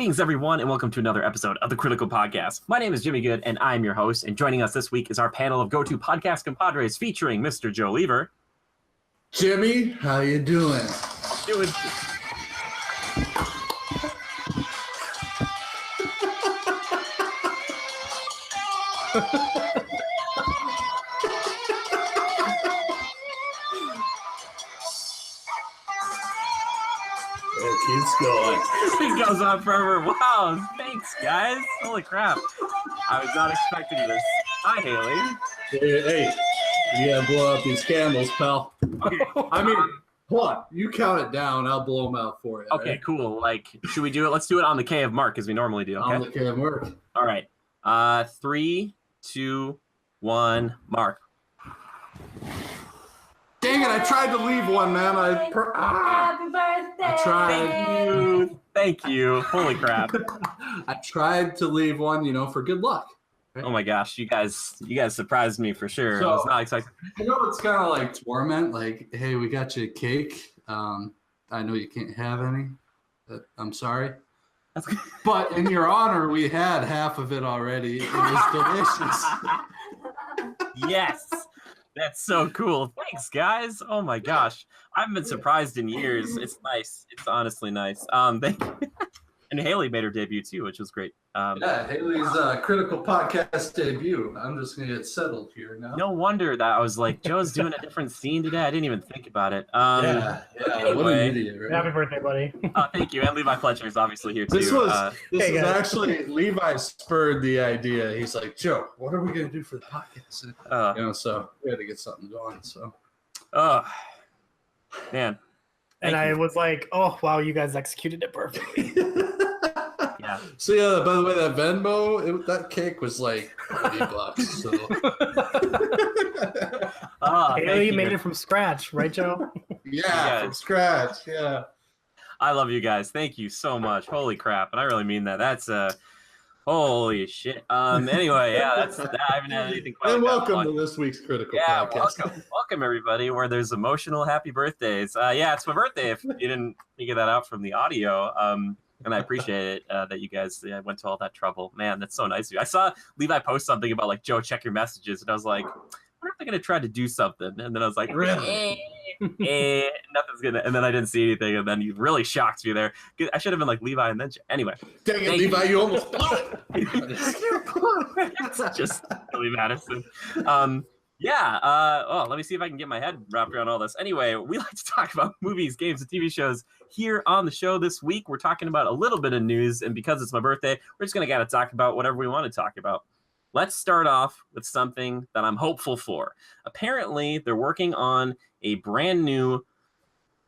Greetings, everyone, and welcome to another episode of the Critical Podcast. My name is Jimmy Good, and I'm your host. And joining us this week is our panel of go-to podcast compadres featuring Mr. Joe Lever. Jimmy, how you doing? Doing. It keeps going. It goes on forever. Wow, thanks, guys. Holy crap. I was not expecting this. Hi, Haley. Hey, you gotta blow out these candles, pal. Okay. I mean, hold on. You count it down. I'll blow them out for you. Okay, right? cool. Like, should we do it? Let's do it on the K of Mark, as we normally do, okay? On the can work. All right. 3, 2, 1, Mark. Dang it, I tried to leave one, man. Happy birthday! I tried. Thank you. Holy crap. I tried to leave one, for good luck. Oh my gosh, you guys surprised me for sure. I was not expecting. It's kind of like torment. Like, hey, we got you a cake. I know you can't have any. I'm sorry. But in your honor, we had half of it already. It was delicious. Yes. That's so cool. Thanks, guys. Oh my gosh. I haven't been surprised in years. It's nice. It's honestly nice. Thank you. And Haley made her debut too, which was great. Yeah, Haley's critical podcast debut. I'm just gonna get settled here now. No wonder that I was like, Joe's doing a different scene today. I didn't even think about it. Yeah. Anyway. What an idiot, right? Happy birthday, buddy. Thank you. And Levi Fletcher is obviously here too. This was Hey, guys. actually Levi spurred the idea. He's like, Joe, what are we gonna do for the podcast? So we had to get something going. So man. And I was like, oh, wow, you guys executed it perfectly. Yeah. So yeah, by the way, that Venmo, that cake was like $40. So Haley, you made it from scratch, right, Joe? yeah, from scratch. Yeah. I love you guys. Thank you so much. Holy crap. And I really mean that. That's holy shit. Anyway, yeah, I haven't had anything quite And like that welcome to this week's Critical Yeah, Podcast. welcome everybody, where there's emotional happy birthdays. Yeah, it's my birthday if you didn't figure that out from the audio. And I appreciate it that you guys went to all that trouble. Man, that's so nice of you. I saw Levi post something about like, Joe, check your messages. And I was like, I wonder if they're going to try to do something. And then I was like, Really? nothing's going to. And then I didn't see anything. And then you really shocked me there. I should have been like Levi and then anyway. Dang it, Levi, you almost blew it. It's just Billy Madison. Let me see if I can get my head wrapped around all this. Anyway, we like to talk about movies, games, and TV shows here on the show this week. We're talking about a little bit of news, and because it's my birthday, we're just going to talk about whatever we want to talk about. Let's start off with something that I'm hopeful for. Apparently, they're working on a brand new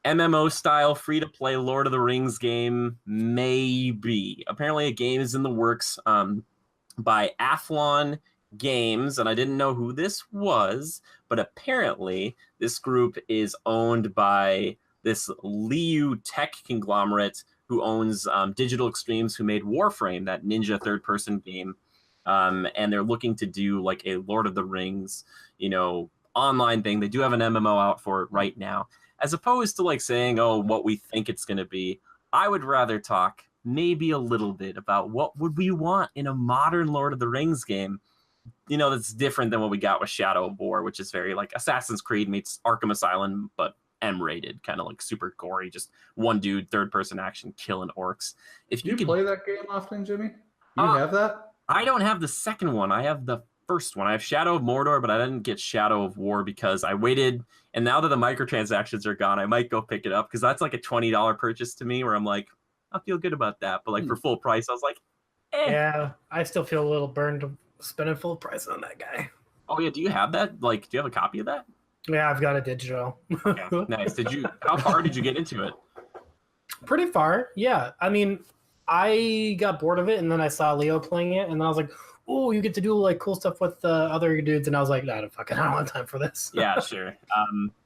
MMO-style free-to-play Lord of the Rings game, maybe. Apparently, a game is in the works by Athlon Games, and I didn't know who this was, but apparently this group is owned by this Liu tech conglomerate who owns Digital Extremes, who made Warframe, that ninja third-person game, and they're looking to do like a Lord of the Rings, online thing. They do have an MMO out for it right now. As opposed to like saying, oh, what we think it's going to be, I would rather talk maybe a little bit about what would we want in a modern Lord of the Rings game. That's different than what we got with Shadow of War, which is very like Assassin's Creed meets Arkham Asylum, but M-rated, kind of like super gory, just one dude, third-person action, killing orcs. If you could play that game often, Jimmy? You have that? I don't have the second one. I have the first one. I have Shadow of Mordor, but I didn't get Shadow of War because I waited, and now that the microtransactions are gone, I might go pick it up because that's like a $20 purchase to me where I'm like, I feel good about that. But like for full price, I was like, Yeah, I still feel a little burned spending full price on that guy. Oh yeah, do you have that? Like, do you have a copy of that? Yeah, I've got a digital. Yeah, nice. How far did you get into it? Pretty far, yeah. I mean, I got bored of it, and then I saw Leo playing it, and then I was like, oh, you get to do like cool stuff with other dudes, and I was like, I don't have time for this. Yeah, sure.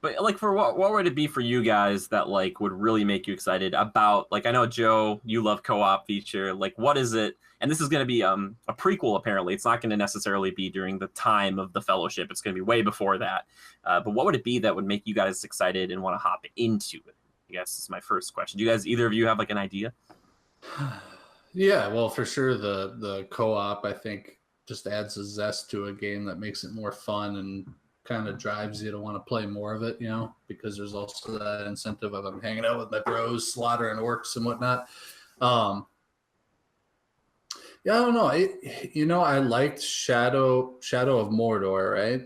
But like, for what would it be for you guys that like would really make you excited about? Like, I know Joe, you love co-op feature. Like, what is it? And this is going to be a prequel. Apparently, it's not going to necessarily be during the time of the Fellowship. It's going to be way before that. But what would it be that would make you guys excited and want to hop into it? I guess is my first question. Do you guys, either of you, have like an idea? Yeah, well, for sure, the co-op, I think, just adds a zest to a game that makes it more fun and kind of drives you to want to play more of it, because there's also that incentive of I'm hanging out with my bros, slaughtering orcs and whatnot. Yeah, I don't know. I liked Shadow of Mordor, right?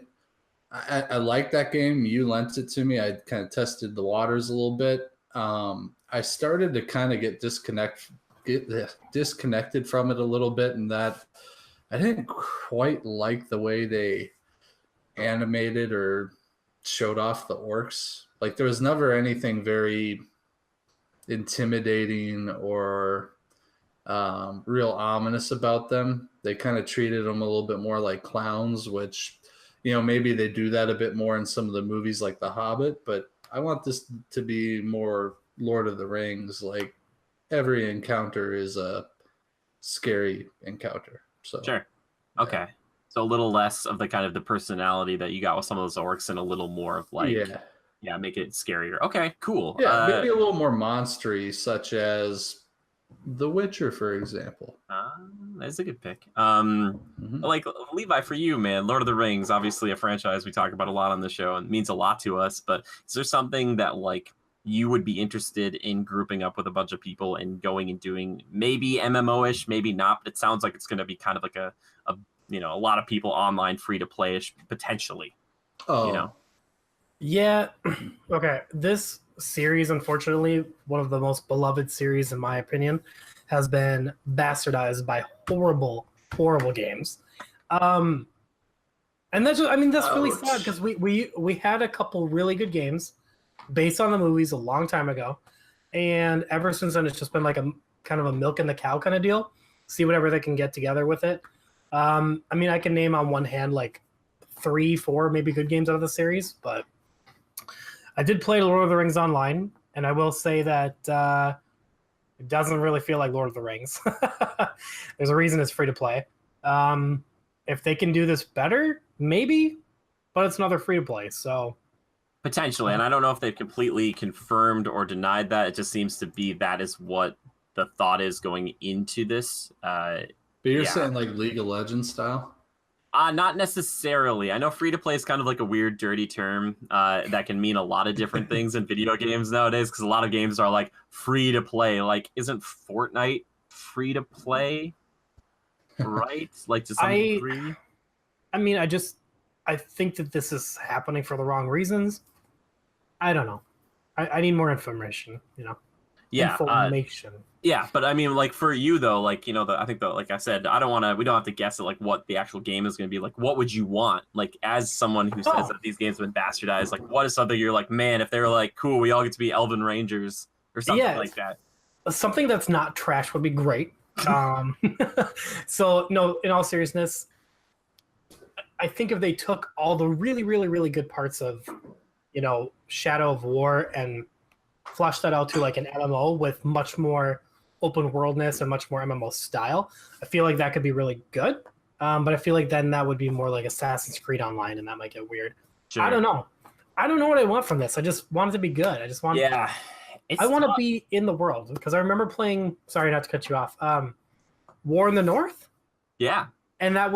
I liked that game. You lent it to me. I kind of tested the waters a little bit. I started to kind of get disconnected from it a little bit, and that I didn't quite like the way they animated or showed off the orcs. Like there was never anything very intimidating or real ominous about them. They kind of treated them a little bit more like clowns, which, maybe they do that a bit more in some of the movies like The Hobbit, but I want this to be more Lord of the Rings. Like every encounter is a scary encounter. So Sure. Okay. Yeah. So a little less of the kind of the personality that you got with some of those orcs and a little more of like, yeah, make it scarier. Okay, cool. Yeah, maybe a little more monstery, such as The Witcher, for example. That's a good pick. Like Levi, for you, man, Lord of the Rings, obviously a franchise we talk about a lot on the show and means a lot to us. But is there something that like you would be interested in grouping up with a bunch of people and going and doing maybe MMO-ish, maybe not? But it sounds like it's going to be kind of like a lot of people online, free to play-ish potentially. Oh, yeah. Okay, this series, unfortunately, one of the most beloved series in my opinion, has been bastardized by horrible games. And that's really sad because we had a couple really good games based on the movies a long time ago, and ever since then it's just been like a kind of a milk and the cow kind of deal. See whatever they can get together with it. I can name on one hand like 3-4 maybe good games out of the series, but I did play Lord of the Rings Online, and I will say that it doesn't really feel like Lord of the Rings. There's a reason it's free to play. If they can do this better, maybe, but it's another free to play, so potentially. And I don't know if they've completely confirmed or denied that. It just seems to be that is what the thought is going into this. But you're saying like League of Legends style? Not necessarily. I know free to play is kind of like a weird, dirty term that can mean a lot of different things in video games nowadays, because a lot of games are like free to play. Like, isn't Fortnite free to play? Right? Like to some degree. I think that this is happening for the wrong reasons. I don't know. I need more information. Yeah. Information. Yeah, but I mean, like for you though, like I think though, like I said, we don't have to guess at like what the actual game is going to be. Like, what would you want? Like, as someone who says that these games have been bastardized, like, what is something you're like, man, if they were like, cool, we all get to be Elven Rangers or something like that. Something that's not trash would be great. So no, in all seriousness, I think if they took all the really, really, really good parts of, Shadow of War and flushed that out to like an MMO with much more open worldness and much more MMO style, I feel like that could be really good. But I feel like then that would be more like Assassin's Creed Online, and that might get weird. Sure. I don't know what I want from this. I just want it to be good. I want to be in the world, because I remember playing, sorry not to cut you off, War in the North. Yeah. And I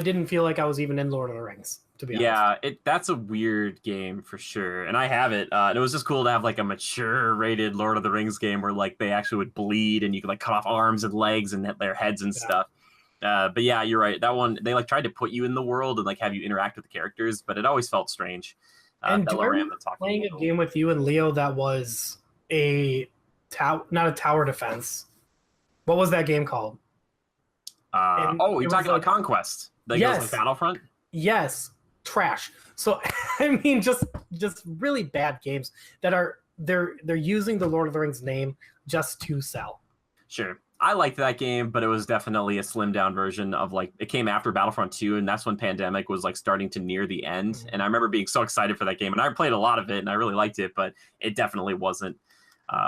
didn't feel like I was even in Lord of the Rings, to be honest. Yeah, that's a weird game for sure. And I have it. And it was just cool to have like a mature rated Lord of the Rings game where like they actually would bleed and you could like cut off arms and legs and their heads and stuff. But yeah, you're right. That one, they like tried to put you in the world and like have you interact with the characters, but it always felt strange. And do I remember playing a game with you and Leo that was not a tower defense. What was that game called? You're talking about Conquest. That goes like Battlefront? Yes. Trash. So I mean, just really bad games that they're using the Lord of the Rings name just to sell. Sure. I liked that game, but it was definitely a slimmed down version of like, it came after Battlefront 2, and that's when Pandemic was like starting to near the end. And I remember being so excited for that game, and I played a lot of it and I really liked it, but it definitely wasn't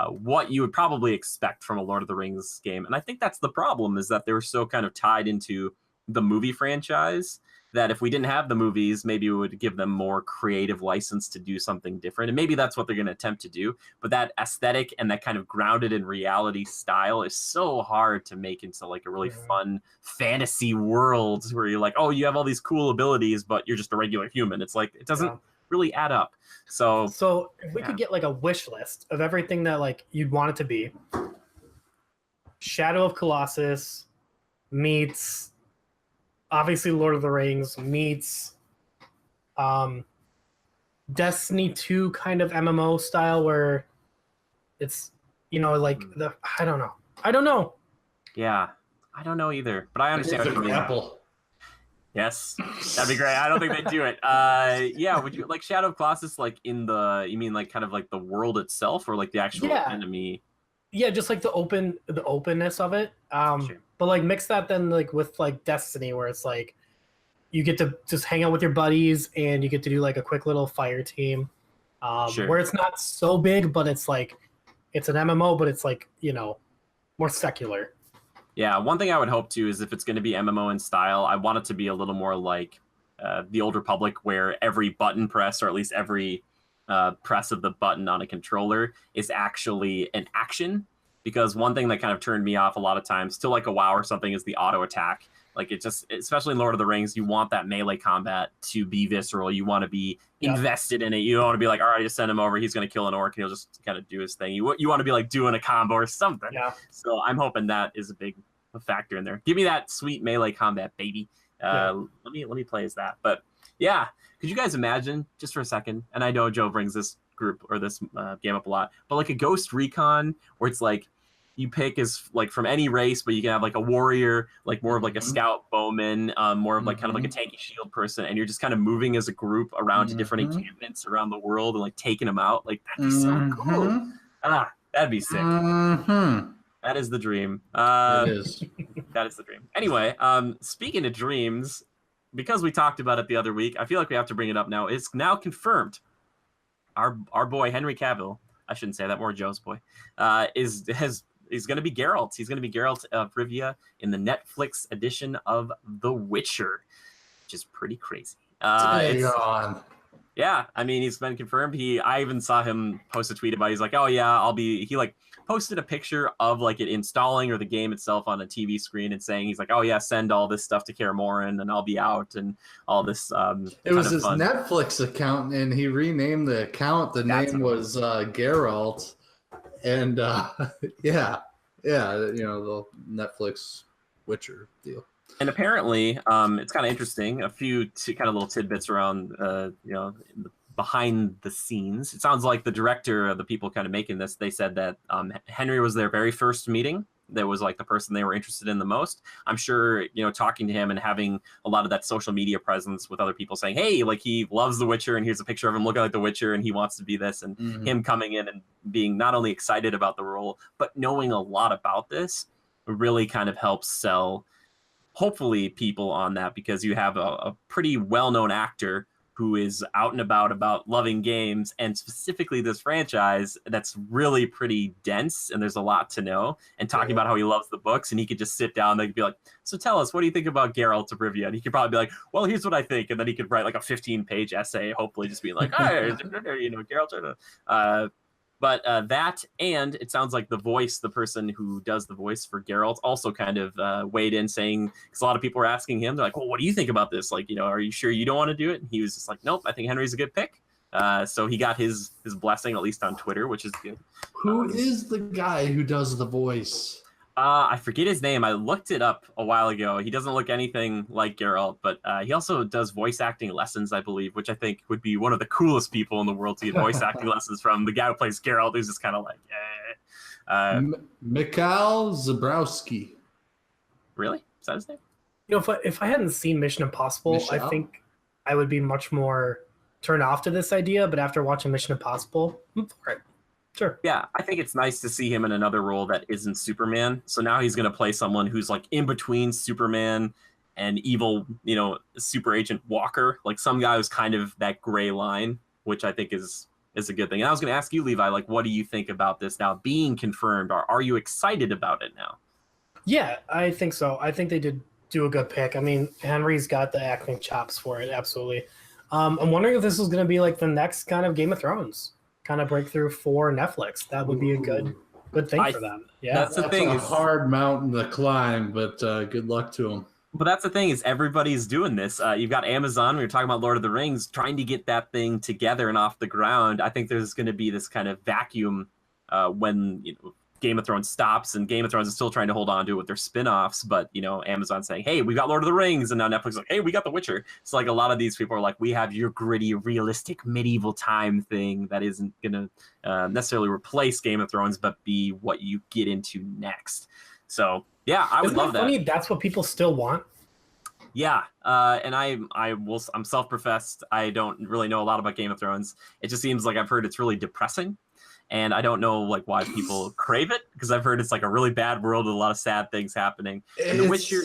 what you would probably expect from a Lord of the Rings game. And I think that's the problem, is that they were so kind of tied into the movie franchise that if we didn't have the movies, maybe it would give them more creative license to do something different. And maybe that's what they're going to attempt to do. But that aesthetic and that kind of grounded in reality style is so hard to make into like a really fun fantasy world where you're like, oh, you have all these cool abilities, but you're just a regular human. It's like, it doesn't really add up. So if we could get like a wish list of everything that like you'd want it to be, Shadow of Colossus meets obviously Lord of the Rings meets Destiny 2 kind of MMO style where it's, you know, like I don't know. Yeah, I don't know either, but I understand what you mean. Apple. Yes, that'd be great. I don't think they'd do it. Yeah, would you like Shadow of Colossus like in the, you mean like kind of like the world itself or like the actual enemy? Yeah, just like the openness of it. Sure. But like mix that then like with like Destiny where it's like you get to just hang out with your buddies and you get to do like a quick little fire team. Where it's not so big, but it's like it's an MMO, but it's like, you know, more secular. Yeah, one thing I would hope too is if it's going to be MMO in style, I want it to be a little more like the Old Republic, where every button press, or at least every press of the button on a controller, is actually an action. Because one thing that kind of turned me off a lot of times to like a WoW or something is the auto attack. Like it just, especially in Lord of the Rings, you want that melee combat to be visceral. You want to be invested in it. You don't want to be like, all right, just send him over. He's going to kill an orc and he'll just kind of do his thing. You want to be like doing a combo or something. Yeah. So I'm hoping that is a big factor in there. Give me that sweet melee combat, baby. Let me play as that. But yeah, could you guys imagine just for a second? And I know Joe brings this group or this game up a lot, but like a Ghost Recon where it's like, you pick is like from any race, but you can have like a warrior, like more of like a scout bowman, more of like kind of like a tanky shield person, and you're just kind of moving as a group around to different encampments around the world and like taking them out. Like that'd be so cool. That'd be sick. That is the dream. It is. That is the dream. Anyway, speaking of dreams, because we talked about it the other week, I feel like we have to bring it up now. It's now confirmed. Our boy Henry Cavill, I shouldn't say that, more Joe's boy, He's going to be Geralt. He's going to be Geralt of Rivia in the Netflix edition of The Witcher, which is pretty crazy. Yeah, I mean, he's been confirmed. I even saw him post a tweet about it. He's like, oh yeah, he like posted a picture of like it installing or the game itself on a TV screen and saying, he's like, oh yeah, send all this stuff to Kaer Morhen and I'll be out and all this. It was his Netflix account and he renamed the account. The name was Geralt. And yeah, you know, the Netflix Witcher deal. And apparently, it's kind of interesting. A few kind of little tidbits around, you know, behind the scenes. It sounds like the director, the people kind of making this, they said that Henry was their very first meeting. That was like the person they were interested in the most. I'm sure, you know, talking to him and having a lot of that social media presence with other people saying, hey, like he loves The Witcher and here's a picture of him looking like The Witcher and he wants to be this, and him coming in and being not only excited about the role, but knowing a lot about this really kind of helps sell, hopefully, people on that, because you have a pretty well-known actor who is out and about loving games, and specifically this franchise that's really pretty dense, and there's a lot to know, and talking about how he loves the books, and he could just sit down and be like, so tell us, what do you think about Geralt of Rivia? And he could probably be like, well, here's what I think, and then he could write like a 15-page essay, hopefully just being like, hey, you know, Geralt. But that, and it sounds like the voice, the person who does the voice for Geralt, also kind of weighed in, saying, because a lot of people were asking him, they're like, well, what do you think about this? Like, you know, are you sure you don't want to do it? And he was just like, nope, I think Henry's a good pick. So he got his blessing, at least on Twitter, which is good. Who is the guy who does the voice? I forget his name. I looked it up a while ago. He doesn't look anything like Geralt, but he also does voice acting lessons, I believe, which I think would be one of the coolest people in the world to get voice acting lessons from. The guy who plays Geralt, who's just kind of like, Mikhail Zabrowski. Really? Is that his name? You know, if I hadn't seen Mission Impossible, I think I would be much more turned off to this idea. But after watching Mission Impossible, I'm for it. Sure. Yeah, I think it's nice to see him in another role that isn't Superman. So now he's going to play someone who's like in between Superman and evil, you know, Super Agent Walker, like some guy who's kind of that gray line, which I think is a good thing. And I was going to ask you, Levi, like, what do you think about this now being confirmed? Are you excited about it now? Yeah, I think so. I think they did do a good pick. I mean, Henry's got the acting chops for it, absolutely. I'm wondering if this is going to be like the next kind of Game of Thrones kind of breakthrough for Netflix. That would be a good thing for them. Yeah, that's the thing. A hard mountain to climb, but good luck to them. But that's the thing is everybody's doing this. You've got Amazon. We were talking about Lord of the Rings, trying to get that thing together and off the ground. I think there's going to be this kind of vacuum when Game of Thrones stops, and Game of Thrones is still trying to hold on to it with their spin-offs. But Amazon's saying, "Hey, we got Lord of the Rings," and now Netflix is like, "Hey, we got The Witcher." It's like a lot of these people are like, "We have your gritty, realistic medieval time thing that isn't going to necessarily replace Game of Thrones, but be what you get into next." So. Yeah, I would love that. Funny, that's what people still want. Yeah, and I'm self-professed. I don't really know a lot about Game of Thrones. It just seems like I've heard it's really depressing, and I don't know like why people crave it, because I've heard it's like a really bad world with a lot of sad things happening. And The Witcher.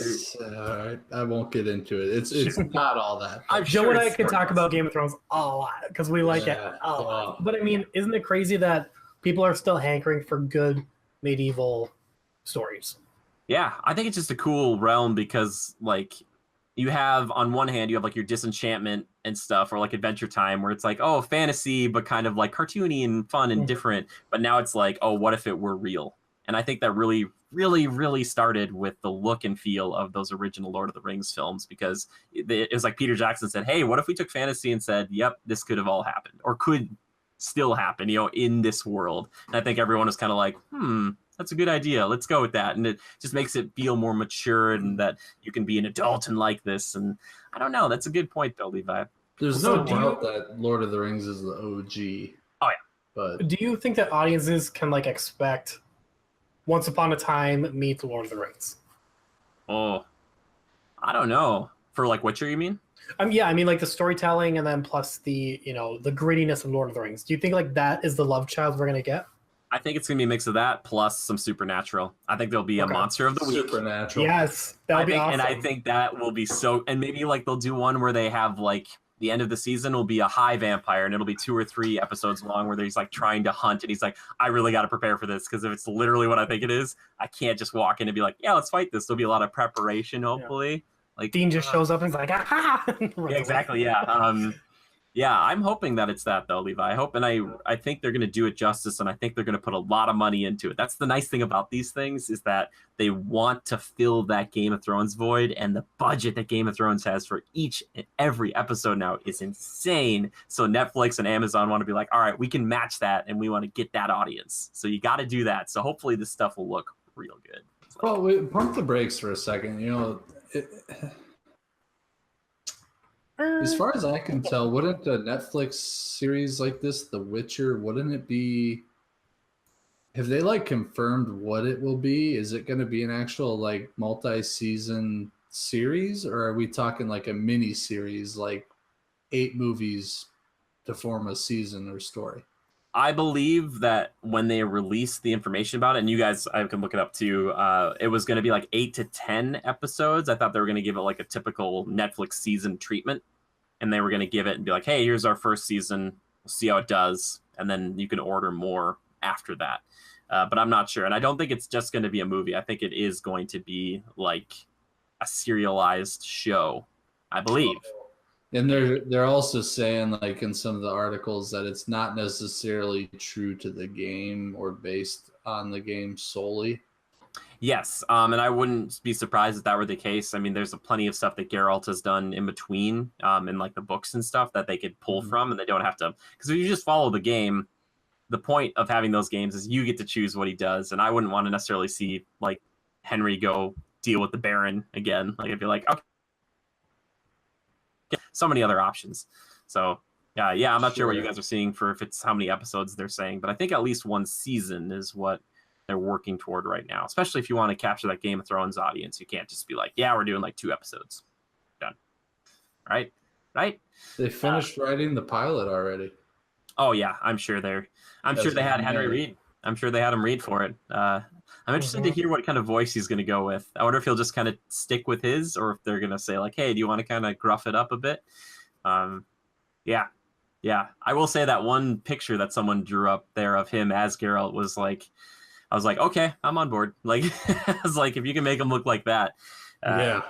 I won't get into it. It's not all that. I'm Joe and I could talk about Game of Thrones a lot because we like it a lot. But I mean, isn't it crazy that people are still hankering for good medieval stories? Yeah, I think it's just a cool realm because, like, you have, on one hand, you have, like, your Disenchantment and stuff, or, like, Adventure Time, where it's like, oh, fantasy, but kind of, like, cartoony and fun and different. But now it's like, oh, what if it were real? And I think that really, really, really started with the look and feel of those original Lord of the Rings films, because it was like Peter Jackson said, hey, what if we took fantasy and said, yep, this could have all happened, or could still happen, in this world. And I think everyone was kind of like, that's a good idea. Let's go with that. And it just makes it feel more mature, and that you can be an adult and like this. And I don't know. That's a good point, though, Levi. There's no doubt that Lord of the Rings is the OG. Oh, yeah. But do you think that audiences can, like, expect Once Upon a Time meets Lord of the Rings? Oh, I don't know. For, like, Witcher, you mean? Yeah, I mean, like, the storytelling and then plus the, the grittiness of Lord of the Rings. Do you think, like, that is the love child we're going to get? I think it's going to be a mix of that plus some supernatural. I think there'll be a monster of the week. Supernatural. Yes, that'll be awesome. And I think that will be so... And maybe, like, they'll do one where they have, like, the end of the season will be a high vampire, and it'll be 2 or 3 episodes long where he's, like, trying to hunt, and he's like, I really got to prepare for this, because if it's literally what I think it is, I can't just walk in and be like, yeah, let's fight this. There'll be a lot of preparation, hopefully. Yeah. Like Dean just shows up and is like, ah! Yeah, exactly, yeah. Yeah, I'm hoping that it's that, though, Levi. I hope, and I think they're going to do it justice, and I think they're going to put a lot of money into it. That's the nice thing about these things, is that they want to fill that Game of Thrones void, and the budget that Game of Thrones has for each and every episode now is insane. So Netflix and Amazon want to be like, all right, we can match that, and we want to get that audience. So you got to do that. So hopefully this stuff will look real good. Well, we pump the brakes for a second. As far as I can tell, wouldn't a Netflix series like this, The Witcher, wouldn't it be... Have they, like, confirmed what it will be? Is it going to be an actual, like, multi-season series? Or are we talking, like, a mini-series, like 8 movies to form a season or story? I believe that when they released the information about it, and you guys, I can look it up too, it was going to be like 8 to 10 episodes. I thought they were going to give it like a typical Netflix season treatment, and they were going to give it and be like, hey, here's our first season. We'll see how it does. And then you can order more after that. But I'm not sure. And I don't think it's just going to be a movie. I think it is going to be like a serialized show, I believe. And they're also saying, like, in some of the articles, that it's not necessarily true to the game or based on the game solely. Yes, and I wouldn't be surprised if that were the case. I mean, there's plenty of stuff that Geralt has done in between, in like the books and stuff that they could pull from, and they don't have to. Because if you just follow the game, the point of having those games is you get to choose what he does, and I wouldn't want to necessarily see like Henry go deal with the Baron again. Like, I'd be like, okay. So many other options. So yeah, I'm not sure what you guys are seeing for if it's how many episodes they're saying, but I think at least 1 season is what they're working toward right now. Especially if you want to capture that Game of Thrones audience, you can't just be like, yeah, we're doing like 2 episodes. Done. Right? They finished writing the pilot already. Oh yeah, I'm sure they had Henry read. I'm sure they had him read for it. I'm interested to hear what kind of voice he's going to go with. I wonder if he'll just kind of stick with his, or if they're going to say like, hey, do you want to kind of gruff it up a bit? Yeah. I will say that one picture that someone drew up there of him as Geralt was like, I was like, okay, I'm on board. Like, I was like, if you can make him look like that. Yeah.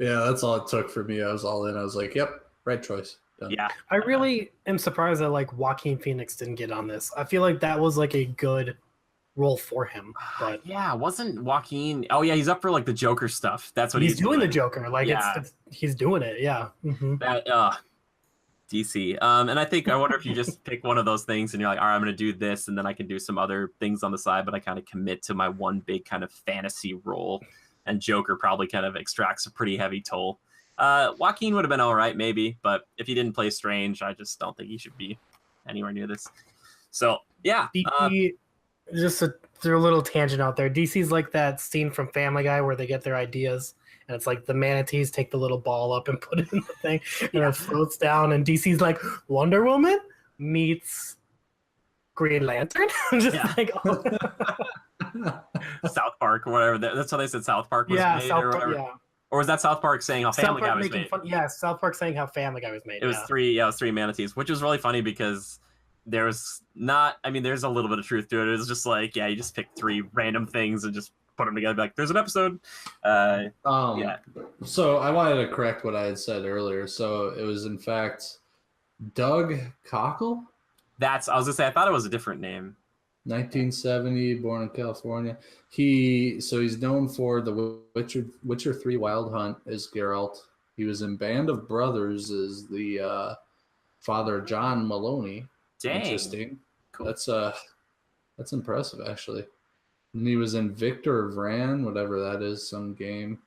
Yeah, that's all it took for me. I was all in. I was like, yep, right choice. Done. Yeah. I really am surprised that like Joaquin Phoenix didn't get on this. I feel like that was like a good role for him. But Yeah, wasn't Joaquin? Oh yeah, he's up for like the Joker stuff. That's what he's doing the doing. Joker. Like Yeah. he's doing it. Yeah. Mm-hmm. That DC. And I wonder if you just pick one of those things and you're like, all right, I'm gonna do this, and then I can do some other things on the side, but I kind of commit to my one big kind of fantasy role. And Joker probably kind of extracts a pretty heavy toll. Joaquin would have been all right, maybe, but if he didn't play Strange, I just don't think he should be anywhere near this. So yeah. DC, just through a little tangent out there. DC's like that scene from Family Guy where they get their ideas. And it's like the manatees take the little ball up and put it in the thing, and it floats down. And DC's like Wonder Woman meets Green Lantern. I'm just like, oh. South Park or whatever. That's how they said South Park was made South or Park, whatever. yeah. Or was that South Park saying how Family Guy was made? South Park saying how Family Guy was made. It was three manatees, which was really funny because there's not. I mean, there's a little bit of truth to it. It was just like, yeah, you just pick three random things and just put them together. Like, there's an episode. Yeah. So I wanted to correct what I had said earlier. So it was in fact Doug Cockle. I was gonna say I thought it was a different name. 1970, born in California. He's known for the Witcher 3 Wild Hunt as Geralt. He was in Band of Brothers as the Father John Maloney. Dang. Interesting. Cool. That's impressive, actually. And he was in Victor Vran, whatever that is, some game.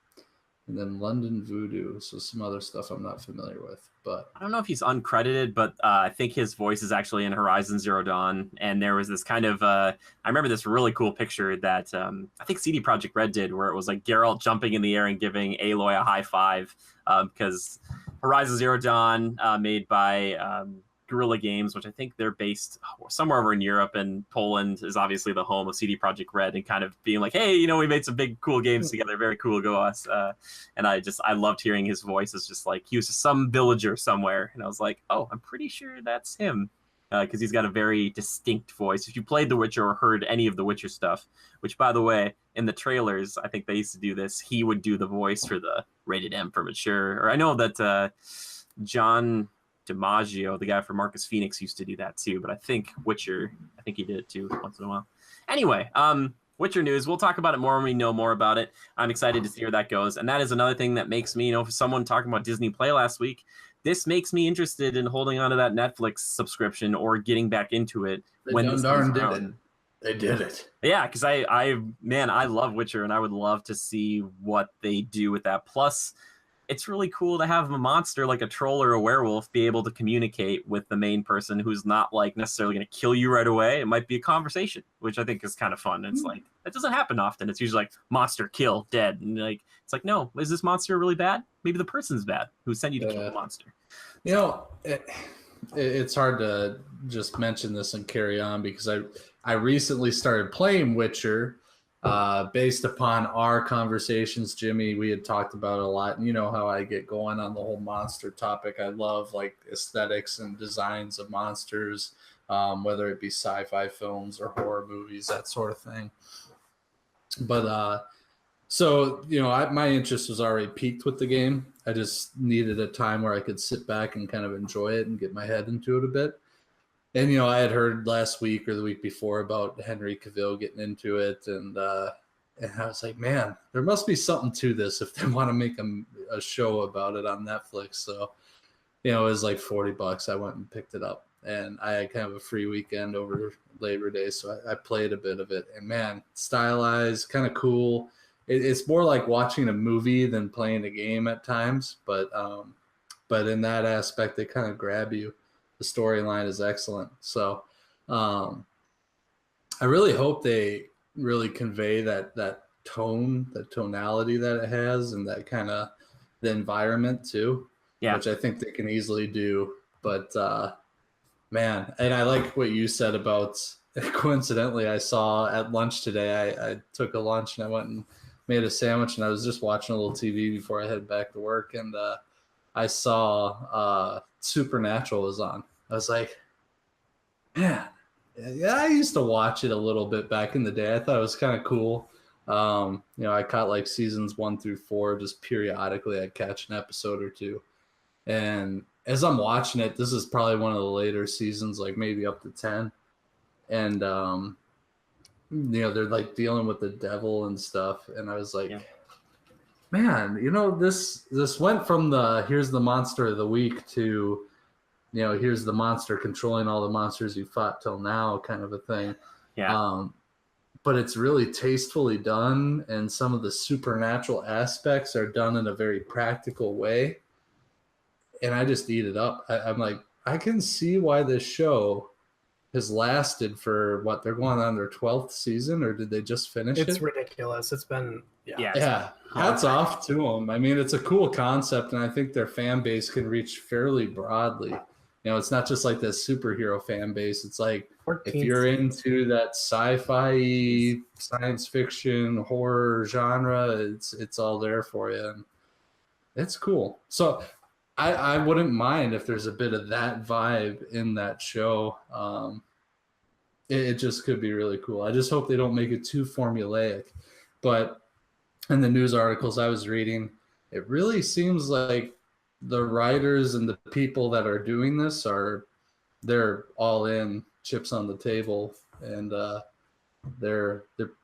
And then London Voodoo, so some other stuff I'm not familiar with. But I don't know if he's uncredited, but I think his voice is actually in Horizon Zero Dawn. And there was this kind of, I remember this really cool picture that I think CD Projekt Red did, where it was like Geralt jumping in the air and giving Aloy a high five, because Horizon Zero Dawn, made by Guerrilla Games, which I think they're based somewhere over in Europe, and Poland is obviously the home of CD Projekt Red, and kind of being like, hey, we made some big cool games together, very cool, go us. And I loved hearing his voice. It's just like he was just some villager somewhere, and I was like, oh, I'm pretty sure that's him, because he's got a very distinct voice. If you played The Witcher or heard any of The Witcher stuff, which by the way, in the trailers, I think they used to do this, he would do the voice for the rated M for mature. Or I know that John DiMaggio, the guy from Marcus Phoenix, used to do that too, but I think he did it too once in a while. Anyway, Witcher news, we'll talk about it more when we know more about it. I'm excited to see where that goes, and that is another thing that makes me, for someone talking about Disney Play last week, this makes me interested in holding on to that Netflix subscription or getting back into it when this comes around. They did it. Yeah, because I love Witcher, and I would love to see what they do with that. Plus, it's really cool to have a monster like a troll or a werewolf be able to communicate with the main person who's not like necessarily going to kill you right away. It might be a conversation, which I think is kind of fun. It's like, that doesn't happen often. It's usually like monster, kill, dead. And it's like, no, is this monster really bad? Maybe the person's bad who sent you to kill the monster. It's hard to just mention this and carry on because I recently started playing Witcher. Based upon our conversations, Jimmy, we had talked about it a lot. And you know how I get going on the whole monster topic. I love like aesthetics and designs of monsters, whether it be sci-fi films or horror movies, that sort of thing. But my interest was already peaked with the game. I just needed a time where I could sit back and kind of enjoy it and get my head into it a bit. And, I had heard last week or the week before about Henry Cavill getting into it. And I was like, man, there must be something to this if they want to make a show about it on Netflix. So, it was like $40. I went and picked it up. And I had kind of a free weekend over Labor Day. So I played a bit of it. And, man, stylized, kind of cool. It's more like watching a movie than playing a game at times. But in that aspect, they kind of grab you. The storyline is excellent. So I really hope they really convey that tone, that tonality that it has, and that kind of the environment too, which I think they can easily do. But man, and I like what you said about, coincidentally, I saw at lunch today, I took a lunch and I went and made a sandwich, and I was just watching a little TV before I head back to work, and I saw Supernatural was on. I was like, man, yeah, I used to watch it a little bit back in the day. I thought it was kind of cool. I caught like seasons 1 through 4 just periodically. I'd catch an episode or two. And as I'm watching it, this is probably one of the later seasons, like maybe up to 10. And, they're like dealing with the devil and stuff. And I was like, man, this went from here's the monster of the week to, here's the monster controlling all the monsters you fought till now kind of a thing. Yeah. But it's really tastefully done, and some of the supernatural aspects are done in a very practical way. And I just eat it up. I'm like, I can see why this show has lasted for what, they're going on their 12th season, or did they just finish it? It's ridiculous. It's been Hats off to them. I mean, it's a cool concept, and I think their fan base can reach fairly broadly. It's not just like this superhero fan base. It's like, if you're into that sci-fi, science fiction, horror genre, it's all there for you. And it's cool. So I wouldn't mind if there's a bit of that vibe in that show. It just could be really cool. I just hope they don't make it too formulaic. But in the news articles I was reading, it really seems like the writers and the people that are doing this they're all in, chips on the table, and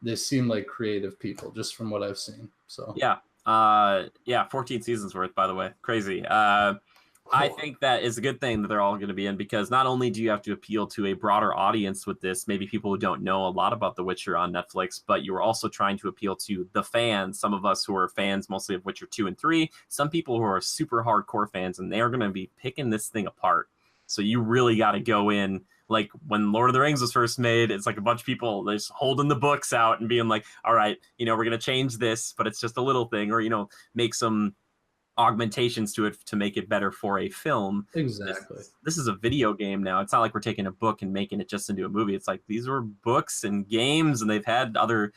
they seem like creative people just from what I've seen. So 14 seasons worth, by the way. Crazy. I think that is a good thing that they're all going to be in, because not only do you have to appeal to a broader audience with this, maybe people who don't know a lot about The Witcher on Netflix, but you're also trying to appeal to the fans, some of us who are fans mostly of Witcher 2 and 3, some people who are super hardcore fans, and they are going to be picking this thing apart. So you really got to go in. Like when Lord of the Rings was first made, it's like a bunch of people just holding the books out and being like, all right, we're going to change this, but it's just a little thing, or, make some augmentations to it to make it better for a film. Exactly. This is a video game now. It's not like we're taking a book and making it just into a movie. It's like these were books and games, and they've had other,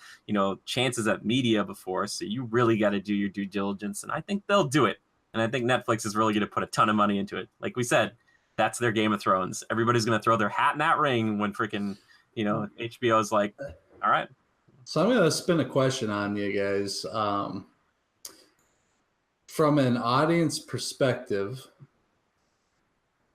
chances at media before. So you really got to do your due diligence, and I think they'll do it. And I think Netflix is really going to put a ton of money into it. Like we said, that's their Game of Thrones. Everybody's going to throw their hat in that ring when freaking, HBO's like, all right. So I'm going to spin a question on you guys. From an audience perspective,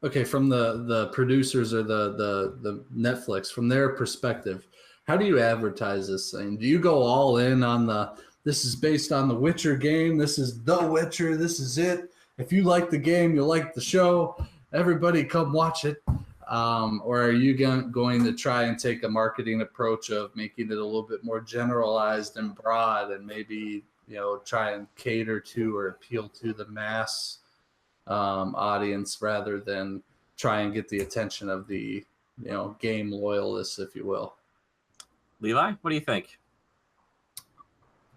okay, from the producers or the Netflix, from their perspective, how do you advertise this thing? Do you go all in on this is based on the Witcher game, this is The Witcher, this is it. If you like the game, you'll like the show. Everybody come watch it. Or are you going to try and take a marketing approach of making it a little bit more generalized and broad, and maybe try and cater to or appeal to the mass audience rather than try and get the attention of the game loyalists, if you will? Levi, what do you think?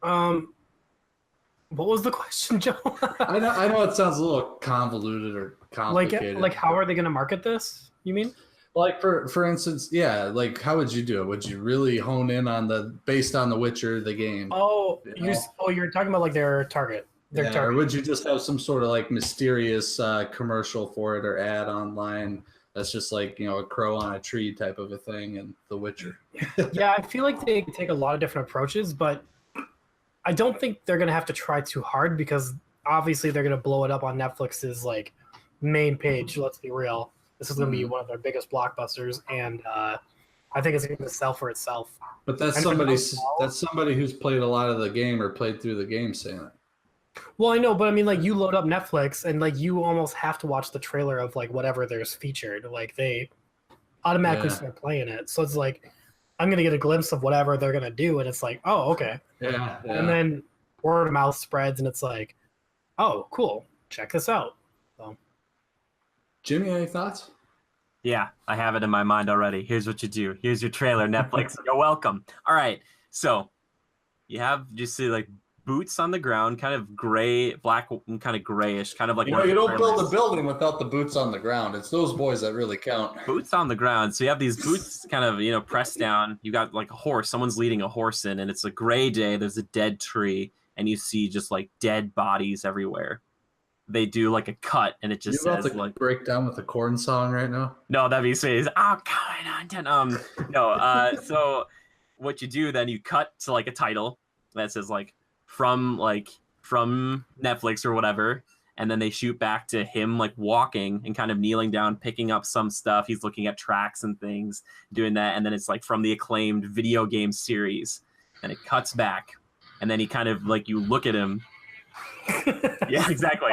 What was the question, Joe? I know it sounds a little convoluted or complicated. Like how are they going to market this? You mean? Like for instance, like how would you do it? Would you really hone in on based on The Witcher, the game? Oh, you're talking about like their target. Target. Or would you just have some sort of like mysterious commercial for it or ad online that's just like a crow on a tree type of a thing in The Witcher? Yeah, I feel like they take a lot of different approaches, but I don't think they're gonna have to try too hard, because obviously they're gonna blow it up on Netflix's like main page. Let's be real. This is going to be one of their biggest blockbusters, and I think it's going to sell for itself. But that's somebody who's played a lot of the game or played through the game saying it. Well, I know, but I mean, like, you load up Netflix, and like you almost have to watch the trailer of like whatever there's featured. Like they automatically start playing it, so it's like I'm going to get a glimpse of whatever they're going to do, and it's like, oh, okay. Yeah. And then word of mouth spreads, and it's like, oh, cool, check this out. So. Jimmy, any thoughts? Yeah, I have it in my mind already. Here's what you do. Here's your trailer, Netflix. You're welcome. All right. So you see like boots on the ground, kind of gray, black, and kind of grayish, kind of like you don't build a building without the boots on the ground. It's those boys that really count. Boots on the ground. So you have these boots kind of, pressed down. You got like a horse. Someone's leading a horse in, and it's a gray day. There's a dead tree, and you see just like dead bodies everywhere. They do like a cut, and it just says like break down with the corn song right now. No, that'd be sweet. I'm coming on. So what you do then, you cut to like a title, that says from Netflix or whatever, and then they shoot back to him like walking and kind of kneeling down, picking up some stuff. He's looking at tracks and things, doing that, and then it's like from the acclaimed video game series, and it cuts back, and then he kind of like, you look at him. Yeah, exactly.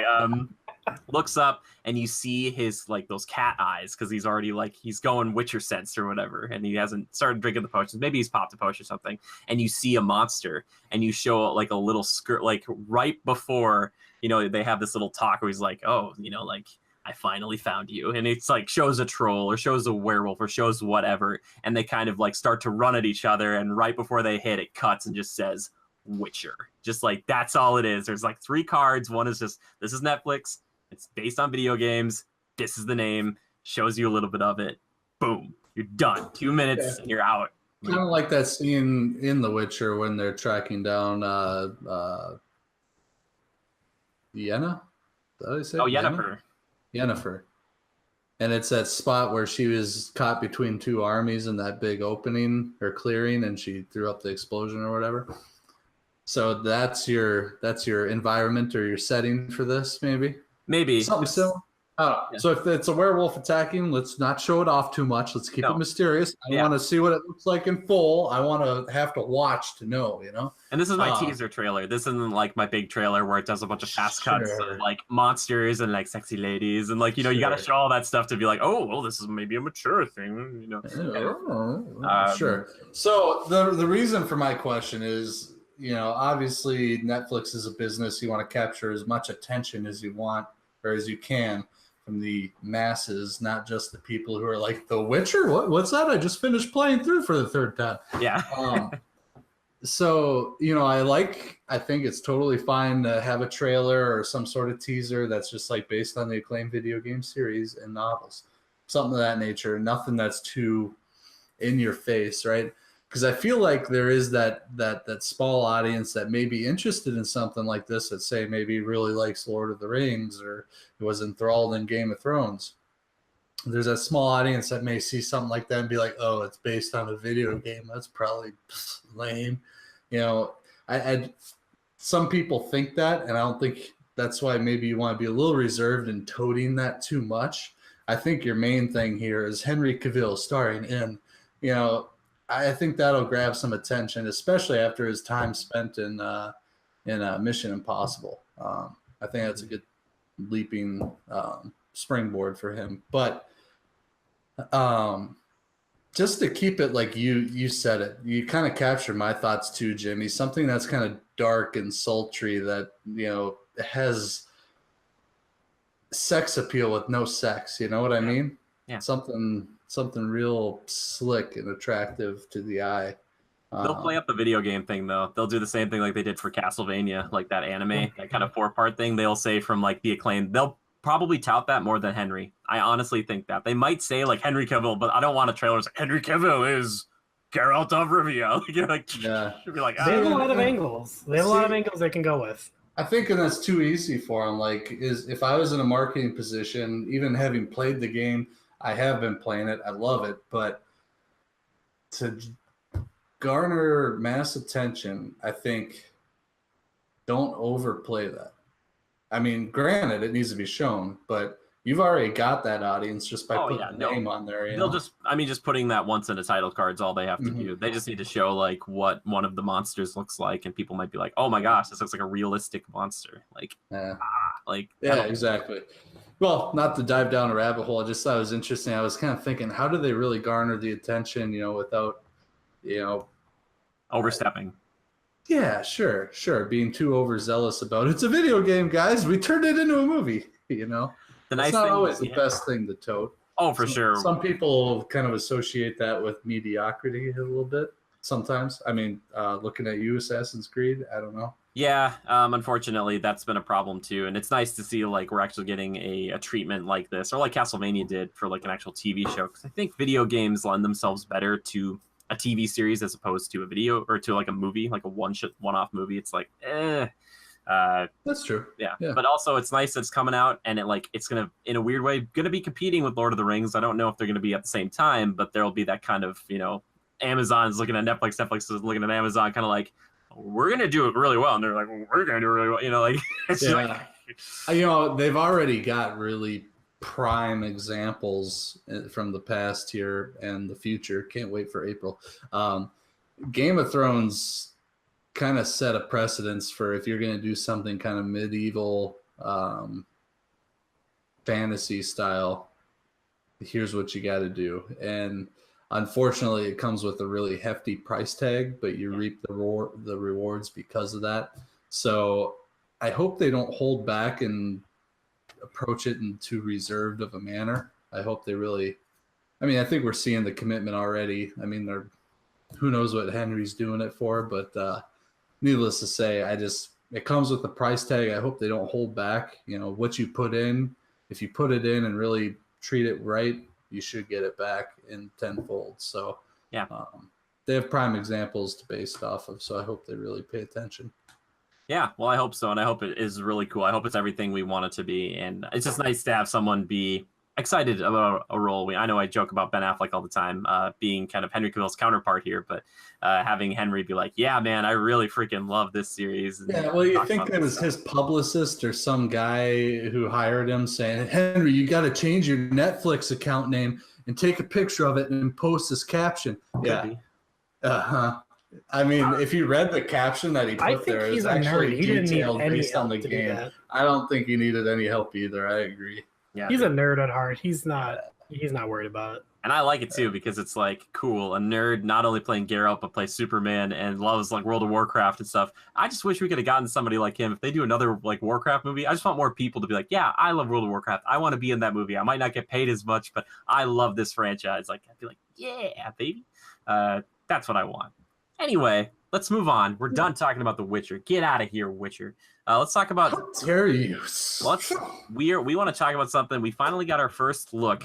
Looks up and you see his like those cat eyes, because he's already like, he's going Witcher sense or whatever, and he hasn't started drinking the potions. Maybe he's popped a potion or something, and you see a monster, and you show like a little skirt, like right before, they have this little talk where he's like, oh, like, I finally found you, and it's like shows a troll or shows a werewolf or shows whatever, and they kind of like start to run at each other, and right before they hit, it cuts and just says Witcher. Just like, that's all it is. There's like 3 cards. One is just, this is Netflix, it's based on video games, this is the name, shows you a little bit of it, boom, you're done. 2 minutes and you're out. Kind of like that scene in The Witcher when they're tracking down Yenna? Is that how you say it? Oh, Yennefer. Yennefer. And it's that spot where she was caught between 2 armies in that big opening or clearing, and she threw up the explosion or whatever. So that's your environment or your setting for this, maybe something similar. Yeah. So if it's a werewolf attacking, let's not show it off too much. Let's keep it mysterious. I want to see what it looks like in full. I want to have to watch to know, And this is my teaser trailer. This isn't like my big trailer where it does a bunch of fast cuts of like monsters and like sexy ladies and like, you got to show all that stuff to be like, oh, well, this is maybe a mature thing, Sure. So the reason for my question is, obviously Netflix is a business. You want to capture as much attention as you want or as you can from the masses, not just the people who are like, The Witcher? What's that? I just finished playing through for the 3rd time. Yeah. So, I think it's totally fine to have a trailer or some sort of teaser that's just like based on the acclaimed video game series and novels, something of that nature. Nothing that's too in your face, right? Because I feel like there is that small audience that may be interested in something like this, that say maybe really likes Lord of the Rings or was enthralled in Game of Thrones. There's that small audience that may see something like that and be like, oh, it's based on a video game. That's probably lame. Some people think that, and I don't think that's why maybe you want to be a little reserved in toting that too much. I think your main thing here is Henry Cavill starring in, I think that'll grab some attention, especially after his time spent in Mission Impossible. I think that's a good leaping springboard for him. But just to keep it like you said it, you kind of captured my thoughts too, Jimmy. Something that's kind of dark and sultry that has sex appeal with no sex. You know what I mean? Yeah. Something real slick and attractive to the eye. They'll play up the video game thing, though. They'll do the same thing like they did for Castlevania, like that anime, that kind of 4-part thing. They'll say from like the acclaimed. They'll probably tout that more than Henry. I honestly think that. They might say like Henry Cavill, but I don't want a trailer like Henry Cavill is Geralt of Rivia. You're like, yeah. Should be like, they have a lot of angles. They have a lot of angles they can go with. I think that's too easy for them. Like, if I was in a marketing position, even having played the game, I have been playing it. I love it. But to garner mass attention, I think don't overplay that. I mean, granted, it needs to be shown, but you've already got that audience just by putting the name on there. Just putting that once in the title card's all they have to do. They just need to show like what one of the monsters looks like, and people might be like, "Oh my gosh, this looks like a realistic monster." Exactly. Well, not to dive down a rabbit hole, I just thought it was interesting. I was kind of thinking, how do they really garner the attention, without, overstepping? Yeah, sure. Being too overzealous about it. It's a video game, guys. We turned it into a movie, The nice it's not thing, always the best thing to tote. Oh, for sure. Some people kind of associate that with mediocrity a little bit sometimes. I mean, looking at you, Assassin's Creed, I don't know. Yeah, unfortunately, that's been a problem too. And it's nice to see like we're actually getting a treatment like this, or like Castlevania did for like an actual TV show. Because I think video games lend themselves better to a TV series as opposed to a video or to like a movie, like a one-off movie. It's like, that's true. Yeah. But also it's nice that it's coming out, and it's gonna, in a weird way, gonna be competing with Lord of the Rings. I don't know if they're gonna be at the same time, but there'll be that kind of, Amazon's looking at Netflix is looking at Amazon, kind of like, we're gonna do it really well, and they're like, well, we're gonna do it really well. You know, like it's like, you know, they've already got really prime examples from the past here and the future. Can't wait for April. Game of Thrones kind of set a precedence for if you're going to do something kind of medieval fantasy style, here's what you got to do. And unfortunately, it comes with a really hefty price tag, but you reap the rewards because of that. So I hope they don't hold back and approach it in too reserved of a manner. I hope they really, I mean, I think we're seeing the commitment already. I mean, who knows what Henry's doing it for, but needless to say, it comes with the price tag. I hope they don't hold back. You know, what you put in, if you put it in and really treat it right, you should get it back in tenfold. So yeah, they have prime examples to base off of. So I hope they really pay attention. Yeah, well, I hope so, and I hope it is really cool. I hope it's everything we want it to be, and it's just nice to have someone be excited about a role. I know I joke about Ben Affleck all the time, being kind of Henry Cavill's counterpart here, but having Henry be like, yeah, man, I really freaking love this series. And yeah, well, you think it was his publicist or some guy who hired him saying, Henry, you got to change your Netflix account name and take a picture of it and post this caption. Could be. I mean, if you read the caption that he put there, it's actually detailed based on the game. I don't think he needed any help either. I agree. Yeah, he's a nerd at heart. He's not worried about it. And I like it too because it's like cool. A nerd not only playing Geralt but plays Superman and loves like World of Warcraft and stuff. I just wish we could have gotten somebody like him. If they do another like Warcraft movie, I just want more people to be like, yeah, I love World of Warcraft. I want to be in that movie. I might not get paid as much, but I love this franchise. Like I'd be like, yeah, baby. That's what I want. Anyway, let's move on. We're done talking about The Witcher. Get out of here, Witcher. Let's talk about. How dare you? We want to talk about something. We finally got our first look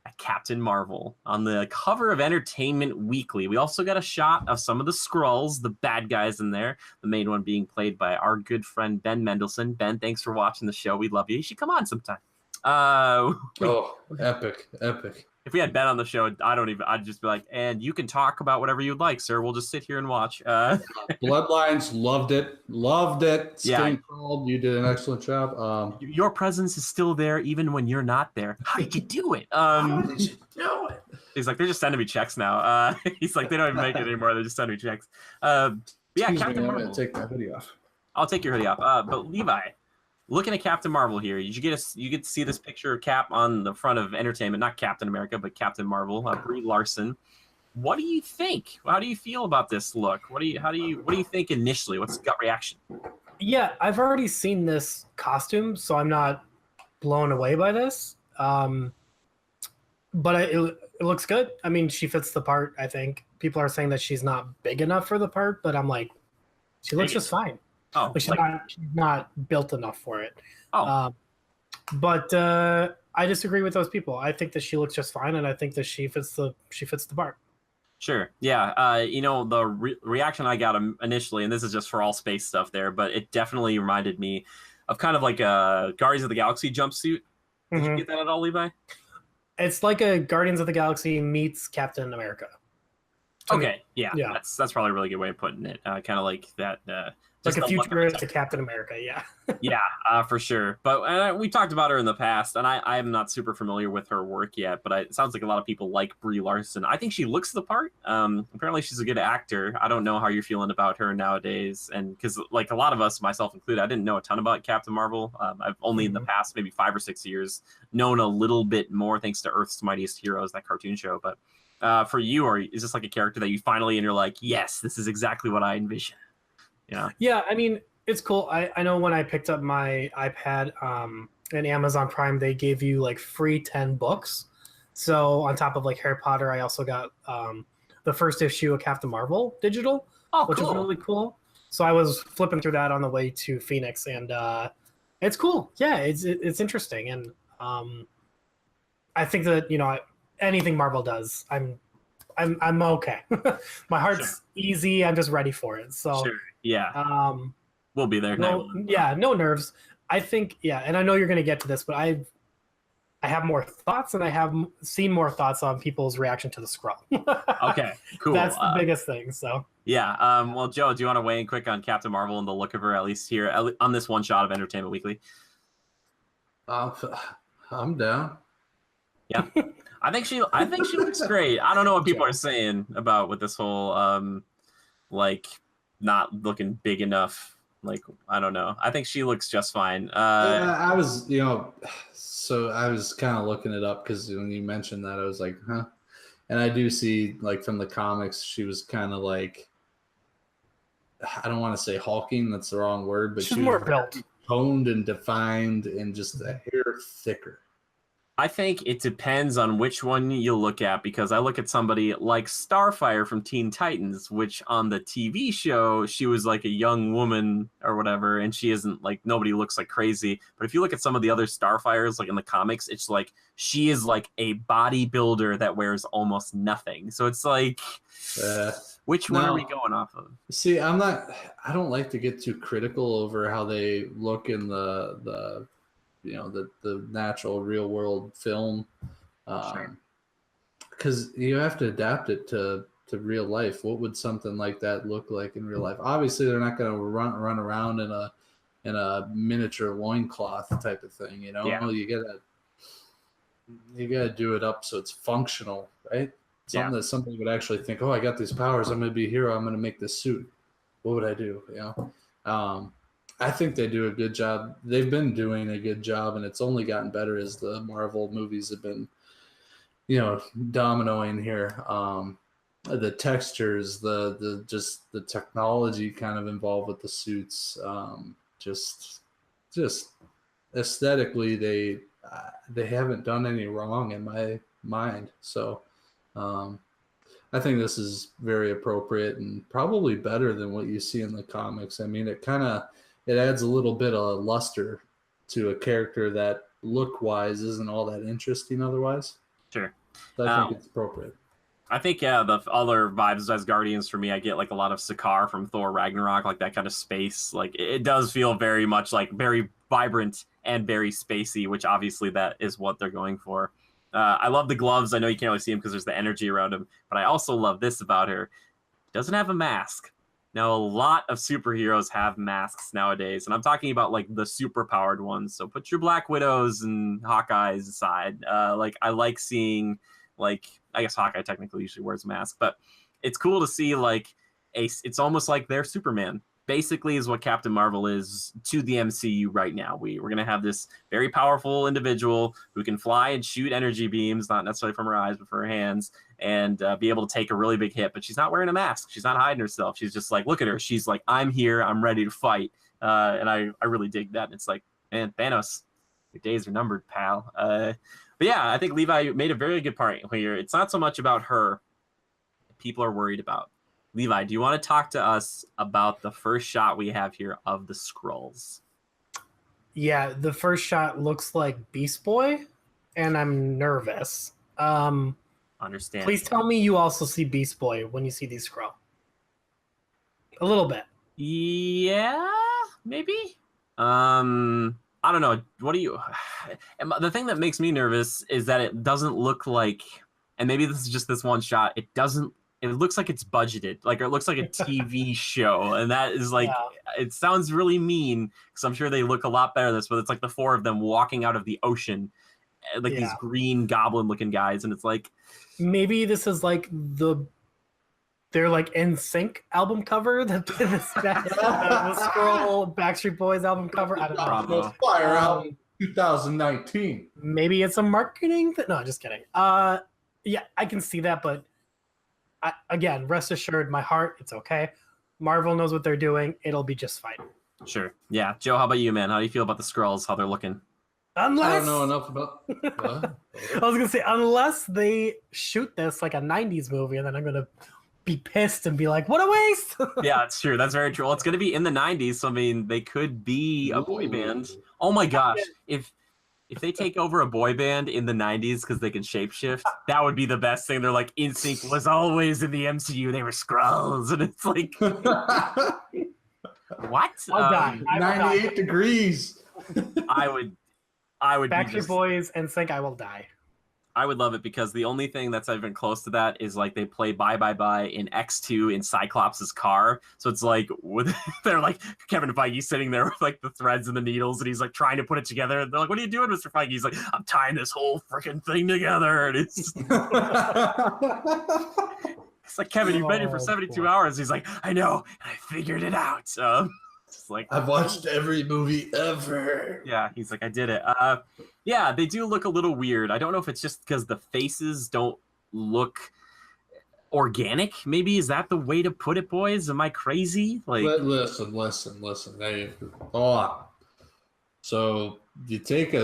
at Captain Marvel on the cover of Entertainment Weekly. We also got a shot of some of the Skrulls, the bad guys in there. The main one being played by our good friend Ben Mendelsohn. Ben, thanks for watching the show. We love you. You should come on sometime. Epic. If we had Ben on the show, I'd just be like, and you can talk about whatever you'd like, sir. We'll just sit here and watch. Bloodlines, loved it. Yeah. Called. You did an excellent job. Your presence is still there even when you're not there. How did you do it? How did you do it? He's like, they're just sending me checks now. He's like, they don't even make it anymore. They're just sending me checks. Yeah, Captain Marvel. I'm gonna take my hoodie off. I'll take your hoodie off. But Levi, looking at Captain Marvel here, you get to see this picture of Cap on the front of Entertainment, not Captain America, but Captain Marvel, Brie Larson. What do you think? How do you feel about this look? What do you think initially? What's the gut reaction? Yeah, I've already seen this costume, so I'm not blown away by this. But it looks good. I mean, she fits the part, I think. People are saying that she's not big enough for the part, but I'm like, she looks just fine. Oh, like she's not built enough for it. Oh. But I disagree with those people. I think that she looks just fine, and I think that she fits the part. Sure. Yeah. The reaction I got initially, and this is just for all space stuff there, but it definitely reminded me of kind of like a Guardians of the Galaxy jumpsuit. Did you get that at all, Levi? It's like a Guardians of the Galaxy meets Captain America. Okay. Yeah. That's probably a really good way of putting it. Kind of like that. Like a futuristic Captain America, yeah. Yeah, for sure. But we talked about her in the past, and I am not super familiar with her work yet, but it sounds like a lot of people like Brie Larson. I think she looks the part. Apparently she's a good actor. I don't know how you're feeling about her nowadays, and because like a lot of us, myself included, I didn't know a ton about Captain Marvel. I've only in the past maybe 5 or 6 years known a little bit more thanks to Earth's Mightiest Heroes, that cartoon show. But for you, is this like a character that you finally, and you're like, yes, this is exactly what I envision? Yeah, I mean, it's cool. I know when I picked up my iPad and Amazon Prime, they gave you like free 10 books. So on top of like Harry Potter, I also got the first issue of Captain Marvel digital, which is really cool. So I was flipping through that on the way to Phoenix, and it's cool. Yeah, it's interesting, and I think that anything Marvel does, I'm okay. My heart's easy. I'm just ready for it. So sure. Yeah. We'll be there. No nerves. I think, and I know you're going to get to this, but I have more thoughts, and I have seen more thoughts on people's reaction to the Skrull. Okay, cool. That's the biggest thing. So yeah. Well, Joe, do you want to weigh in quick on Captain Marvel and the look of her, at least here on this one shot of Entertainment Weekly? I'm down. Yeah, I think she looks great. I don't know what people are saying about with this whole like not looking big enough. Like, I don't know. I think she looks just fine. I was, so I was kind of looking it up because when you mentioned that, I was like, huh. And I do see, like, from the comics, she was kind of like, I don't want to say hulking, that's the wrong word, but she's she more was built, toned and defined and just a hair thicker. I think it depends on which one you look at, because I look at somebody like Starfire from Teen Titans, which on the TV show, she was like a young woman or whatever, and she isn't like, nobody looks like crazy. But if you look at some of the other Starfires, like in the comics, it's like she is like a bodybuilder that wears almost nothing. So it's like, which one are we going off of? See, I don't like to get too critical over how they look in the natural real world film, because you have to adapt it to real life. What would something like that look like in real life? Obviously, they're not going to run around in a miniature loincloth type of thing. Yeah. You gotta do it up so it's functional, right? Something that somebody would actually think, oh, I got these powers, I'm gonna be a hero, I'm gonna make this suit. What would I do? I think they do a good job. They've been doing a good job, and it's only gotten better as the Marvel movies have been, dominoing here. The textures, the technology kind of involved with the suits, just aesthetically, they haven't done any wrong in my mind. So, I think this is very appropriate and probably better than what you see in the comics. I mean, it adds a little bit of luster to a character that look-wise isn't all that interesting otherwise. Sure. So I think it's appropriate. I think, the other vibes as Guardians for me, I get like a lot of Sakaar from Thor Ragnarok, like that kind of space. Like it does feel very much like very vibrant and very spacey, which obviously that is what they're going for. I love the gloves. I know you can't really see them because there's the energy around them, but I also love this about her. Doesn't have a mask. Now, a lot of superheroes have masks nowadays, and I'm talking about like the super powered ones. So put your Black Widows and Hawkeyes aside. Like I like seeing, like, I guess Hawkeye technically usually wears a mask, but it's cool to see like it's almost like they're Superman. Basically is what Captain Marvel is to the MCU right now. We're going to have this very powerful individual who can fly and shoot energy beams, not necessarily from her eyes, but from her hands, and be able to take a really big hit. But she's not wearing a mask. She's not hiding herself. She's just like, look at her. She's like, I'm here. I'm ready to fight. And I really dig that. And it's like, man, Thanos, your days are numbered, pal. But yeah, I think Levi made a very good point here. It's not so much about her that people are worried about. Levi, do you want to talk to us about the first shot we have here of the Skrulls? Yeah, the first shot looks like Beast Boy, and I'm nervous. Understand. Please tell me you also see Beast Boy when you see these Skrull. A little bit. Yeah, maybe. I don't know. What do you? The thing that makes me nervous is that it doesn't look like, and maybe this is just this one shot. It looks like it's budgeted, like it looks like a TV show, and that is like, It sounds really mean because I'm sure they look a lot better than this, but it's like the four of them walking out of the ocean, like these green goblin-looking guys, and it's like maybe this is like their like NSYNC album cover, the Skrull Backstreet Boys album cover. I don't know. Fire out 2019. Maybe it's a marketing thing. No, just kidding. Yeah, I can see that, but. Again, rest assured, my heart, it's okay. Marvel knows what they're doing. It'll be just fine. Sure. Yeah. Joe, how about you, man? How do you feel about the Skrulls, how they're looking? I don't know enough about... I was going to say, unless they shoot this like a 90s movie, and then I'm going to be pissed and be like, what a waste! Yeah, it's true. That's very true. Well, it's going to be in the 90s, so I mean, they could be a boy band. Oh my gosh. If they take over a boy band in the 90s because they can shapeshift, that would be the best thing. They're like, NSYNC was always in the MCU. They were Skrulls. And it's like, what? 98 degrees. I would I would be Backstreet Boys and Sync, I will die. I would love it because the only thing that's even close to that is like they play Bye Bye Bye in X2 in Cyclops' car. So it's like they're like Kevin Feige sitting there with like the threads and the needles and he's like trying to put it together. And they're like, "What are you doing, Mr. Feige?" He's like, "I'm tying this whole freaking thing together." And it's it's like, "Kevin, you've been here for 72 hours." He's like, "I know, and I figured it out." It's like, I've watched every movie ever. yeah, he's like, "I did it." Yeah, they do look a little weird. I don't know if it's just because the faces don't look organic. Maybe is that the way to put it, boys? Am I crazy? Like, Listen. Hey, hold on. So you take get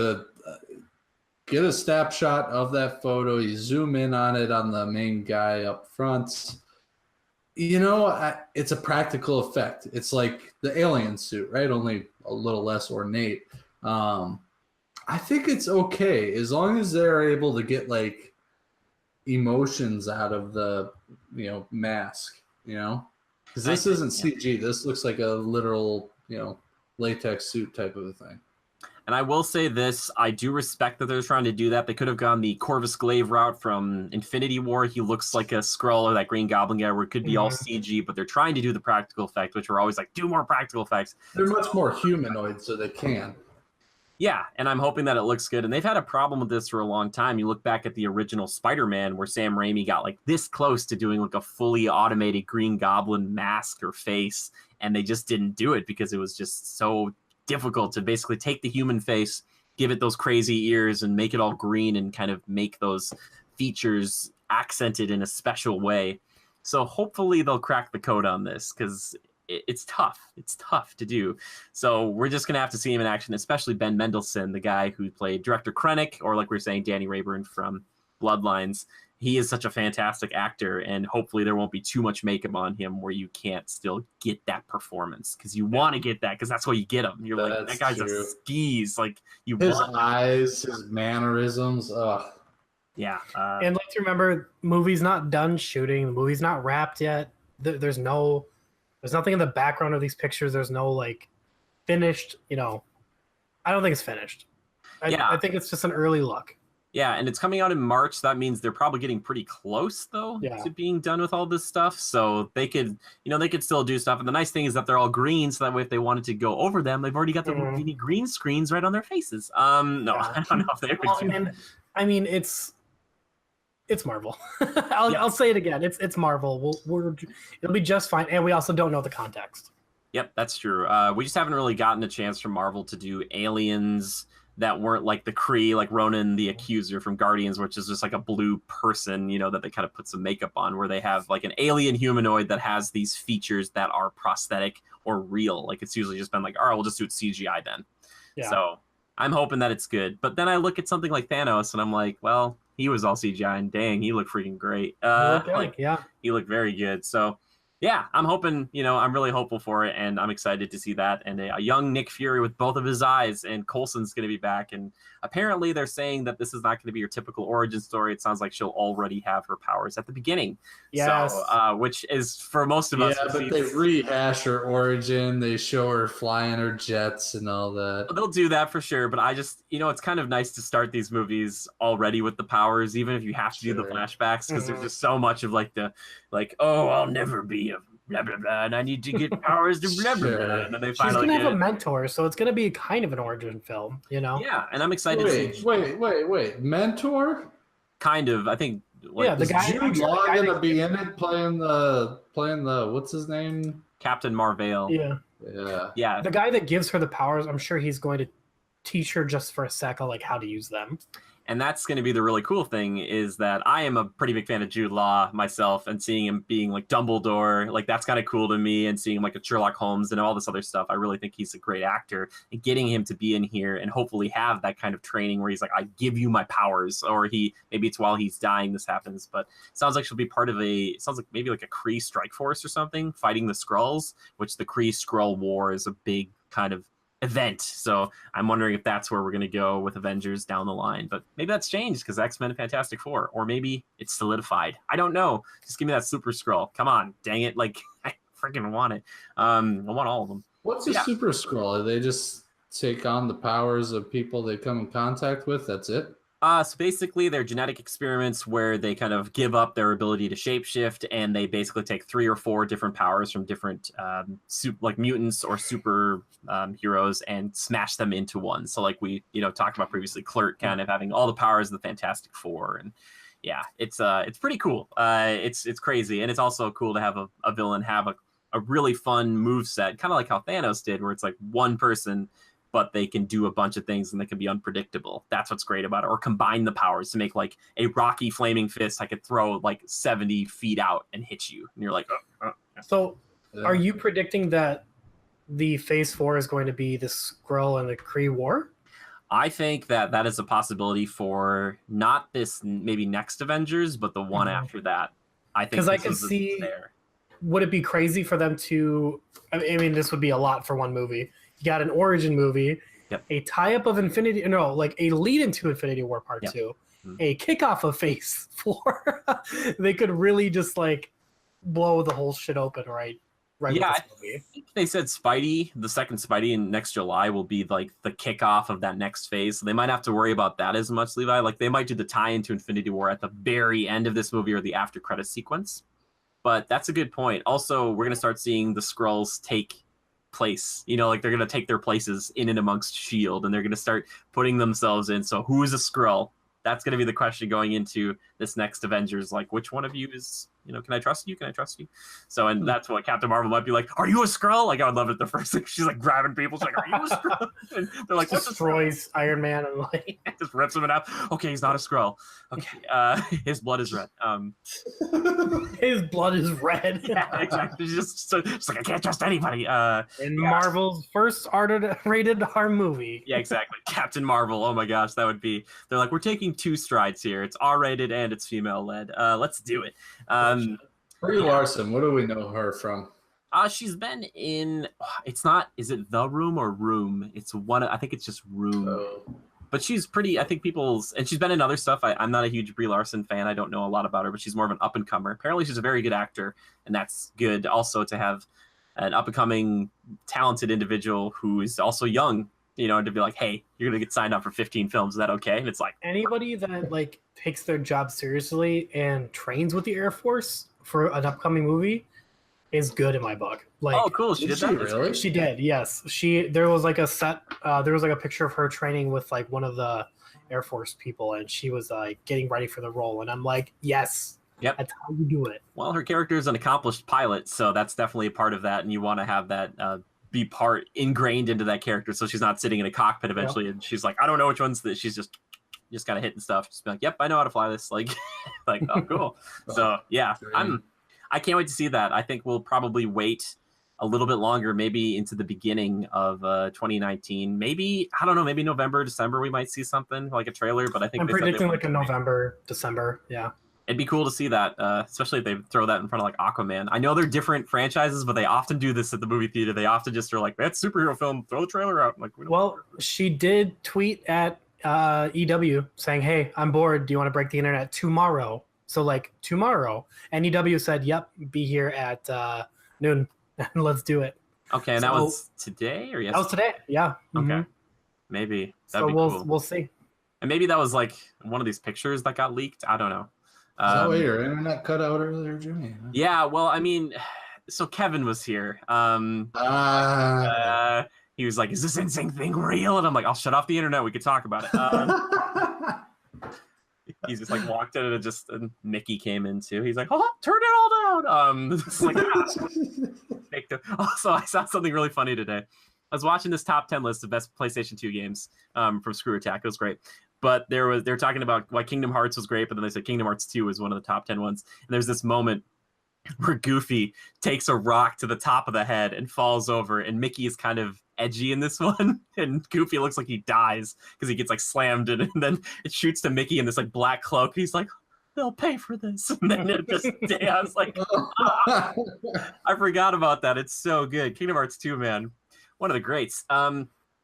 a snapshot of that photo. You zoom in on it on the main guy up front. You know, it's a practical effect. It's like the alien suit, right? Only a little less ornate. I think it's okay as long as they're able to get like emotions out of the, mask, because this isn't CG. This looks like a literal, latex suit type of a thing. and I will say this, I do respect that they're trying to do that. They could have gone the Corvus Glaive route from Infinity War. He looks like a Skrull or that Green Goblin guy where it could be all CG, but they're trying to do the practical effect, which we're always like, do more practical effects. They're much more humanoid, so they can. Yeah, and I'm hoping that it looks good. And they've had a problem with this for a long time. You look back at the original Spider-Man where Sam Raimi got like this close to doing like a fully automated Green Goblin mask or face, and they just didn't do it because it was just so difficult to basically take the human face, give it those crazy ears, and make it all green and kind of make those features accented in a special way. So hopefully they'll crack the code on this because it's tough. It's tough to do. So we're just going to have to see him in action, especially Ben Mendelsohn, the guy who played Director Krennic, or like we were saying, Danny Rayburn from Bloodlines. He is such a fantastic actor, and hopefully there won't be too much makeup on him where you can't still get that performance because you want to get that because that's why you get him. You're like, that guy's a skis. Like his eyes, his mannerisms. Ugh. Yeah. And let's remember, movie's not done shooting. The movie's not wrapped yet. There's nothing in the background of these pictures. There's no like finished, I don't think it's finished. I think it's just an early look. Yeah, and it's coming out in March. So that means they're probably getting pretty close, though, to being done with all this stuff. So they could, they could still do stuff. And the nice thing is that they're all green, so that way if they wanted to go over them, they've already got the mini green screens right on their faces. I don't know if they would. I mean, it's Marvel. I'll say it again. It's Marvel. It'll be just fine. And we also don't know the context. Yep, that's true. We just haven't really gotten a chance from Marvel to do aliens that weren't like the Kree, like Ronan the Accuser from Guardians, which is just like a blue person, that they kind of put some makeup on, where they have like an alien humanoid that has these features that are prosthetic or real. Like it's usually just been like, all right, we'll just do it CGI then. Yeah. So I'm hoping that it's good. But then I look at something like Thanos and I'm like, well, he was all CGI and dang, he looked freaking great. He looked very good. So yeah, I'm hoping, I'm really hopeful for it, and I'm excited to see that. And a young Nick Fury with both of his eyes, and Coulson's going to be back. And apparently they're saying that this is not going to be your typical origin story. It sounds like she'll already have her powers at the beginning. Yes. So, which is for most of us. Yeah, but they rehash her origin. They show her flying her jets and all that. They'll do that for sure. But I just, it's kind of nice to start these movies already with the powers, even if you have to do the flashbacks, because there's just so much of oh, I'll never be a blah blah blah, and I need to get powers to blah blah blah. And then they finally She's gonna have a mentor, so it's gonna be kind of an origin film, Yeah, and I'm excited to see. Wait, mentor? Kind of, I think. The guy. Jude Law gonna be in it playing the what's his name? Captain Marvel. Yeah. The guy that gives her the powers, I'm sure he's going to teach her just for a sec on like how to use them. And that's going to be the really cool thing, is that I am a pretty big fan of Jude Law myself, and seeing him being like Dumbledore, like that's kind of cool to me, and seeing him like a Sherlock Holmes and all this other stuff. I really think he's a great actor, and getting him to be in here and hopefully have that kind of training where he's like, I give you my powers, or maybe it's while he's dying this happens, but it sounds like she'll be part of maybe like a Kree strike force or something, fighting the Skrulls, which the Kree Skrull War is a big kind of event. So I'm wondering if that's where we're going to go with Avengers down the line. But maybe that's changed because X-Men and Fantastic Four, or maybe it's solidified. I don't know. Just give me that Super Skrull. Come on, dang it. Like, I freaking want it. I want all of them. What's a Super Skrull? Are they just take on the powers of people they come in contact with? That's it? So basically, they're genetic experiments where they kind of give up their ability to shapeshift, and they basically take 3 or 4 different powers from different like mutants or super heroes and smash them into one. So like we talked about previously, Clerk kind of having all the powers of the Fantastic Four, and yeah, it's pretty cool. It's crazy, and it's also cool to have a villain have a really fun move set, kind of like how Thanos did, where it's like one person, but they can do a bunch of things and they can be unpredictable. That's what's great about it. Or combine the powers to make like a Rocky flaming fist I could throw like 70 feet out and hit you. And you're like, oh. So are you predicting that the Phase 4 is going to be the Skrull and the Kree War? I think that is a possibility for not this maybe next Avengers, but the one after that. I think because I can see there. Would it be crazy for them to? I mean, this would be a lot for one movie. You got an origin movie, a tie-up of like a lead into Infinity War Part 2, a kickoff of Phase 4. They could really just like blow the whole shit open, right? Yeah, I think they said Spidey, the second Spidey in next July will be like the kickoff of that next phase. So they might have to worry about that as much, Levi. Like they might do the tie into Infinity War at the very end of this movie or the after credit sequence. But that's a good point. Also, we're going to start seeing the Skrulls take place, like they're going to take their places in and amongst S.H.I.E.L.D. and they're going to start putting themselves in. So who is a Skrull? That's going to be the question going into this next Avengers. Like, which one of you is, can I trust you? Can I trust you? So, and that's what Captain Marvel might be like, are you a Skrull? Like, I would love it the first thing. She's like grabbing people. She's like, are you a Skrull? And they're like, destroys Iron Man and like just rips him in half. Okay, he's not a Skrull. Okay, his blood is red. His blood is red. Yeah, exactly. Just like, I can't trust anybody. Marvel's first rated R movie. Yeah, exactly. Captain Marvel. Oh my gosh, that would be. They're like, we're taking 2 strides here. It's R-rated and it's female led. Let's do it. Brie Larson. What do we know her from? She's been in. It's not. Is it The Room or Room? It's one. I think it's just Room. Oh. But she's pretty. I think and she's been in other stuff. I'm not a huge Brie Larson fan. I don't know a lot about her, but she's more of an up and comer. Apparently, she's a very good actor, and that's good. Also, to have an up and coming, talented individual who is also young. To be like, hey, you're gonna get signed up for 15 films. Is that okay? And it's like anybody that like takes their job seriously and trains with the Air Force for an upcoming movie is good in my book. Like, oh, cool. She did that. Really? She did. Yes. There was like a set. There was like a picture of her training with like one of the Air Force people, and she was like getting ready for the role. And I'm like, yes. Yep. That's how you do it. Well, her character is an accomplished pilot, so that's definitely a part of that, and you want to have that be part ingrained into that character, so she's not sitting in a cockpit eventually, and she's like, I don't know which one's this. She's just kind of hitting stuff. Just be like, yep, I know how to fly this. Like, oh, cool. So yeah, I can't wait to see that. I think we'll probably wait a little bit longer, maybe into the beginning of 2019. Maybe, I don't know, maybe November, December, we might see something like a trailer, but I think I'm predicting like a November, December. Yeah. It'd be cool to see that, especially if they throw that in front of like Aquaman. I know they're different franchises, but they often do this at the movie theater. They often just are like, that's superhero film, throw the trailer out. Like, she did tweet at EW saying, hey, I'm bored. Do you want to break the internet tomorrow? So like tomorrow. And EW said, yep, be here at noon. Let's do it. Okay, and that was today or yesterday? That was today, yeah. Okay. Mm-hmm. Maybe. That'd be cool. We'll see. And maybe that was like one of these pictures that got leaked. I don't know. Is that why your internet cut out earlier, Jimmy? Yeah, well, I mean, so Kevin was here. He was like, is this NSYNC thing real? And I'm like, I'll shut off the internet. We could talk about it. He's just like walked in and Mickey came in too. He's like, oh, turn it all down. It's like, Also, I saw something really funny today. I was watching this top 10 list of best PlayStation 2 games from Screw Attack. It was great. But they're talking about why Kingdom Hearts was great, but then they said Kingdom Hearts 2 was one of the top 10 ones. And there's this moment where Goofy takes a rock to the top of the head and falls over, and Mickey is kind of edgy in this one, and Goofy looks like he dies because he gets like slammed in, and then it shoots to Mickey in this like black cloak. He's like, they'll pay for this. And then it just I was like, I forgot about that. It's so good. Kingdom Hearts 2, man. One of the greats.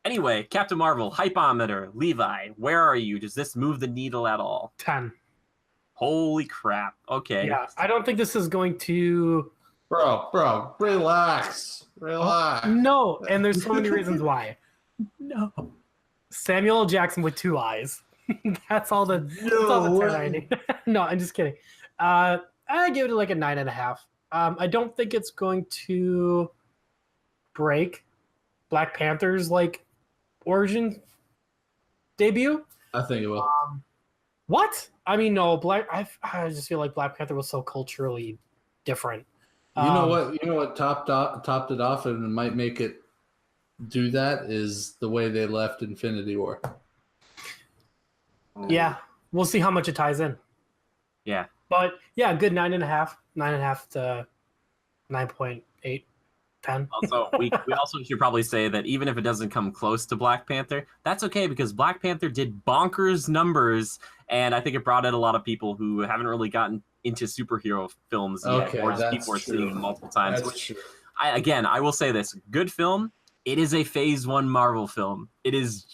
Anyway, Captain Marvel, Hypometer, Levi, where are you? Does this move the needle at all? 10. Holy crap. Okay. Yeah, I don't think this is going to... Bro, relax. No, and there's so many reasons why. No. Samuel L. Jackson with 2 eyes. That's all the. That's all the 10 I need. No, I'm just kidding. I give it like a 9.5. I don't think it's going to break Black Panther's like origin debut. I think it will. What? I mean, no. I just feel like Black Panther was so culturally different. You know what? You know what topped it off and might make it do that is the way they left Infinity War. Yeah, we'll see how much it ties in. Yeah. But yeah, good 9.5 to 9.8, 10. Also, we also should probably say that even if it doesn't come close to Black Panther, that's okay because Black Panther did bonkers numbers, and I think it brought in a lot of people who haven't really gotten into superhero films yet, or just people are seeing them multiple times. That's true. I will say this: good film. It is a Phase 1 Marvel film. It is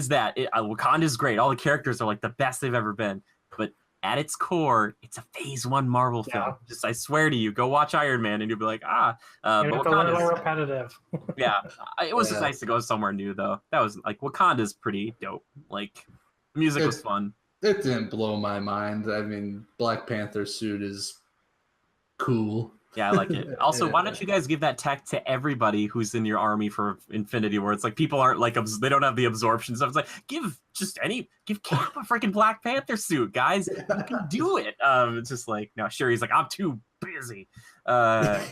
that. Wakanda's great. All the characters are like the best they've ever been. But at its core, it's a Phase 1 Marvel film. Just I swear to you, go watch Iron Man and you'll be like, but Wakanda's repetitive. Yeah, it was just nice to go somewhere new though. That was like Wakanda's pretty dope. Like the music was fun. It didn't blow my mind. I mean, Black Panther suit is cool. Yeah, I like it. Also, why don't you guys give that tech to everybody who's in your army for Infinity War? It's like people aren't like they don't have the absorption stuff. It's like give Cap a freaking Black Panther suit, guys. You can do it. It's just like no, sure. He's like I'm too busy. I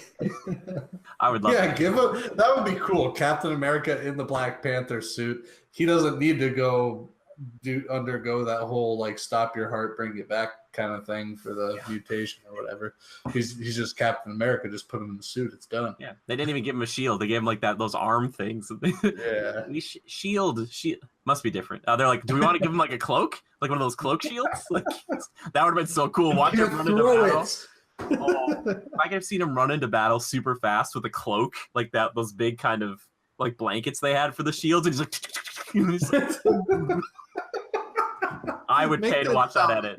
would love. Yeah, that. give him that would be cool. Captain America in the Black Panther suit. He doesn't need to undergo that whole like stop your heart, bring it back kind of thing for the mutation or whatever. He's just Captain America. Just put him in the suit. It's done. Yeah, they didn't even give him a shield. They gave him like those arm things. Yeah, shield must be different. They're like, do we want to give him like a cloak, like one of those cloak shields? Like that would have been so cool. Watch him run into battle. I could have seen him run into battle super fast with a cloak like that. Those big kind of like blankets they had for the shields, and he's like, I would pay to watch that edit.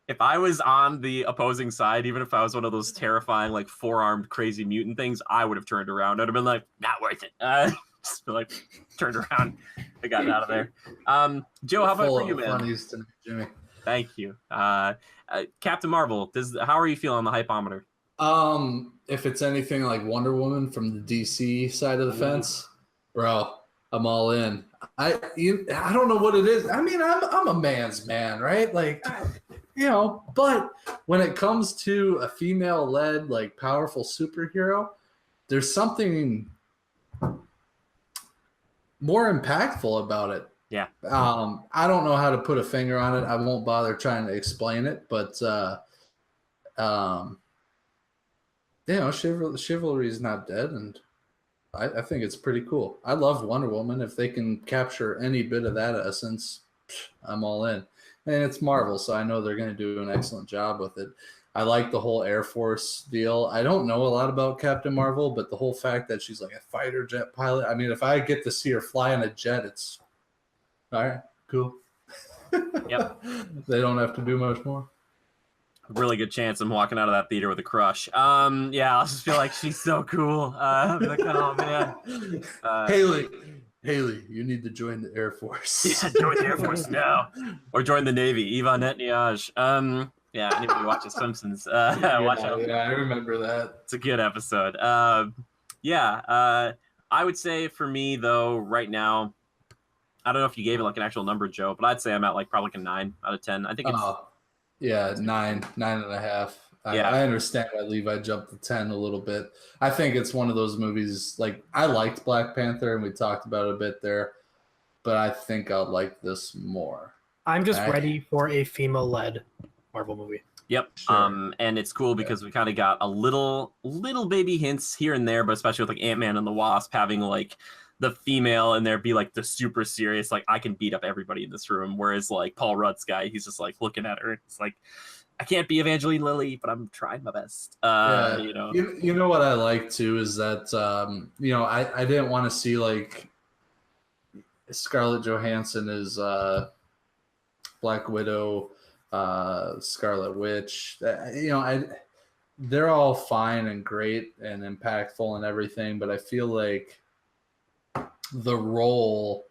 If I was on the opposing side, even if I was one of those terrifying, like four-armed crazy mutant things, I would have turned around. I'd have been like, not worth it. Just like turned around. I got out of there. Joe, how about for you, man? Funnies tonight, Jimmy. Thank you. Captain Marvel, how are you feeling on the hypometer? If it's anything like Wonder Woman from the DC side of the fence, bro, I'm all in. I don't know what it is. I mean, I'm a man's man, right? Like, but when it comes to a female-led, like, powerful superhero, there's something more impactful about it. Yeah. I don't know how to put a finger on it. I won't bother trying to explain it, but chivalry is not dead, and I think it's pretty cool. I love Wonder Woman. If they can capture any bit of that essence, I'm all in. And it's Marvel, so I know they're going to do an excellent job with it. I like the whole Air Force deal. I don't know a lot about Captain Marvel, but the whole fact that she's like a fighter jet pilot, I mean, if I get to see her fly in a jet, it's all right, cool. Yep. They don't have to do much more. Really good chance I'm walking out of that theater with a crush. Yeah, I'll just feel like she's so cool. I'll be like, oh man. Haley, you need to join the Air Force. Yeah, join the Air Force now. Or join the Navy. Yvonne Netniage. Yeah, anybody watches Simpsons. Watch out. Yeah, I remember that. It's a good episode. I would say for me though, right now, I don't know if you gave it like an actual number, Joe, but I'd say I'm at like probably like a 9 out of 10. I think it's 9.5. Yeah. I understand why Levi jumped to 10 a little bit. I think it's one of those movies, like, I liked Black Panther, and we talked about it a bit there, but I think I'll like this more. I'm just ready for a female-led Marvel movie. Yep. Sure. And it's cool because we kind of got a little baby hints here and there, but especially with like Ant-Man and the Wasp having like the female in there be like the super serious, like I can beat up everybody in this room. Whereas like Paul Rudd's guy, he's just like looking at her. It's like, I can't be Evangeline Lilly, but I'm trying my best. You know what I like too is that I didn't want to see like Scarlett Johansson as Black Widow, Scarlet Witch. they're all fine and great and impactful and everything, but I feel like the role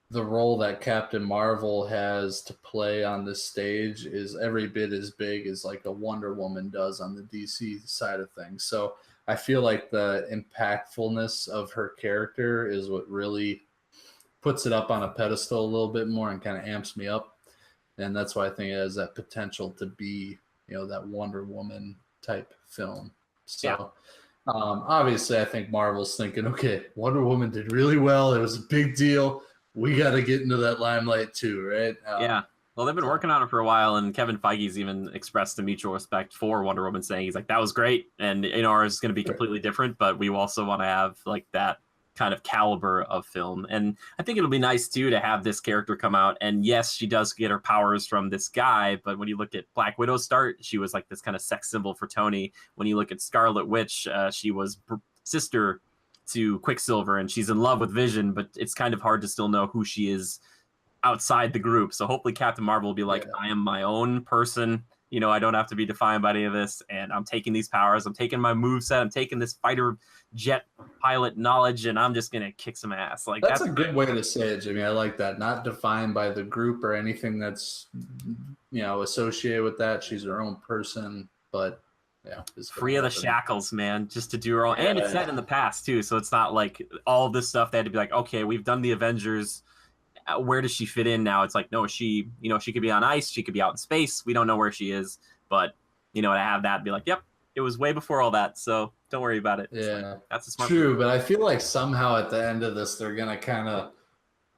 that Captain Marvel has to play on this stage is every bit as big as like a Wonder Woman does on the DC side of things. So I feel like the impactfulness of her character is what really puts it up on a pedestal a little bit more and kind of amps me up. And that's why I think it has that potential to be, that Wonder Woman type film. So obviously I think Marvel's thinking, okay, Wonder Woman did really well. It was a big deal. We got to get into that limelight too, right? Yeah. Well, they've been working on it for a while, and Kevin Feige's even expressed a mutual respect for Wonder Woman, saying he's like, that was great, and ours is going to be completely different, but we also want to have like that kind of caliber of film. And I think it'll be nice too to have this character come out, and yes, she does get her powers from this guy, but when you look at Black Widow's start, she was like this kind of sex symbol for Tony. When you look at Scarlet Witch, she was sister to Quicksilver, and she's in love with Vision, but it's kind of hard to still know who she is outside the group. So hopefully Captain Marvel will be like, I am my own person. I don't have to be defined by any of this, and I'm taking these powers. I'm taking my moveset. I'm taking this fighter jet pilot knowledge, and I'm just gonna kick some ass. Like that's a good way to say it, Jimmy. I like that. Not defined by the group or anything that's associated with that. She's her own person, but free of the shackles, man, just to do her own. And it's set in the past too, so it's not like all this stuff they had to be like, okay, we've done the Avengers, where does she fit in now? It's like, no, she could be on ice, she could be out in space, we don't know where she is, but to have that, be like, yep, it was way before all that, so don't worry about it. Like, that's a smart true. But I feel like somehow at the end of this they're gonna kind of,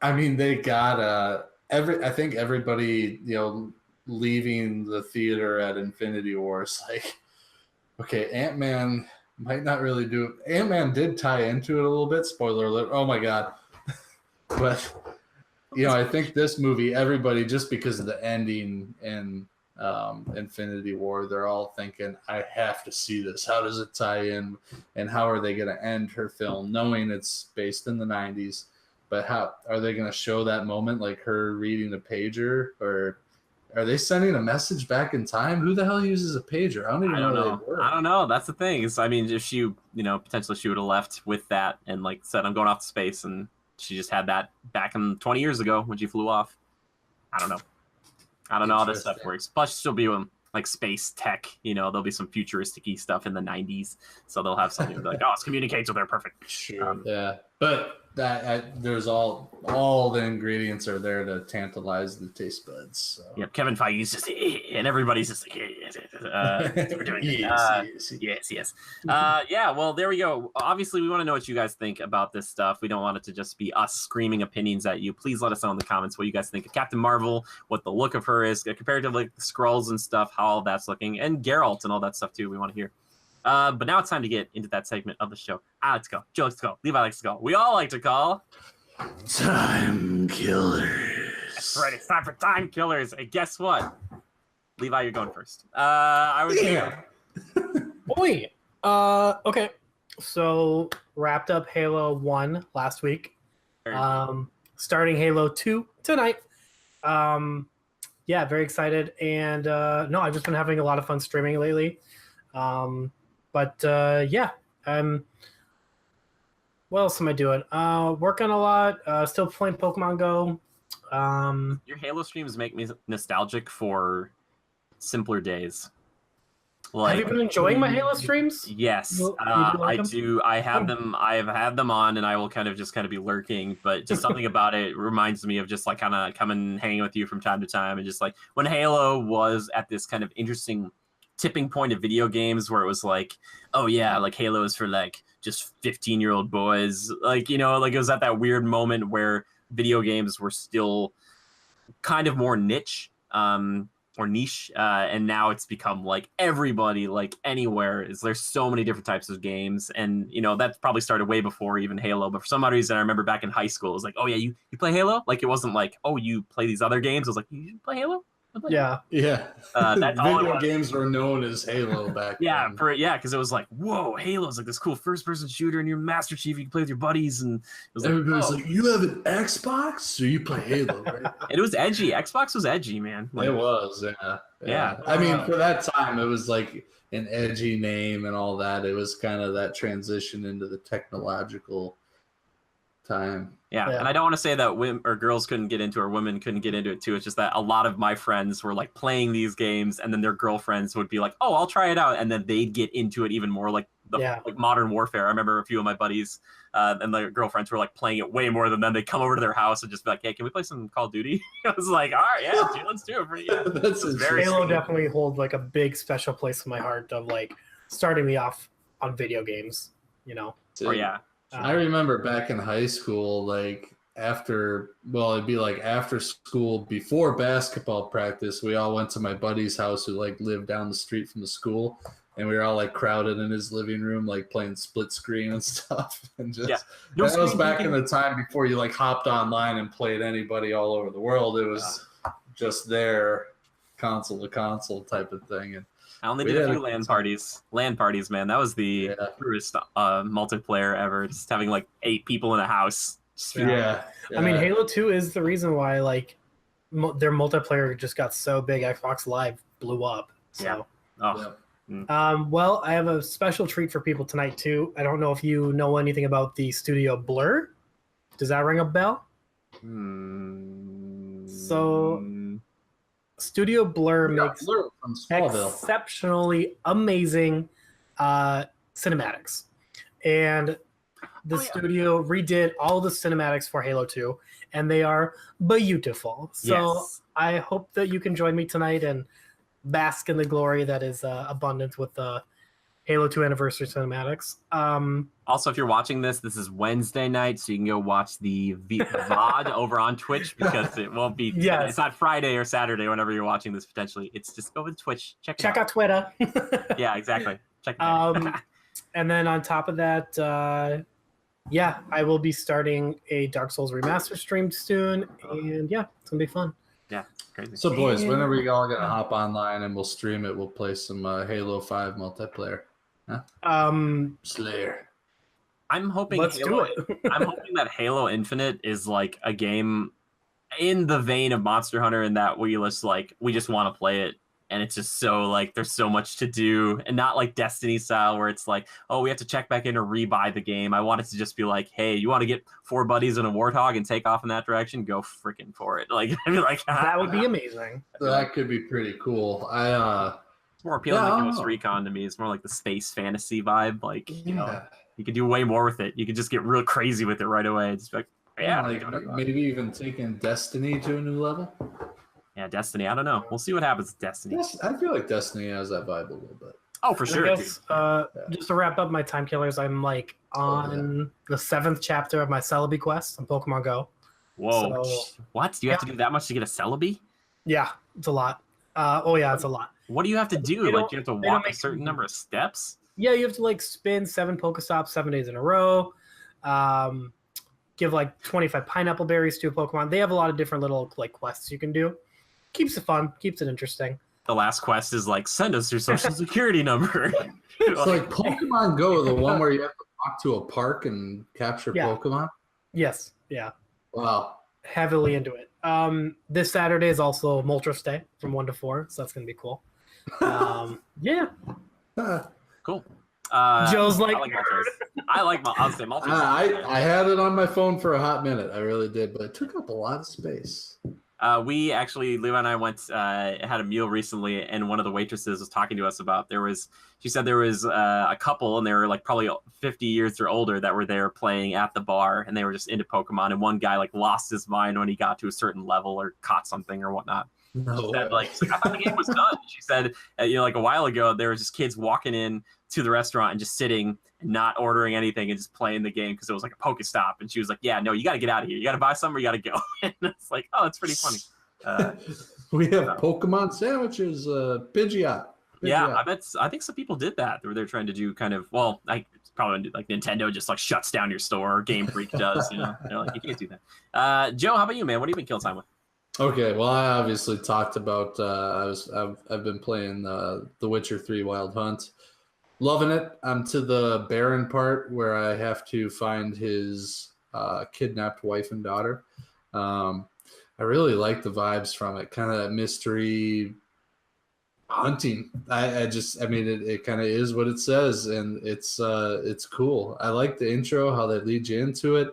they got I think everybody leaving the theater at Infinity War is like, okay, Ant-Man might not really do it. Ant-Man did tie into it a little bit. Spoiler alert. Oh, my God. But, I think this movie, everybody, just because of the ending in Infinity War, they're all thinking, I have to see this. How does it tie in? And how are they going to end her film, knowing it's based in the 90s? But how are they going to show that moment, like her reading a pager, or are they sending a message back in time? Who the hell uses a pager? I don't even know they work. I don't know. That's the thing. If she, potentially she would have left with that and like said, I'm going off to space, and she just had that back in 20 years ago when she flew off. I don't know. I don't know how this stuff works. Plus, she'll be like space tech. There'll be some futuristic-y stuff in the 90s, so they'll have something like, oh, it communicates with her perfect. Sure. But that there's all the ingredients are there to tantalize the taste buds. So. Yeah, Kevin Feige's just, and everybody's just like, we're doing it. Yes. Yeah, well, there we go. Obviously, we want to know what you guys think about this stuff. We don't want it to just be us screaming opinions at you. Please let us know in the comments what you guys think of Captain Marvel, what the look of her is, compared to like the Skrulls and stuff, how all that's looking, and Geralt and all that stuff too. We want to hear. But now it's time to get into that segment of the show. Let's go. Joe likes to call. Levi likes to call. We all like to call. Timekillers. That's right. It's time for Timekillers. And guess what? Levi, you're going first. Boy. Okay. So wrapped up Halo 1 last week. Starting Halo 2 tonight. Yeah, very excited. And no, I've just been having a lot of fun streaming lately. But yeah, what else am I doing? Working a lot. Still playing Pokemon Go. Your Halo streams make me nostalgic for simpler days. Like, have you been enjoying my Halo streams? Yes, I do. I have them. I have had them on, and I will kind of be lurking. But just something about it reminds me of just like kind of coming hanging with you from time to time, and just like when Halo was at this kind of interesting tipping point of video games where it was like, oh yeah, like Halo is for like just 15-year-old boys. Like, like it was at that weird moment where video games were still kind of more niche, or niche, and now it's become like everybody, like anywhere there's so many different types of games, and that probably started way before even Halo. But for some odd reason, I remember back in high school, it was like, oh yeah, you play Halo. Like it wasn't like, oh, you play these other games. It was like, you play Halo. Yeah. That's all it Video was. games were known as Halo back then. Because it was like, whoa, Halo's like this cool first-person shooter, and you're Master Chief. You can play with your buddies, and it was like, Everybody's like, you have an Xbox, so you play Halo, right? it was edgy. Xbox was edgy, man. Like, It was, yeah. I mean, for that time, it was like an edgy name and all that. It was kind of that transition into the technological time. Yeah, and I don't want to say that women or girls couldn't get into it or women couldn't get into it too. It's just that a lot of my friends were like playing these games, and then their girlfriends would be like, "Oh, I'll try it out," and then they'd get into it even more, like like Modern Warfare. I remember a few of my buddies and their girlfriends were like playing it way more than them. They'd come over to their house and just be like, "Hey, can we play some Call of Duty?" I was like, "All right, yeah, dude, let's do it." That's very Halo sweet. definitely holds like a big special place in my heart of like starting me off on video games. You know. Oh yeah. I remember back in high school, like it'd be like after school, before basketball practice, we all went to my buddy's house who like lived down the street from the school, and we were all like crowded in his living room, like playing split screen and stuff. And just that was back in the time before you like hopped online and played anybody all over the world. It was just there, console to console type of thing. And I only did a few LAN parties. LAN parties, man. That was the truest multiplayer ever. Just having like 8 people in a house. Yeah. I mean, Halo 2 is the reason why like their multiplayer just got so big. Xbox Live blew up. So. Well, I have a special treat for people tonight too. I don't know if you know anything about the studio Blur. Does that ring a bell? So, Studio Blur makes Blur from Smallville. exceptionally amazing cinematics, and the studio redid all the cinematics for Halo 2, and they are beautiful. So I hope that you can join me tonight and bask in the glory that is abundant with the Halo 2 Anniversary cinematics. Also, if you're watching this is Wednesday night, so you can go watch the VOD over on Twitch, because it won't be. It's not Friday or Saturday whenever you're watching this potentially. It's just go to Twitch, check out Twitter. Yeah, exactly. Check it out. And then on top of that, I will be starting a Dark Souls remaster stream soon, and it's gonna be fun. Yeah, crazy. So, boys, when are we all gonna hop online and we'll stream it? We'll play some Halo 5 multiplayer. Huh? Slayer. I'm hoping Let's do it. I'm hoping that Halo Infinite is like a game in the vein of Monster Hunter, in that we just want to play it, and it's just so like there's so much to do, and not like Destiny style where it's like, oh, we have to check back in or rebuy the game. I want it to just be like, hey, you want to get 4 buddies in a Warthog and take off in that direction? Go freaking for it! Like, I mean, like that would be amazing. That could be pretty cool. It's more appealing than Ghost Recon to me. It's more like the space fantasy vibe. Like, you know, you could do way more with it. You could just get real crazy with it right away. It's like, maybe even taking Destiny to a new level. Yeah, Destiny. I don't know. We'll see what happens with Destiny. I feel like Destiny has that vibe a little bit. Oh, for sure. I guess, just to wrap up my Timekillers, I'm like on the 7th chapter of my Celebi quest on Pokemon Go. Whoa. So, what? Do you have to do that much to get a Celebi? Yeah, it's a lot. It's a lot. What do you have to do? Like, you have to walk a certain number of steps? Yeah, you have to like spin 7 Pokestops 7 days in a row. Give like 25 pineapple berries to a Pokemon. They have a lot of different little like quests you can do. Keeps it fun. Keeps it interesting. The last quest is like, send us your social security number. It's like Pokemon Go, the one where you have to walk to a park and capture Pokemon? Yes. Yeah. Wow. Heavily into it. This Saturday is also Moltres Day from 1 to 4, so that's gonna be cool. Cool. Joe's like, I like Moltres. I'll say Moltres. I had it on my phone for a hot minute. I really did, but it took up a lot of space. We actually, Levi and I went, had a meal recently, and one of the waitresses was talking to us about, she said there was a couple, and they were like probably 50 years or older, that were there playing at the bar, and they were just into Pokemon, and one guy like lost his mind when he got to a certain level or caught something or whatnot. No. Said, like, I thought the game was done. She said, like a while ago, there was just kids walking in to the restaurant and just sitting and not ordering anything and just playing the game because it was like a Pokestop. And she was like, yeah, no, you got to get out of here. You got to buy something or you got to go. And it's like, oh, it's pretty funny. We have Pokemon sandwiches, Pidgeot. Yeah, I think some people did that. They're trying to do kind of, well, probably like Nintendo just like shuts down your store, or Game Freak does, you know. They're like, you can't do that. Joe, how about you, man? What have you been kill time with? Okay, well, I obviously talked about I've been playing The Witcher 3 Wild Hunt. Loving it. I'm to the Baron part where I have to find his kidnapped wife and daughter. I really like the vibes from it, kind of that mystery hunting. I mean, it kind of is what it says, and it's cool. I like the intro, how they lead you into it.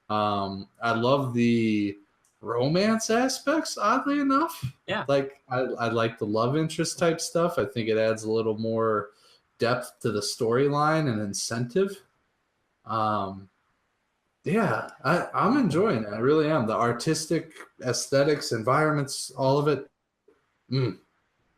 I love the romance aspects, oddly enough. Yeah. Like I like the love interest type stuff. I think it adds a little more depth to the storyline and incentive. Yeah, I'm enjoying it. I really am. The artistic aesthetics, environments, all of it.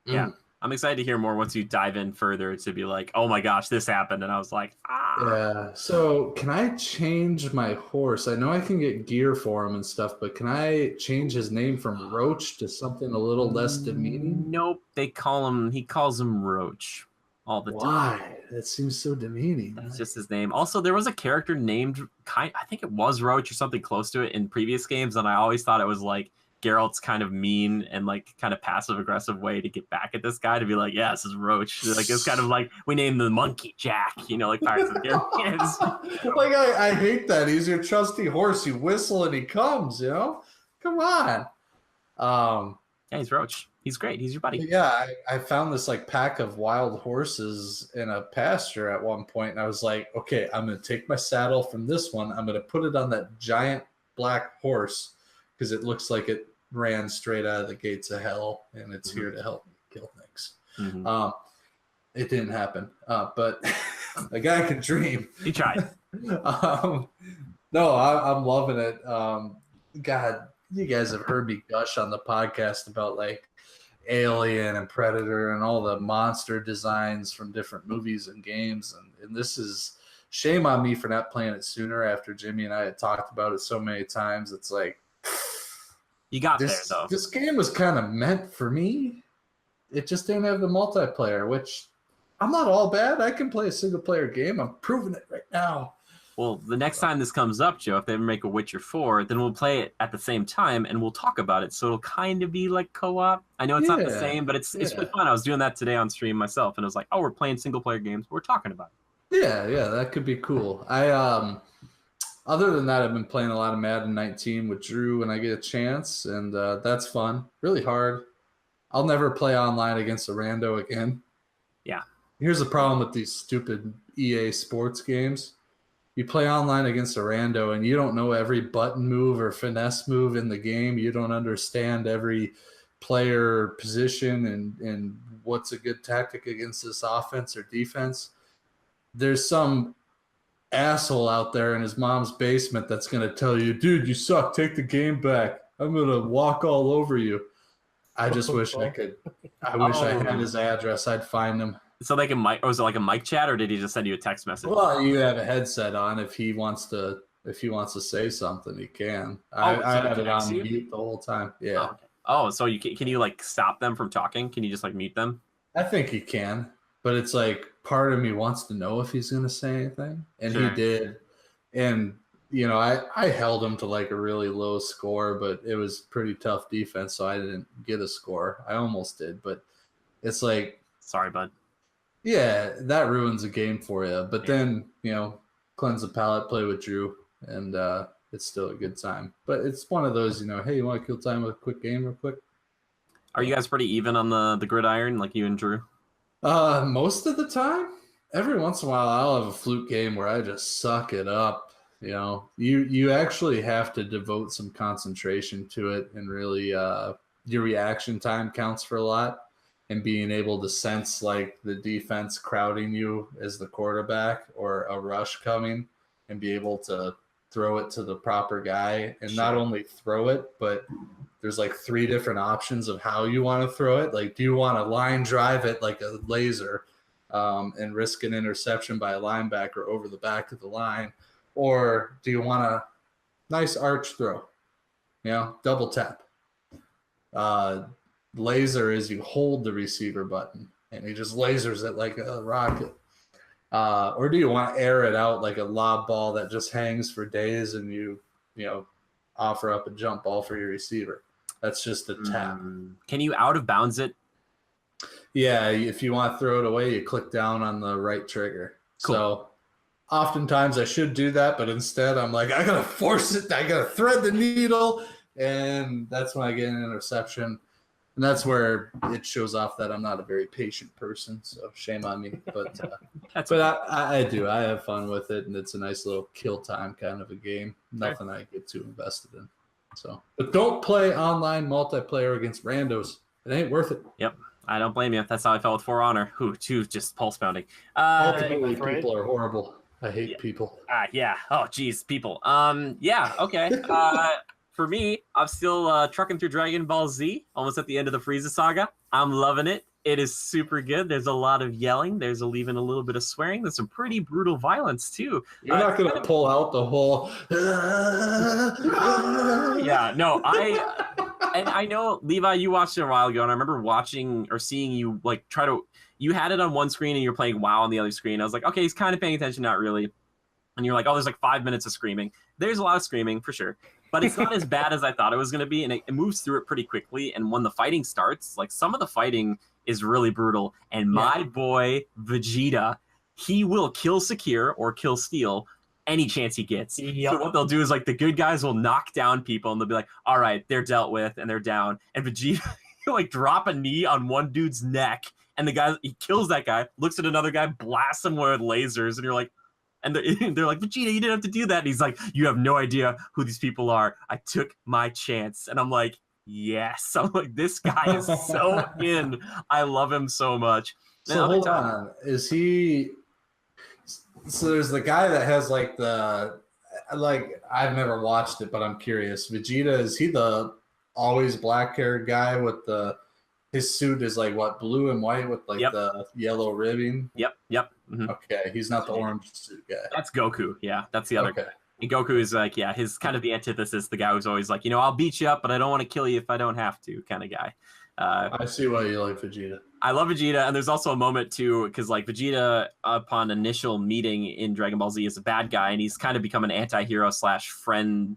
Yeah. I'm excited to hear more once you dive in further to be like, oh my gosh, this happened. And I was like, Yeah. So can I change my horse? I know I can get gear for him and stuff, but can I change his name from Roach to something a little less demeaning? Nope. He calls him Roach all the time. Why? That seems so demeaning. That's just his name. Also, there was a character named I think it was Roach or something close to it in previous games, and I always thought it was like Geralt's kind of mean and like kind of passive aggressive way to get back at this guy to be like, yeah, this is Roach. Like it's kind of like we named the monkey Jack, like Pirates of the Caribbean. Like I hate that. He's your trusty horse. You whistle and he comes. Come on. Yeah, he's Roach. He's great. He's your buddy. Yeah, I found this like pack of wild horses in a pasture at one point, and I was like, okay, I'm gonna take my saddle from this one. I'm gonna put it on that giant black horse because it looks like it ran straight out of the gates of hell, and it's here to help me kill things. It didn't happen, but a guy can dream. He tried. No, I'm loving it. God, you guys have heard me gush on the podcast about like Alien and Predator and all the monster designs from different movies and games, and this is shame on me for not playing it sooner after Jimmy and I had talked about it so many times. It's like you got there though. This game was kind of meant for me. It just didn't have the multiplayer, which I'm not all bad. I can play a single player game. I'm proving it right now. Well, the next time this comes up, Joe, if they ever make a Witcher 4, then we'll play it at the same time and we'll talk about it. So it'll kind of be like co-op. I know it's not the same, but it's really fun. I was doing that today on stream myself, and it was like, oh, we're playing single player games. We're talking about it. Yeah, that could be cool. Other than that, I've been playing a lot of Madden 19 with Drew when I get a chance, and that's fun. Really hard. I'll never play online against a rando again. Yeah. Here's the problem with these stupid EA sports games. You play online against a rando and you don't know every button move or finesse move in the game. You don't understand every player position and what's a good tactic against this offense or defense. There's some asshole out there in his mom's basement that's going to tell you, dude, you suck. Take the game back. I'm going to walk all over you. I just wish I could. I wish I had his address. I'd find him. So they can mic, or was it like a mic chat, or did he just send you a text message? Well, you have a headset on. If he wants to say something, he can. I have it on mute the whole time. Yeah. Oh, so can you like stop them from talking? Can you just like mute them? I think he can, but it's like part of me wants to know if he's going to say anything, and he did. And I held him to like a really low score, but it was pretty tough defense, so I didn't get a score. I almost did, but it's like, sorry, bud. Yeah, that ruins a game for you. But then, cleanse the palate, play with Drew, and it's still a good time. But it's one of those, hey, you want to kill time with a quick game real quick? Are you guys pretty even on the gridiron, like you and Drew? Most of the time. Every once in a while, I'll have a fluke game where I just suck it up. You actually have to devote some concentration to it, and really your reaction time counts for a lot. And being able to sense like the defense crowding you as the quarterback or a rush coming, and be able to throw it to the proper guy, and not only throw it, but there's like 3 different options of how you want to throw it. Like, do you want to line drive it like a laser and risk an interception by a linebacker over the back of the line? Or do you want a nice arch throw, double tap? Laser is you hold the receiver button and he just lasers it like a rocket. Or do you want to air it out like a lob ball that just hangs for days and you offer up a jump ball for your receiver? That's just a tap. Can you out of bounds it? Yeah, if you want to throw it away, you click down on the right trigger. Cool. So oftentimes I should do that, but instead I'm like, I gotta force it, I gotta thread the needle, and that's when I get an interception. And that's where it shows off that I'm not a very patient person, so shame on me. But I do. I have fun with it, and it's a nice little kill time kind of a game. Nothing I get too invested in. So, but don't play online multiplayer against randos. It ain't worth it. Yep. I don't blame you. That's how I felt with For Honor. Two just pulse pounding. Ultimately, people are horrible. I hate people. Yeah. Oh, geez, people. Yeah. Okay. For me, I'm still trucking through Dragon Ball Z, almost at the end of the Frieza saga. I'm loving it. It is super good. There's a lot of yelling. There's even a little bit of swearing. There's some pretty brutal violence too. You're not going to pull out the whole. Yeah. No. I know, Levi, you watched it a while ago, and I remember watching or seeing you like try to. You had it on one screen and you're playing WoW on the other screen. I was like, okay, he's kind of paying attention, not really. And you're like, oh, there's like 5 minutes of screaming. There's a lot of screaming for sure. But it's not as bad as I thought it was going to be, and it moves through it pretty quickly. And when the fighting starts, like some of the fighting is really brutal. And my boy Vegeta, he will kill Secure or kill Steel any chance he gets. Yep. So what they'll do is like the good guys will knock down people, and they'll be like, all right, they're dealt with, and they're down. And Vegeta, he'll like drop a knee on one dude's neck, and the guy, he kills that guy, looks at another guy, blasts him with lasers, and you're like, and they're like, Vegeta, you didn't have to do that. And he's like, you have no idea who these people are. I took my chance. And I'm like, yes. I'm like, this guy is so in. I love him so much. So hold on. Is he... So there's the guy that has like the... Like, I've never watched it, but I'm curious. Vegeta, is he the always black-haired guy with the... His suit is like what, blue and white with like the yellow ribbing? Yep. Mm-hmm. Okay, he's not the orange suit guy. That's Goku. Yeah, that's the other guy. And Goku is like, yeah, his kind of the antithesis, the guy who's always like, I'll beat you up, but I don't want to kill you if I don't have to kind of guy. I see why you like Vegeta. I love Vegeta, and there's also a moment too, because like Vegeta, upon initial meeting in Dragon Ball Z, is a bad guy, and he's kind of become an anti-hero / frenemy,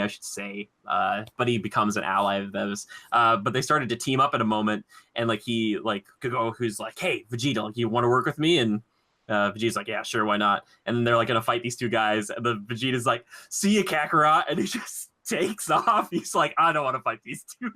I should say. But he becomes an ally of those. But they started to team up at a moment, and like he like Goku's like, hey Vegeta, like, you want to work with me? And Vegeta's like, yeah, sure, why not? And then they're like gonna fight these two guys, and the Vegeta's like, see ya, Kakarot, and he just takes off. He's like, I don't want to fight these two.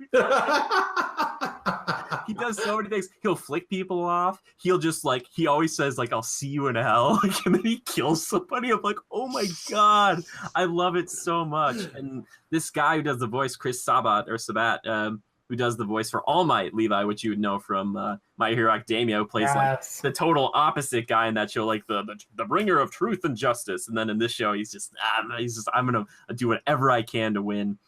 He does so many things. He'll flick people off. He'll just like, he always says like, I'll see you in hell. And then he kills somebody. I'm like, oh my God, I love it so much. And this guy who does the voice, Chris Sabat, who does the voice for All Might, Levi, which you would know from My Hero Academia, who plays like the total opposite guy in that show, like the bringer of truth and justice. And then in this show, he's just I'm gonna do whatever I can to win.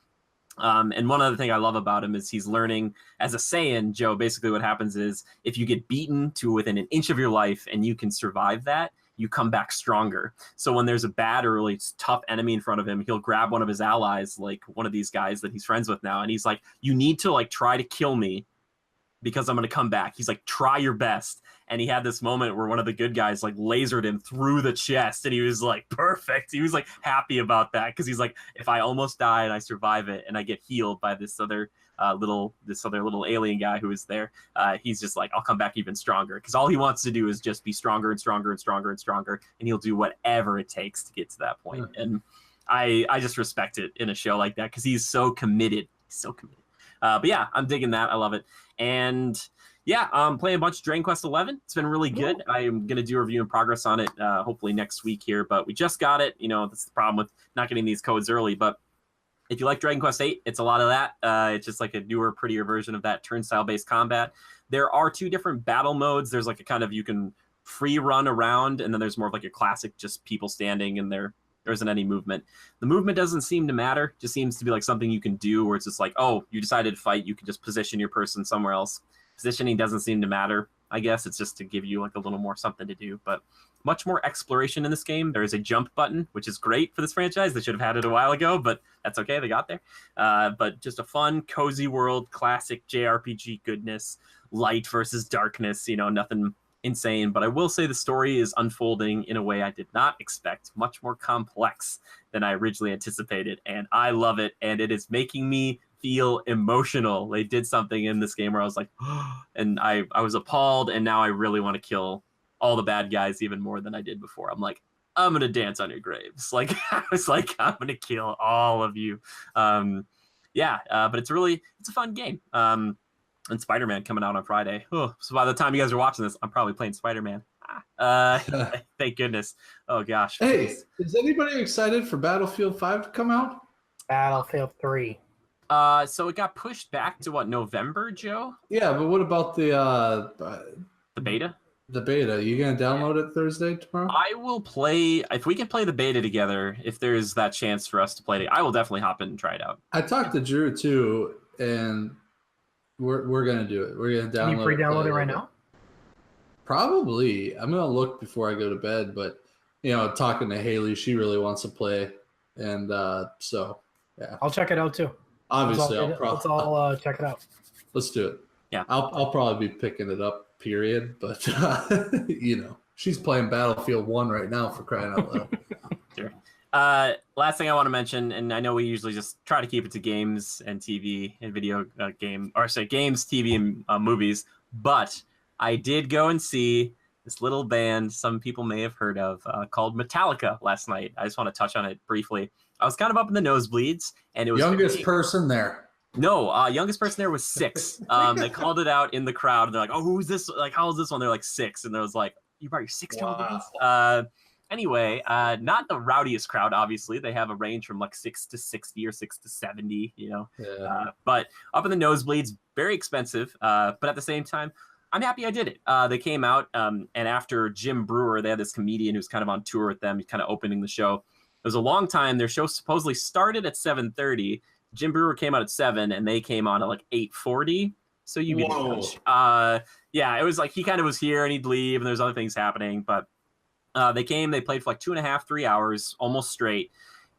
And one other thing I love about him is he's learning as a Saiyan, Joe. Basically, what happens is if you get beaten to within an inch of your life and you can survive that, you come back stronger. So when there's a bad or really tough enemy in front of him, he'll grab one of his allies, like one of these guys that he's friends with now, and he's like, you need to like try to kill me because I'm going to come back. He's like, try your best. And he had this moment where one of the good guys like lasered him through the chest, and he was like, perfect. He was like happy about that, because he's like, if I almost die and I survive it and I get healed by this other little alien guy who is there, he's just like, I'll come back even stronger, because all he wants to do is just be stronger and stronger and stronger and stronger, and he'll do whatever it takes to get to that point. And I just respect it in a show like that, because he's so committed. But yeah, I'm digging that. I love it. And yeah, I'm playing a bunch of Dragon Quest 11. It's been really good. I am going to do a review and progress on it hopefully next week here, but we just got it. That's the problem with not getting these codes early. But if you like Dragon Quest 8, it's a lot of that. It's just like a newer, prettier version of that turnstile-based combat. There are 2 different battle modes. There's like a kind of, you can free run around, and then there's more of like a classic, just people standing, and there isn't any movement. The movement doesn't seem to matter. Just seems to be like something you can do where it's just like, oh, you decided to fight, you can just position your person somewhere else. Positioning doesn't seem to matter. I guess it's just to give you like a little more something to do, but much more exploration in this game. There is a jump button, which is great for this franchise. They should have had it a while ago, but that's okay. They got there. But just a fun, cozy world, classic JRPG goodness, light versus darkness, nothing insane. But I will say the story is unfolding in a way I did not expect, much more complex than I originally anticipated. And I love it. And it is making me feel emotional. They did something in this game where I was like, and I was appalled, and now I really want to kill all the bad guys even more than I did before. I'm like, I'm gonna dance on your graves. Like I was like, I'm gonna kill all of you. But it's a fun game. And Spider-Man coming out on Friday. Oh, so by the time you guys are watching this, I'm probably playing Spider-Man. Thank goodness. Oh gosh. Hey, is anybody excited for Battlefield 5 to come out? Battlefield 3. So it got pushed back to what, November, Joe? Yeah, but what about the beta? The beta. You gonna download it Thursday tomorrow? I will play if we can play the beta together. If there's that chance for us to play it, I will definitely hop in and try it out. I talked to Drew too, and we're gonna do it. We're gonna download. Can you pre-download it right now? Probably. I'm gonna look before I go to bed, but talking to Haley, she really wants to play, and so yeah. I'll check it out too. Obviously, let's all check it out. Let's do it. Yeah, I'll probably be picking it up. Period. But she's playing Battlefield 1 right now, for crying out loud. Sure. Last thing I want to mention, and I know we usually just try to keep it to games and TV and video games, TV, and movies, but I did go and see this little band some people may have heard of called Metallica last night. I just want to touch on it briefly. I was kind of up in the nosebleeds, and it was youngest person there. No, youngest person there was 6. They called it out in the crowd. And they're like, "Oh, who's this? Like, how old is this one?" They're like 6, and there was like, "You brought your 6-year-old to this?" Anyway, not the rowdiest crowd. Obviously, they have a range from like 6 to 60 or 6 to 70. But up in the nosebleeds, very expensive. But at the same time, I'm happy I did it. They came out, and after Jim Brewer, they had this comedian who's kind of on tour with them, kind of opening the show. It was a long time. Their show supposedly started at 7:30. Jim Brewer came out at 7, and they came on at like 8:40. So you get it was like he kind of was here and he'd leave, and there's other things happening. But they came, they played for like 2.5, 3 hours, almost straight,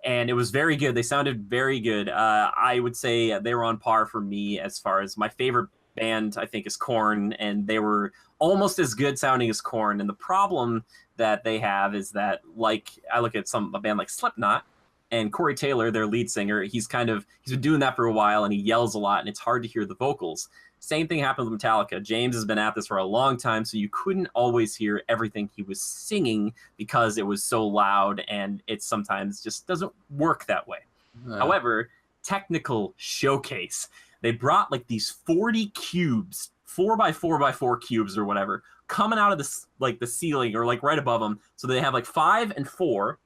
and it was very good. They sounded very good. I would say they were on par for me as far as my favorite band, I think, is Korn, and they were almost as good sounding as Korn. And the problem that they have is that, like, I look at a band like Slipknot, and Corey Taylor, their lead singer, he's been doing that for a while, and he yells a lot, and it's hard to hear the vocals. Same thing happened with Metallica. James has been at this for a long time, so you couldn't always hear everything he was singing because it was so loud, and it sometimes just doesn't work that way. However, technical showcase. They brought like these 40 cubes, 4x4x4 cubes or whatever, coming out of the ceiling or like right above them. So they have like 5 and 4.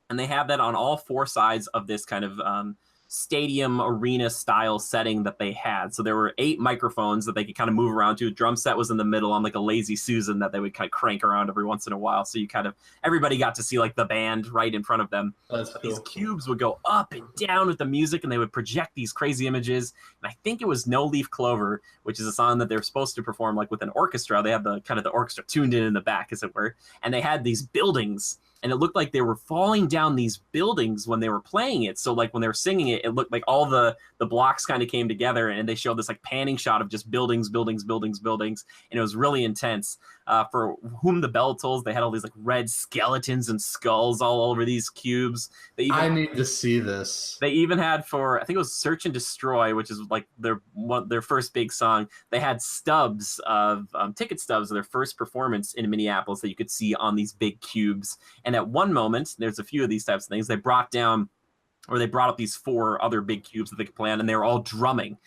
And they have that on all 4 sides of this kind of stadium arena style setting that they had. So there were 8 microphones that they could kind of move around to. Drum set was in the middle on like a Lazy Susan that they would kind of crank around every once in a while. So everybody got to see like the band right in front of them. That's cool. These cubes would go up and down with the music, and they would project these crazy images. And I think it was No Leaf Clover, which is a song that they're supposed to perform like with an orchestra. They have the kind of the orchestra tuned in the back, as it were. And they had these buildings, and it looked like they were falling down these buildings when they were playing it. So like when they were singing it, it looked like all the blocks kind of came together, and they showed this like panning shot of just buildings. And it was really intense. For Whom the Bell Tolls, they had all these like red skeletons and skulls all over these cubes. I need to see this. They even had for, I think it was Search and Destroy, which is like their first big song. They had stubs of ticket stubs of their first performance in Minneapolis that you could see on these big cubes. And at one moment, there's a few of these types of things, they brought up these 4 other big cubes that they could play on, and they were all drumming,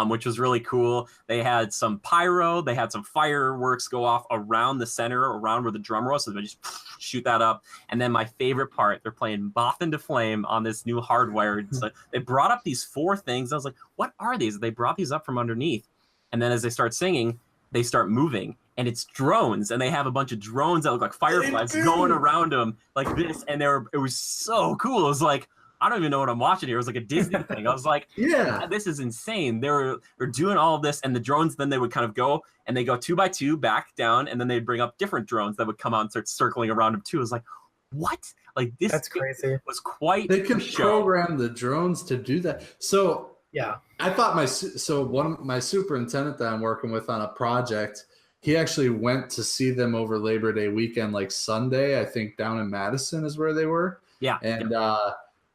which was really cool. They had some pyro, they had some fireworks go off around the center, around where the drummer was, so they just shoot that up. And then my favorite part, they're playing Moth into Flame on this new hardwired. So they brought up these 4 things. I was like, what are these? They brought these up from underneath. And then as they start singing, they start moving. And it's drones, and they have a bunch of drones that look like fireflies going around them like this. And it was so cool. It was like, I don't even know what I'm watching here. It was like a Disney thing. I was like, yeah, this is insane. They're doing all of this, and the drones, then they would kind of go, and they go 2 by 2 back down, and then they'd bring up different drones that would come out and start circling around them too. It was like, what? Like this That's crazy. Was quite They can program the drones to do that. So yeah, I thought my superintendent that I'm working with on a project, he actually went to see them over Labor Day weekend, like Sunday, I think down in Madison is where they were. Yeah. And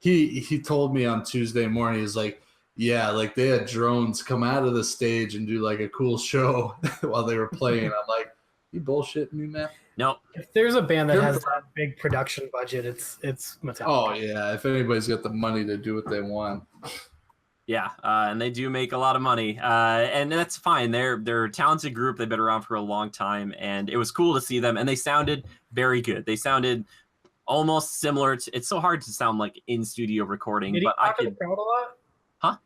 he told me on Tuesday morning, he's like, Yeah, like they had drones come out of the stage and do like a cool show while they were playing. I'm like, you bullshitting me, man? No. If there's a band that has that big production budget, it's Metallica. Oh yeah, if anybody's got the money to do what they want. Yeah, and they do make a lot of money, and that's fine. They're a talented group. They've been around for a long time, and it was cool to see them. And they sounded very good. They sounded almost similar to. It's so hard to sound like in studio recording. Did he but talk to the crowd a lot? Huh?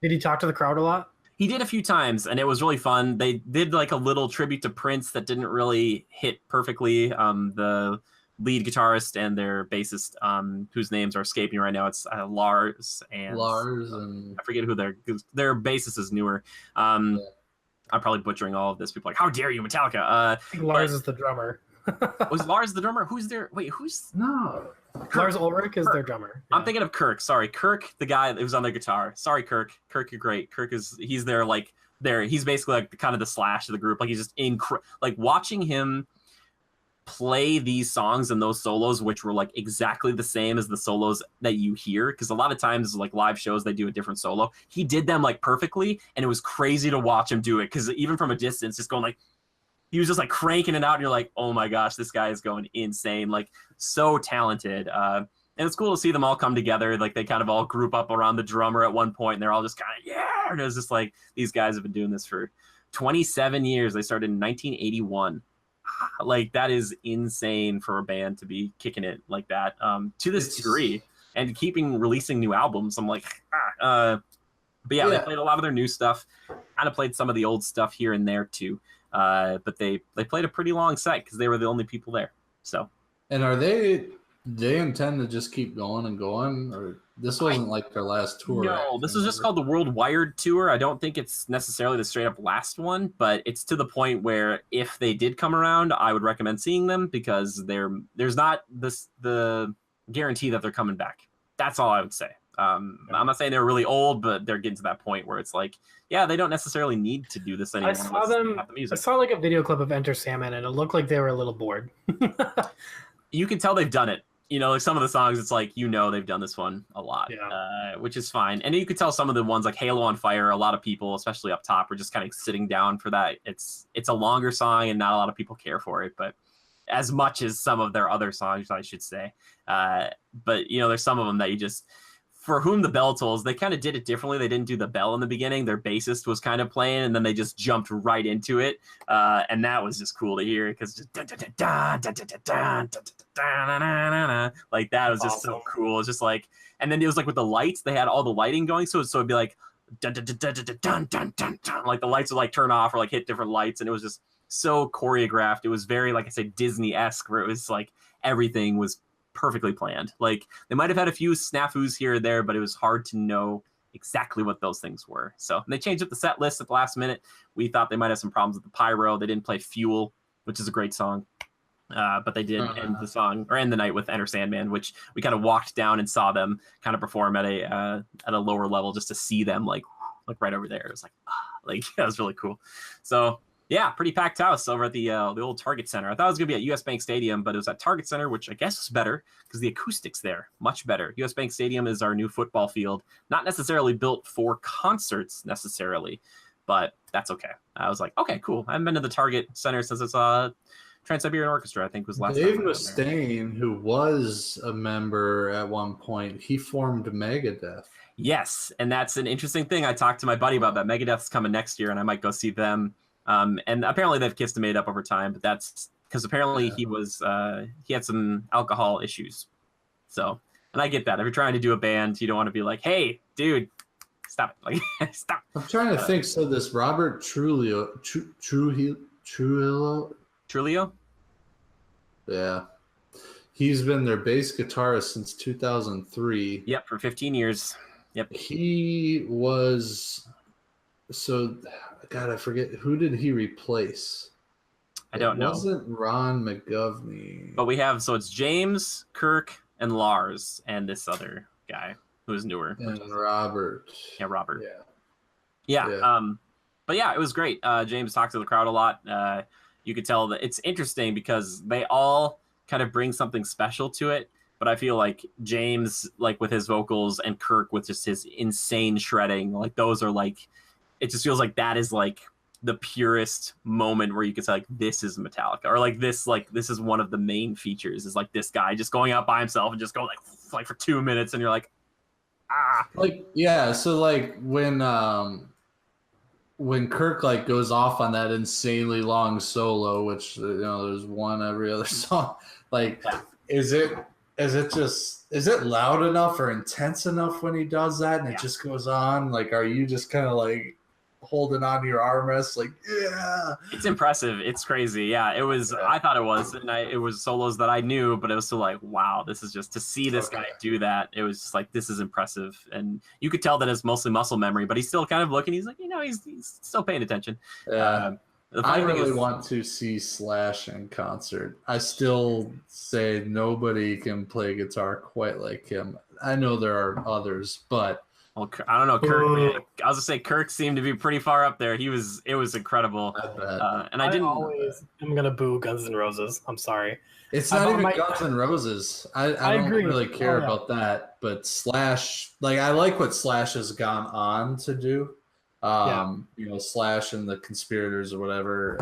Did he talk to the crowd a lot? He did a few times, and it was really fun. They did like a little tribute to Prince that didn't really hit perfectly. The lead guitarist and their bassist, whose names are escaping right now. It's Lars and I forget who their bassist is newer. I'm probably butchering all of this. People are like, how dare you, Metallica? I think Lars is the drummer. Was Lars the drummer? Who's there? Wait, who's no? Lars Ulrich is their drummer. Yeah. I'm thinking of Kirk. Sorry, Kirk, the guy that was on their guitar. Sorry, Kirk. Kirk, you're great. He's there like there. He's basically like kind of the Slash of the group. Like he's just like watching him play these songs and those solos, which were like exactly the same as the solos that you hear, because a lot of times like live shows they do a different solo. He did them like perfectly, and it was crazy to watch him do it, because even from a distance, just going like he was just like cranking it out, and you're like, oh my gosh, this guy is going insane, like so talented. And it's cool to see them all come together. Like they kind of all group up around the drummer at one point, and they're all just kind of yeah, and it was just like these guys have been doing this for 27 years. They started in 1981. Like that is insane for a band to be kicking it like that to this degree and keeping releasing new albums. I'm like, but yeah, they played a lot of their new stuff, kind of played some of the old stuff here and there too. But they played a pretty long set because they were the only people there. So, and are they intend to just keep going and going, or this wasn't like their last tour? No, this was just called the World Wired Tour. I don't think it's necessarily the straight up last one, but it's to the point where if they did come around, I would recommend seeing them, because there's not the guarantee that they're coming back. That's all I would say. I'm not saying they're really old, but they're getting to that point where it's like, yeah, they don't necessarily need to do this anymore. I saw like a video clip of Enter Sandman, and it looked like they were a little bored. You can tell they've done it. You know, like some of the songs, it's like, you know, they've done this one a lot, which is fine. And you could tell some of the ones like Halo on Fire, a lot of people, especially up top, are just kind of sitting down for that. It's a longer song and not a lot of people care for it, but as much as some of their other songs, I should say. But, you know, there's some of them that you just, for Whom the Bell Tolls, they kind of did it differently. They didn't do the bell in the beginning. Their bassist was kind of playing, and then they just jumped right into it. And that was just cool to hear, because just like that was just so cool. It's just like, and then it was like with the lights, they had all the lighting going, so it'd be like like the lights would like turn off or like hit different lights, and it was just so choreographed. It was very, like I said, Disney-esque, where it was like everything was perfectly planned. Like they might have had a few snafus here or there, but it was hard to know exactly what those things were. So they changed up the set list at the last minute. We thought they might have some problems with the pyro. They didn't play Fuel, which is a great song. But they did end the night with Enter Sandman, which we kind of walked down and saw them kind of perform at a lower level, just to see them like right over there. It was like that was really cool. So yeah, pretty packed house over at the old Target Center. I thought it was gonna be at US Bank Stadium, but it was at Target Center, which I guess is better because the acoustics there much better. US Bank Stadium is our new football field, not necessarily built for concerts necessarily, but that's okay. I was like, okay, cool. I haven't been to the Target Center since it's Trans-Siberian Orchestra, I think was last Dave time. Mustaine, who was a member at one point, he formed Megadeth. Yes, and that's an interesting thing. I talked to my buddy about that. Megadeth's coming next year, and I might go see them. And apparently they've kissed and made up over time, but that's because apparently he had some alcohol issues. So, and I get that. If you're trying to do a band, you don't want to be like, hey, dude, stop it. Like, stop. I'm trying to think. So this Robert Trujillo? Yeah. He's been their bass guitarist since 2003. Yep, for 15 years. Yep. He was... So, God, I forget. Who did he replace? I don't know. It wasn't Ron McGovney. But we have, so it's James, Kirk, and Lars, and this other guy who's newer. And Robert. Yeah, Robert. Yeah. But yeah, it was great. James talked to the crowd a lot. You could tell that it's interesting because they all kind of bring something special to it. but I feel like James, like with his vocals, and Kirk with just his insane shredding, like those are like, it just feels like that is like the purest moment where you could say like this is Metallica, or like this is one of the main features is like this guy just going out by himself and just go like for 2 minutes, and you're like, ah, like yeah. So like when Kirk like goes off on that insanely long solo, which there's one every other song, like is it loud enough or intense enough when he does that and it just goes on? Like, are you just kind of like holding on to your armrest like, yeah, it's impressive, it's crazy. Yeah, it was, I thought it was, and it was solos that I knew, but it was still like, wow, this is just, to see this guy do that, it was just like, this is impressive. And you could tell that it's mostly muscle memory, but he's still kind of looking, he's like, he's still paying attention. I really want to see Slash in concert. I still say nobody can play guitar quite like him. I know there are others, but well, I don't know, Kirk. Man, I was gonna say Kirk seemed to be pretty far up there. It was incredible. I bet. And I'm gonna boo Guns N' Roses. I'm sorry. It's not even Guns N' Roses. I don't agree. really care about that. But Slash, like, I like what Slash has gone on to do. Slash and the Conspirators or whatever.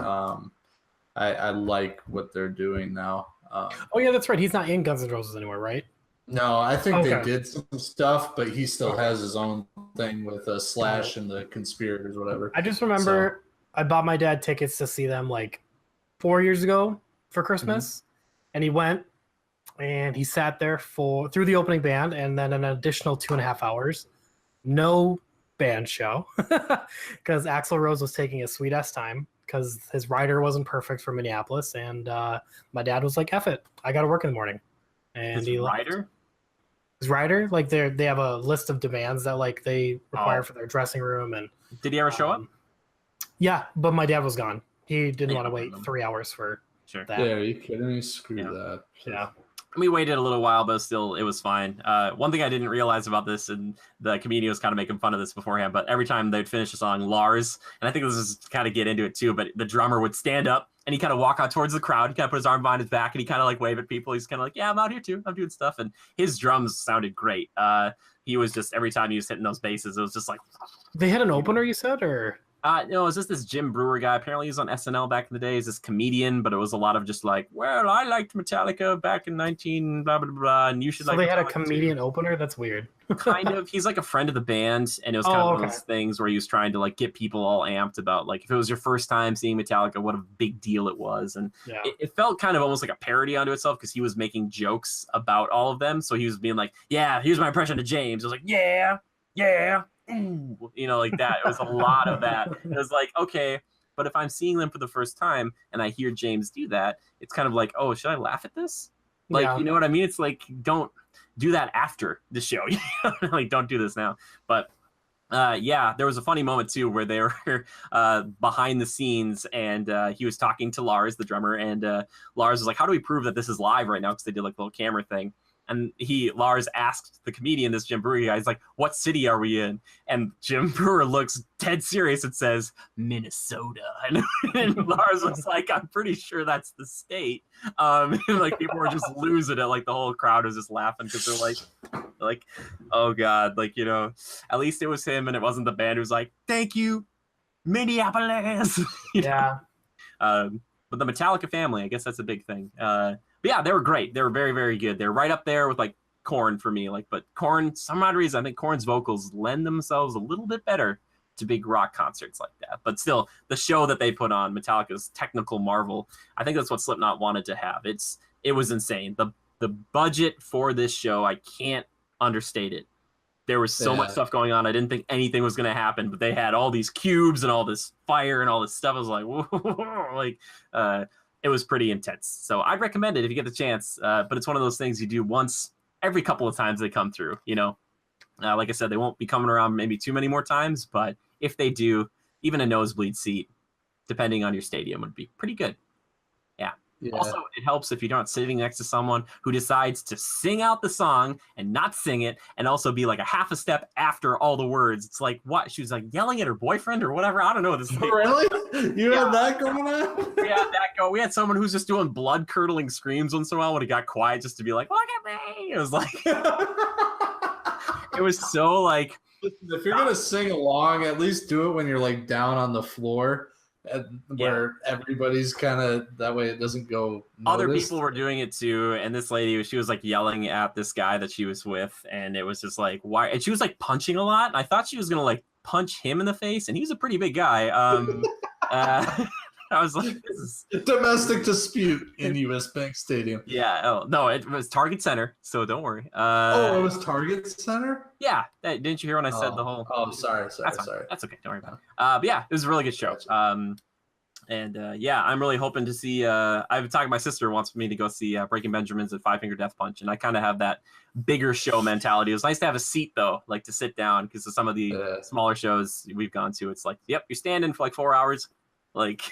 I like what they're doing now. Oh yeah, that's right. He's not in Guns N' Roses anymore, right? No, I think they did some stuff, but he still has his own thing with Slash and the Conspirators, whatever. I just remember I bought my dad tickets to see them like 4 years ago for Christmas, and he went and he sat there through the opening band and then an additional 2.5 hours. No band show because Axl Rose was taking his sweet ass time because his rider wasn't perfect for Minneapolis, and my dad was like, F it, I gotta work in the morning. And his rider, like they have a list of demands that like they require for their dressing room. And did he ever show up? Yeah, but my dad was gone. He didn't want to wait 3 hours for that. Yeah, are you kidding me? Screw that. Yeah. We waited a little while, but still, it was fine. One thing I didn't realize about this, and the comedian was kind of making fun of this beforehand, but every time they'd finish a song, Lars, and I think this is kind of get into it too, but the drummer would stand up and he kind of walk out towards the crowd. He kind of put his arm behind his back and he kind of like wave at people. He's kind of like, yeah, I'm out here too. I'm doing stuff. And his drums sounded great. He was just, every time he was hitting those basses, it was just like. They had an opener, you said, or? No, it was just this Jim Brewer guy. Apparently, he was on SNL back in the day. He's this comedian, but it was a lot of just like, well, I liked Metallica back in 19 blah blah blah, and you should. So they had a comedian opener. That's weird. Kind of. He's like a friend of the band, and it was kind of one of those things where he was trying to like get people all amped about like if it was your first time seeing Metallica, what a big deal it was, and it felt kind of almost like a parody onto itself because he was making jokes about all of them. So he was being like, yeah, here's my impression of James. I was like, yeah. Ooh, like that. It was a lot of that. It was like, okay, but if I'm seeing them for the first time and I hear James do that, it's kind of like, oh, should I laugh at this? Like, you know what I mean? It's like, don't do that after the show. Like, don't do this now. But there was a funny moment too where they were behind the scenes and he was talking to Lars, the drummer, and Lars was like, how do we prove that this is live right now? Because they did like a little camera thing. And Lars asked the comedian, this Jim Brewer guy, he's like, what city are we in? And Jim Brewer looks dead serious and says, Minnesota. And Lars was like, I'm pretty sure that's the state. And like people were just losing it. Like the whole crowd was just laughing because they're like, oh God, like, at least it was him and it wasn't the band who was like, thank you, Minneapolis. But the Metallica family, I guess that's a big thing. But yeah, they were great. They were very, very good. They're right up there with like Korn for me. But Korn, some odd reason, I think Korn's vocals lend themselves a little bit better to big rock concerts like that. But still, the show that they put on, Metallica's technical marvel, I think that's what Slipknot wanted to have. It was insane. The budget for this show, I can't understate it. There was so much stuff going on. I didn't think anything was going to happen, but they had all these cubes and all this fire and all this stuff. I was like, whoa, it was pretty intense. So I'd recommend it if you get the chance. But it's one of those things you do once every couple of times they come through, Like I said, they won't be coming around maybe too many more times, but if they do, even a nosebleed seat, depending on your stadium, would be pretty good. Yeah. Also, it helps if you're not sitting next to someone who decides to sing out the song and not sing it, and also be like a half a step after all the words. It's like, what? She was like yelling at her boyfriend or whatever. I don't know. This Really? You had that going on? We had that go. We had someone who's just doing blood curdling screams once in a while when it got quiet, just to be like, look at me. It was like, it was so like. If you're gonna sing along, at least do it when you're like down on the floor, where everybody's kind of that way. It doesn't go noticed. Other people were doing it too, and this lady, she was like yelling at this guy that she was with, and it was just like, why? And she was like punching a lot. And I thought she was gonna like punch him in the face, and he was a pretty big guy. I was like, this is domestic dispute in U.S. Bank Stadium. Yeah. Oh no, it was Target Center, so don't worry. It was Target Center. Yeah. Didn't you hear when I said the whole? Oh, sorry. That's okay. Don't worry about it. But yeah, it was a really good show. Yeah, I'm really hoping to see. I've talked. My sister wants me to go see Breaking Benjamins and Five Finger Death Punch, and I kind of have that bigger show mentality. It was nice to have a seat though, like to sit down, because of some of the smaller shows we've gone to, it's like, yep, you're standing for like 4 hours. Like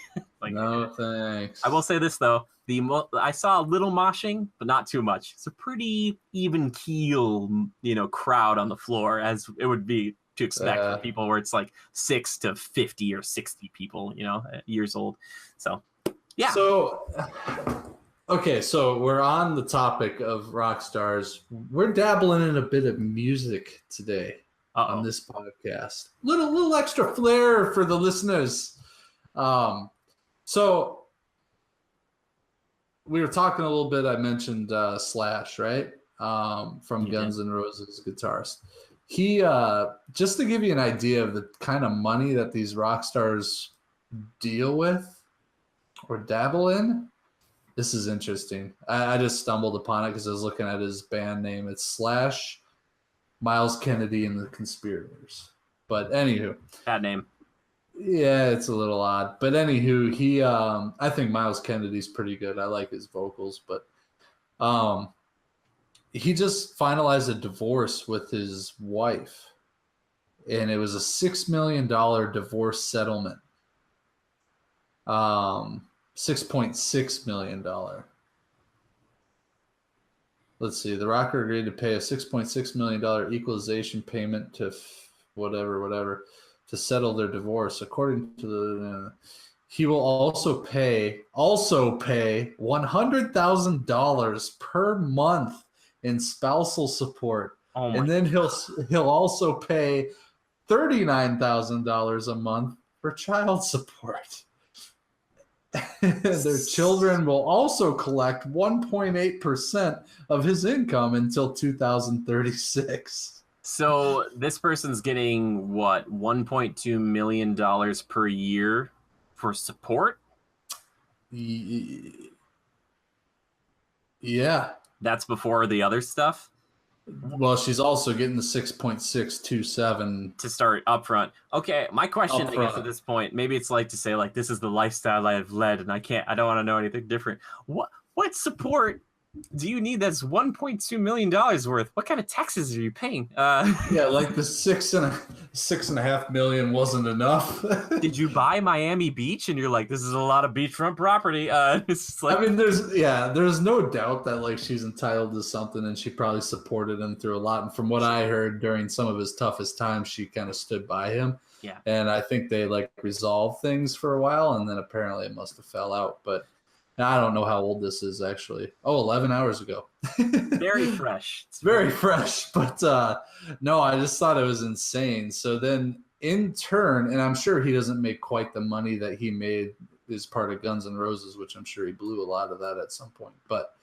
no thanks. I will say this though, I saw a little moshing, but not too much. It's a pretty even keel, crowd on the floor, as it would be to expect for people where it's like 6 to 50 or 60 people, years old. So yeah. So okay, so we're on the topic of rock stars. We're dabbling in a bit of music today on this podcast. Little extra flair for the listeners. So we were talking a little bit. I mentioned Slash, right? From Guns N' Roses, guitarist. He just to give you an idea of the kind of money that these rock stars deal with or dabble in. This is interesting. I just stumbled upon it because I was looking at his band name. It's Slash, Miles Kennedy, and the Conspirators. But anywho, bad name. Yeah, it's a little odd. But anywho, he I think Miles Kennedy's pretty good. I like his vocals, but he just finalized a divorce with his wife. And it was a $6 million divorce settlement. $6.6 million. Let's see. The rocker agreed to pay a $6.6 million equalization payment to whatever to settle their divorce. According to the, he will also pay $100,000 per month in spousal support, and then he'll also pay $39,000 a month for child support. Their children will also collect 1.8% of his income until 2036. So this person's getting what, $1.2 million per year for support? Yeah. That's before the other stuff? Well, she's also getting the 6.627 to start upfront. Okay, my question, I guess, at this point, maybe it's like to say, like, this is the lifestyle I have led, and I don't want to know anything different. What support do you need that's $1.2 million worth? What kind of taxes are you paying? Yeah, like the $6.5 million wasn't enough. Did you buy Miami Beach and you're like, this is a lot of beachfront property? It's like, I mean, there's no doubt that like she's entitled to something, and she probably supported him through a lot. And from what I heard during some of his toughest times, she kind of stood by him. Yeah. And I think they like resolved things for a while, and then apparently it must have fell out. But I don't know how old this is actually. 11 hours ago. Very fresh. It's very fresh. But no, I just thought it was insane. So then in turn, and I'm sure he doesn't make quite the money that he made as part of Guns N' Roses, which I'm sure he blew a lot of that at some point. But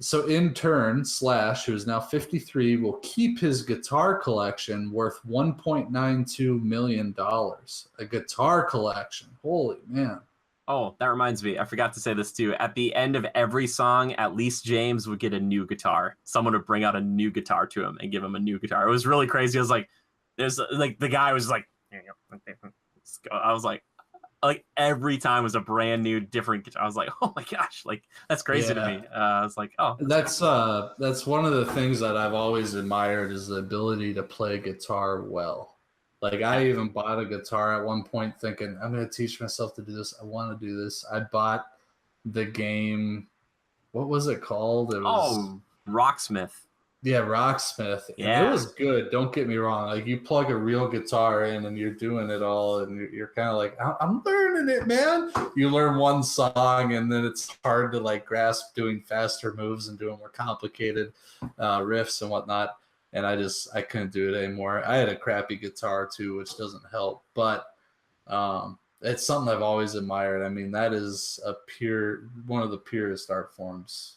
so in turn, Slash, who is now 53, will keep his guitar collection worth $1.92 million. A guitar collection. Holy man. Oh, that reminds me. I forgot to say this too. At the end of every song, at least James would get a new guitar. Someone would bring out a new guitar to him and give him a new guitar. It was really crazy. I was like, there's like the guy was like, I was like every time was a brand new different guitar. I was like, oh my gosh, like that's crazy to me. I was like, oh, that's one of the things that I've always admired is the ability to play guitar well. Like I even bought a guitar at one point thinking I'm going to teach myself to do this. I want to do this. I bought the game. What was it called? It was Rocksmith. Yeah, Rocksmith. And Yeah. it was good. Don't get me wrong. Like you plug a real guitar in and you're doing it all, and you're kind of like, I'm learning it, man. You learn one song, and then it's hard to like grasp doing faster moves and doing more complicated riffs and whatnot. And I couldn't do it anymore. I had a crappy guitar too, which doesn't help. But it's something I've always admired. I mean, that is one of the purest art forms.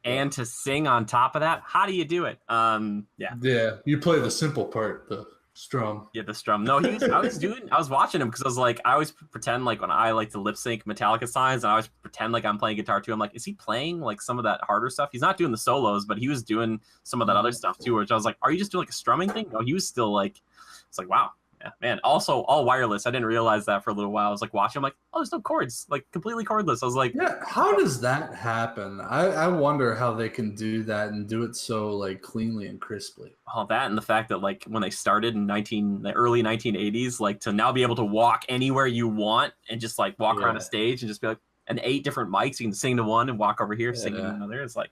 And to sing on top of that, how do you do it? Yeah, you play the simple part, the strum. Yeah, the strum. No, I was watching him because I was like, I always pretend like when I like to lip sync Metallica songs, and I always pretend like I'm playing guitar too. I'm like, is he playing like some of that harder stuff? He's not doing the solos, but he was doing some of that other stuff too, which I was like, are you just doing like a strumming thing? No, he was still like, it's like, wow. Yeah, man. Also, all wireless. I didn't realize that for a little while. I was like watching. I'm like, oh, there's no chords. Like completely cordless. I was like, yeah. How does that happen? I wonder how they can do that and do it so like cleanly and crisply. All that and the fact that like when they started in the early 1980s, like to now be able to walk anywhere you want and just like walk around a stage and just be like, and 8 different mics. You can sing to one and walk over here, sing to another. It's like,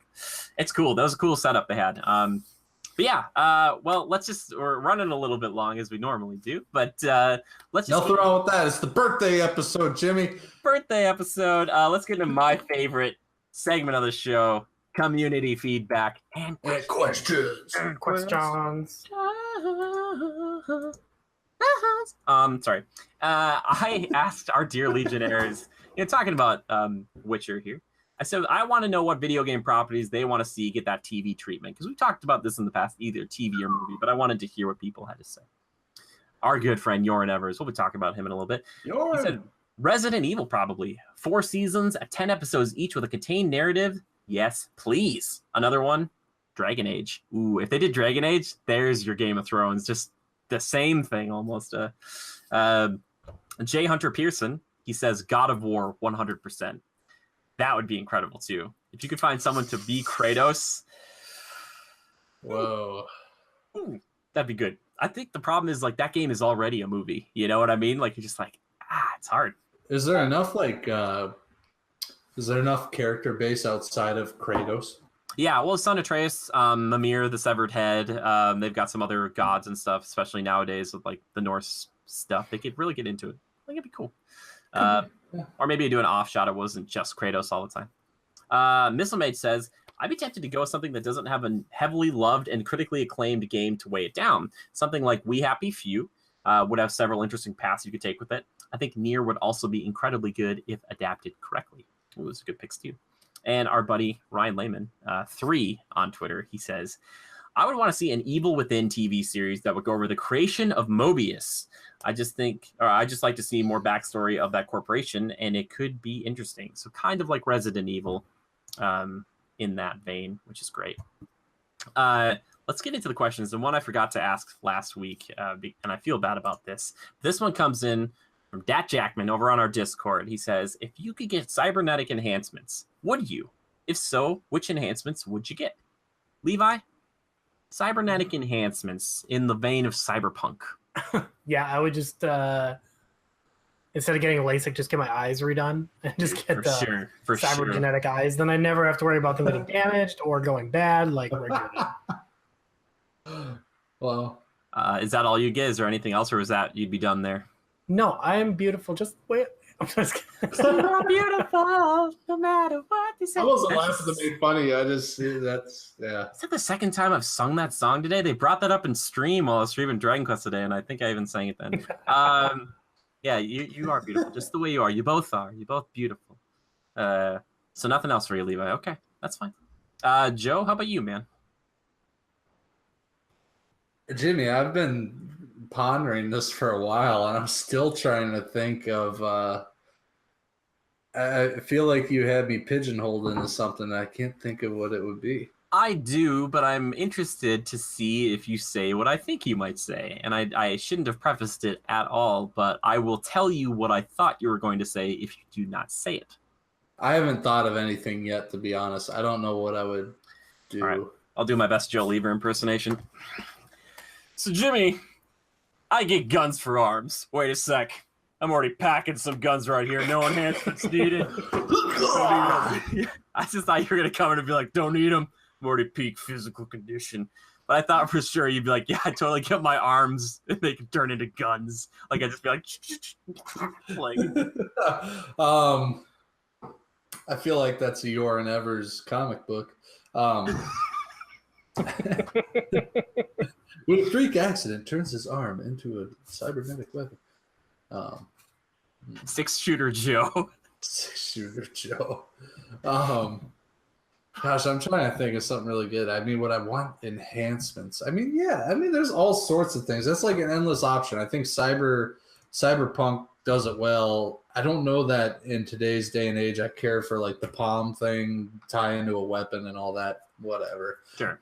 it's cool. That was a cool setup they had. But yeah, well, we're running a little bit long as we normally do, but let's just... Nothing wrong with that. It's the birthday episode, Jimmy. Birthday episode. Let's get into my favorite segment of the show, community feedback and questions. Sorry. I asked our dear Legionnaires, talking about Witcher here, I said, I want to know what video game properties they want to see get that TV treatment. Because we've talked about this in the past, either TV or movie, but I wanted to hear what people had to say. Our good friend, Yoren Evers, we'll be talking about him in a little bit. He said, Resident Evil, probably. 4 seasons, 10 episodes each with a contained narrative. Yes, please. Another one, Dragon Age. Ooh, if they did Dragon Age, there's your Game of Thrones. Just the same thing, almost. Jay Hunter Pearson, he says, God of War, 100%. That would be incredible too. If you could find someone to be Kratos. Whoa. Ooh, that'd be good. I think the problem is like that game is already a movie. You know what I mean? Like you're just like, it's hard. Is there enough character base outside of Kratos? Yeah, well, Son Atreus, Mimir, the Severed Head. They've got some other gods and stuff, especially nowadays with like the Norse stuff. They could really get into it. I think it'd be cool. Or maybe do an off shot. It wasn't just Kratos all the time. Missile Mage says, I'd be tempted to go with something that doesn't have a heavily loved and critically acclaimed game to weigh it down. Something like We Happy Few would have several interesting paths you could take with it. I think Nier would also be incredibly good if adapted correctly. Ooh, those are good picks too. And our buddy Ryan Lehman, 3 on Twitter, he says, I would want to see an Evil Within TV series that would go over the creation of Mobius. I just like to see more backstory of that corporation, and it could be interesting. So kind of like Resident Evil in that vein, which is great. Let's get into the questions. And one I forgot to ask last week, and I feel bad about this. This one comes in from Dat Jackman over on our Discord. He says, if you could get cybernetic enhancements, would you? If so, which enhancements would you get? Levi? Cybernetic enhancements in the vein of cyberpunk. Yeah, I would just instead of getting LASIK, just get my eyes redone and just get for cybergenetic eyes. Then I never have to worry about them getting damaged or going bad like regular. Well, is that all you get? Is there anything else, or is that you'd be done there? No, I am beautiful. Just wait. I'm just You're beautiful, no matter what they say. I wasn't laughing to make funny. That's Is that the second time I've sung that song today? They brought that up in stream while I was streaming Dragon Quest today, and I think I even sang it then. Yeah, you are beautiful, just the way you are. You both are. You're both beautiful. So nothing else for you, Levi. Okay, that's fine. Joe, how about you, man? Jimmy, I've been pondering this for a while, and I'm still trying to think of. I feel like you had me pigeonholed into something. I can't think of what it would be. I do, but I'm interested to see if you say what I think you might say. And I shouldn't have prefaced it at all, but I will tell you what I thought you were going to say if you do not say it. I haven't thought of anything yet, to be honest. I don't know what I would do. All right. I'll do my best Joe Lever impersonation. So, Jimmy, I get guns for arms. Wait a sec. I'm already packing some guns right here. No enhancements needed. I just thought you were gonna come in and be like, don't need them. I'm already peak physical condition. But I thought for sure you'd be like, yeah, I totally get my arms and they can turn into guns. Like I just be like, like. I feel like that's a Yoren Evers comic book. When a freak accident turns his arm into a cybernetic weapon. 6-shooter Joe. 6-shooter Joe. Gosh, I'm trying to think of something really good. I mean, what I want enhancements. I mean, yeah. I mean, there's all sorts of things. That's like an endless option. I think Cyberpunk does it well. I don't know that in today's day and age I care for like the palm thing, tie into a weapon and all that, whatever. Sure.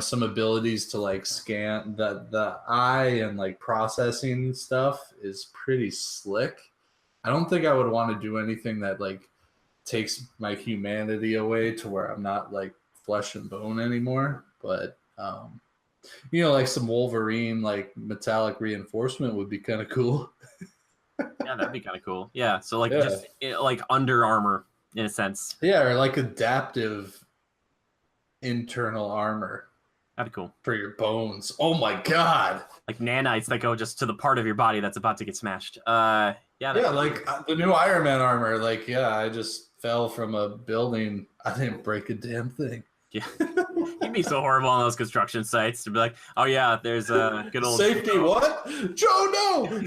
Some abilities to like scan the eye and like processing stuff is pretty slick. I don't think I would want to do anything that like takes my humanity away to where I'm not like flesh and bone anymore. But like some Wolverine like metallic reinforcement would be kind of cool. Yeah, that'd be kind of cool. Yeah, so like just like Under Armour in a sense. Yeah, or like adaptive internal armor. That'd be cool. For your bones. Oh my god. Like nanites that go just to the part of your body that's about to get smashed. Like the new Iron Man armor. Like, yeah, I just fell from a building. I didn't break a damn thing. Yeah. You'd be so horrible on those construction sites to be like, oh yeah, there's a good old safety. What? Joe, no.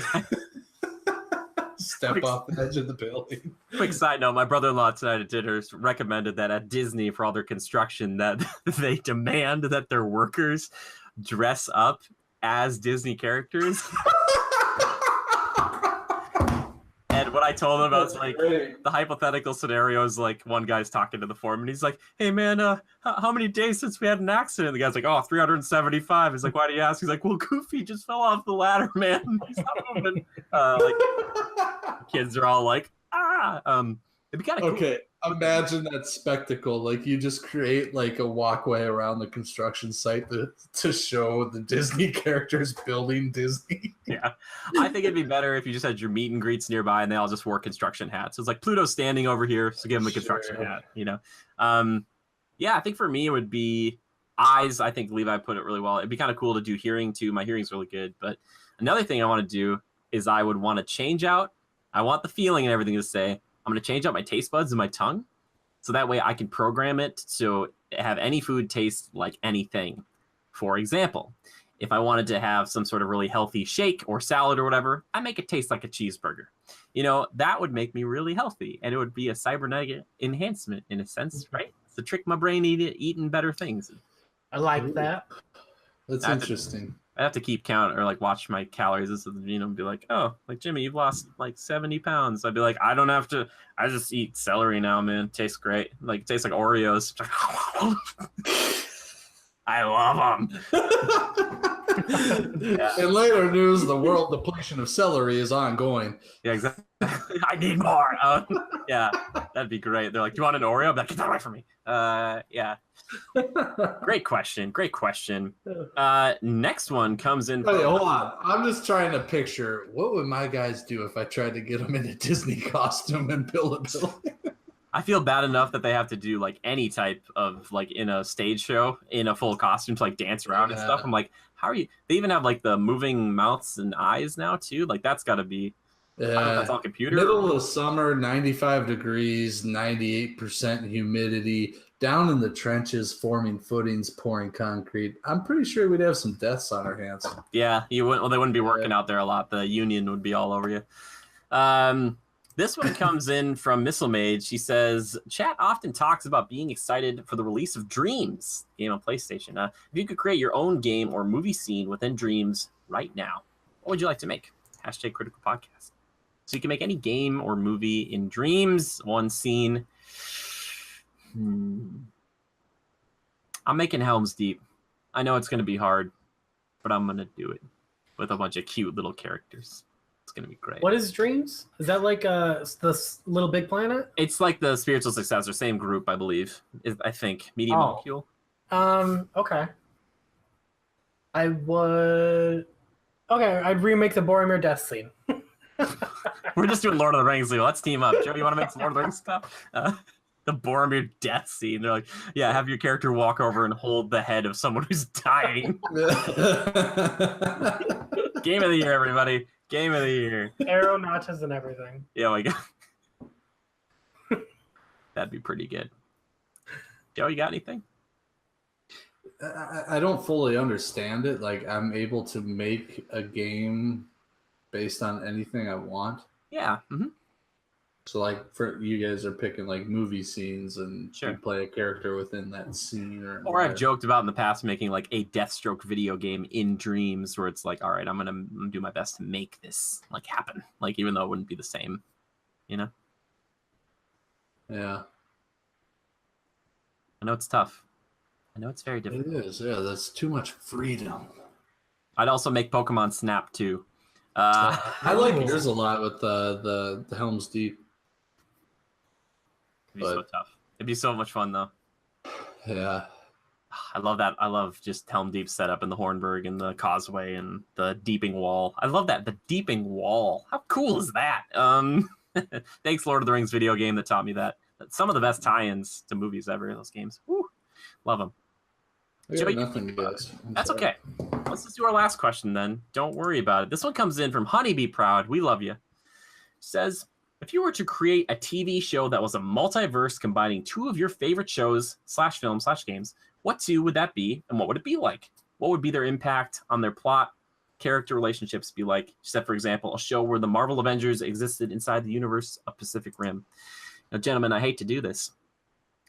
Step off the edge of the building. Quick side note, my brother-in-law tonight at dinner recommended that at Disney for all their construction that they demand that their workers dress up as Disney characters. And what I told him about was like the hypothetical scenario is like one guy's talking to the foreman. He's like, hey man, how many days since we had an accident? The guy's like, 375. He's like, why do you ask? He's like, well, Goofy just fell off the ladder, man. He's not moving. Kids are all like, it'd be kind of cool. Okay, imagine that spectacle. Like you just create like a walkway around the construction site to show the Disney characters building Disney. Yeah, I think it'd be better if you just had your meet and greets nearby and they all just wore construction hats. So it's like Pluto's standing over here, so give him a construction hat. I think for me it would be eyes. I think Levi put it really well. It'd be kind of cool to do hearing too. My hearing's really good, but another thing I want to do is I would want to change out. I want the feeling and everything to say. I'm going to change out my taste buds and my tongue. So that way I can program it to have any food taste like anything. For example, if I wanted to have some sort of really healthy shake or salad or whatever, I make it taste like a cheeseburger. That would make me really healthy. And it would be a cybernetic enhancement in a sense, right? It's to trick my brain eating better things. I like that. That's interesting. I have to keep count or like watch my calories. This is, be like, oh, like Jimmy, you've lost like 70 pounds. I'd be like, I don't have to. I just eat celery now, man. Tastes great. Like it tastes like Oreos. I love them. Yeah. In later news, the world depletion of celery is ongoing. Yeah, exactly. I need more. Yeah, that'd be great. They're like, do you want an Oreo? I'm like, get that away from me. Yeah. Great question. Next one comes in. Hey, hold on. I'm just trying to picture what would my guys do if I tried to get them in a Disney costume and build a building. I feel bad enough that they have to do like any type of like in a stage show in a full costume to like dance around and stuff. I'm like, how are you? They even have like the moving mouths and eyes now too. Like that's got to be. I don't know if that's all computer. Middle of summer, 95 degrees, 98% humidity, down in the trenches, forming footings, pouring concrete. I'm pretty sure we'd have some deaths on our hands. Yeah, they wouldn't be working out there a lot. The union would be all over you. This one comes in from Missile Mage. She says, chat often talks about being excited for the release of Dreams game on PlayStation. If you could create your own game or movie scene within Dreams right now, what would you like to make? # Critical Podcast. So you can make any game or movie in Dreams, one scene. I'm making Helm's Deep. I know it's going to be hard, but I'm going to do it with a bunch of cute little characters. It's going to be great. What is Dreams? Is that like the Little Big Planet? It's like the spiritual successor, same group, I believe. I think. Media Molecule. Okay. I'd remake the Boromir death scene. We're just doing Lord of the Rings. Let's team up. Joe, you want to make some Lord of the Rings stuff? The Boromir death scene. They're like, yeah, have your character walk over and hold the head of someone who's dying. Game of the year, everybody. Game of the year. Arrow notches and everything. Yeah, my God. That'd be pretty good. Joe, you got anything? I don't fully understand it. Like, I'm able to make a game based on anything I want. Yeah. Mm-hmm. So, like, for you guys are picking like movie scenes, and Sure. you play a character within that scene, or I've joked about in the past making like a Deathstroke video game in dreams, where it's like, all right, I'm gonna do my best to make this like happen, like even though it wouldn't be the same, you know. Yeah, I know it's tough. I know it's very difficult. it is. Yeah, that's too much freedom. I'd also make Pokemon Snap too. I like yours a lot with the Helm's Deep. It'd be so tough. It'd be so much fun though. Yeah. I love that. I love just Helm Deep setup and the Hornburg and the Causeway and the Deeping Wall. I love that. The Deeping Wall. How cool is that? Thanks, Lord of the Rings video game that taught me that. Some of the best tie-ins to movies ever in those games. Woo. Love them. Joe, Nothing guys. That's okay. Let's just do our last question then. Don't worry about it. This one comes in from Honeybee Proud. We love you. Says, if you were to create a TV show that was a multiverse combining two of your favorite shows / films / games, what two would that be, and what would it be like? What would be their impact on their plot, character relationships be like? She said, for example, a show where the Marvel Avengers existed inside the universe of Pacific Rim. Now, gentlemen, I hate to do this.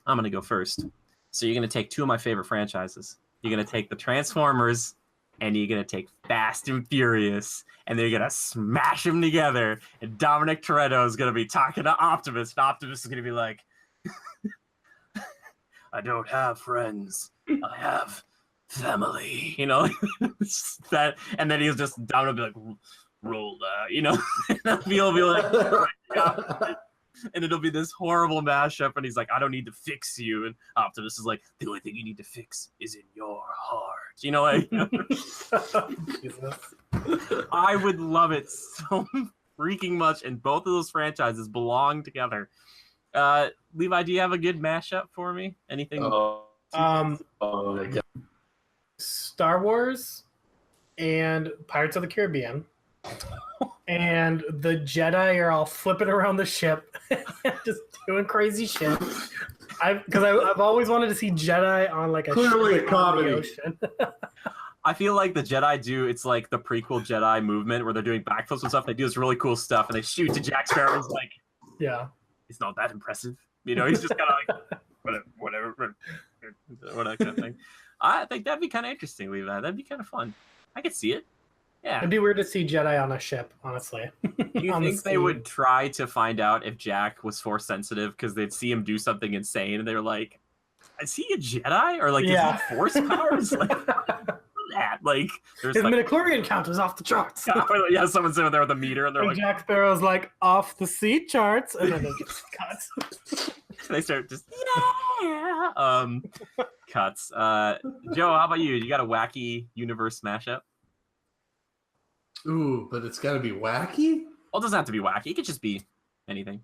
I'm going to go first. So you're going to take two of my favorite franchises. You're going to take the Transformers, and you're going to take Fast and Furious, and they're going to smash them together. And Dominic Toretto is going to be talking to Optimus, and Optimus is going to be like, I don't have friends. I have family. You know, that, and then he's just down to be like, roll that, you know? And he'll be like, oh my God. And it'll be this horrible mashup, and he's like, I don't need to fix you. And Optimus is like, the only thing you need to fix is in your heart. You know, like, I would love it so freaking much, and both of those franchises belong together. Levi, do you have a good mashup for me? Anything? Star Wars and Pirates of the Caribbean. And the Jedi are all flipping around the ship, just doing crazy shit. Because I've always wanted to see Jedi on like a Clearly ship comedy. on the ocean. I feel like the Jedi do, it's like the prequel Jedi movement where they're doing backflips and stuff. They do this really cool stuff, and they shoot to Jack Sparrow's like, yeah, it's not that impressive. You know, he's just kind of like, whatever kind of thing. I think that'd be kind of interesting, Levi. That'd be kind of fun. I could see it. Yeah. It'd be weird to see Jedi on a ship, honestly. Do you think they would try to find out if Jack was force sensitive because they'd see him do something insane and they're like, is he a Jedi? Or like, Yeah. does he have force powers? Like, that. Like, there's His like, midichlorian count is off the charts. yeah, someone's sitting there with a meter and they're And like, Jack Sparrow's like off the seat charts, and then it just cuts. they start just, yeah. Cuts. Joe, how about you? You got a wacky universe mashup? Ooh, but it's got to be wacky? Well, it doesn't have to be wacky. It could just be anything.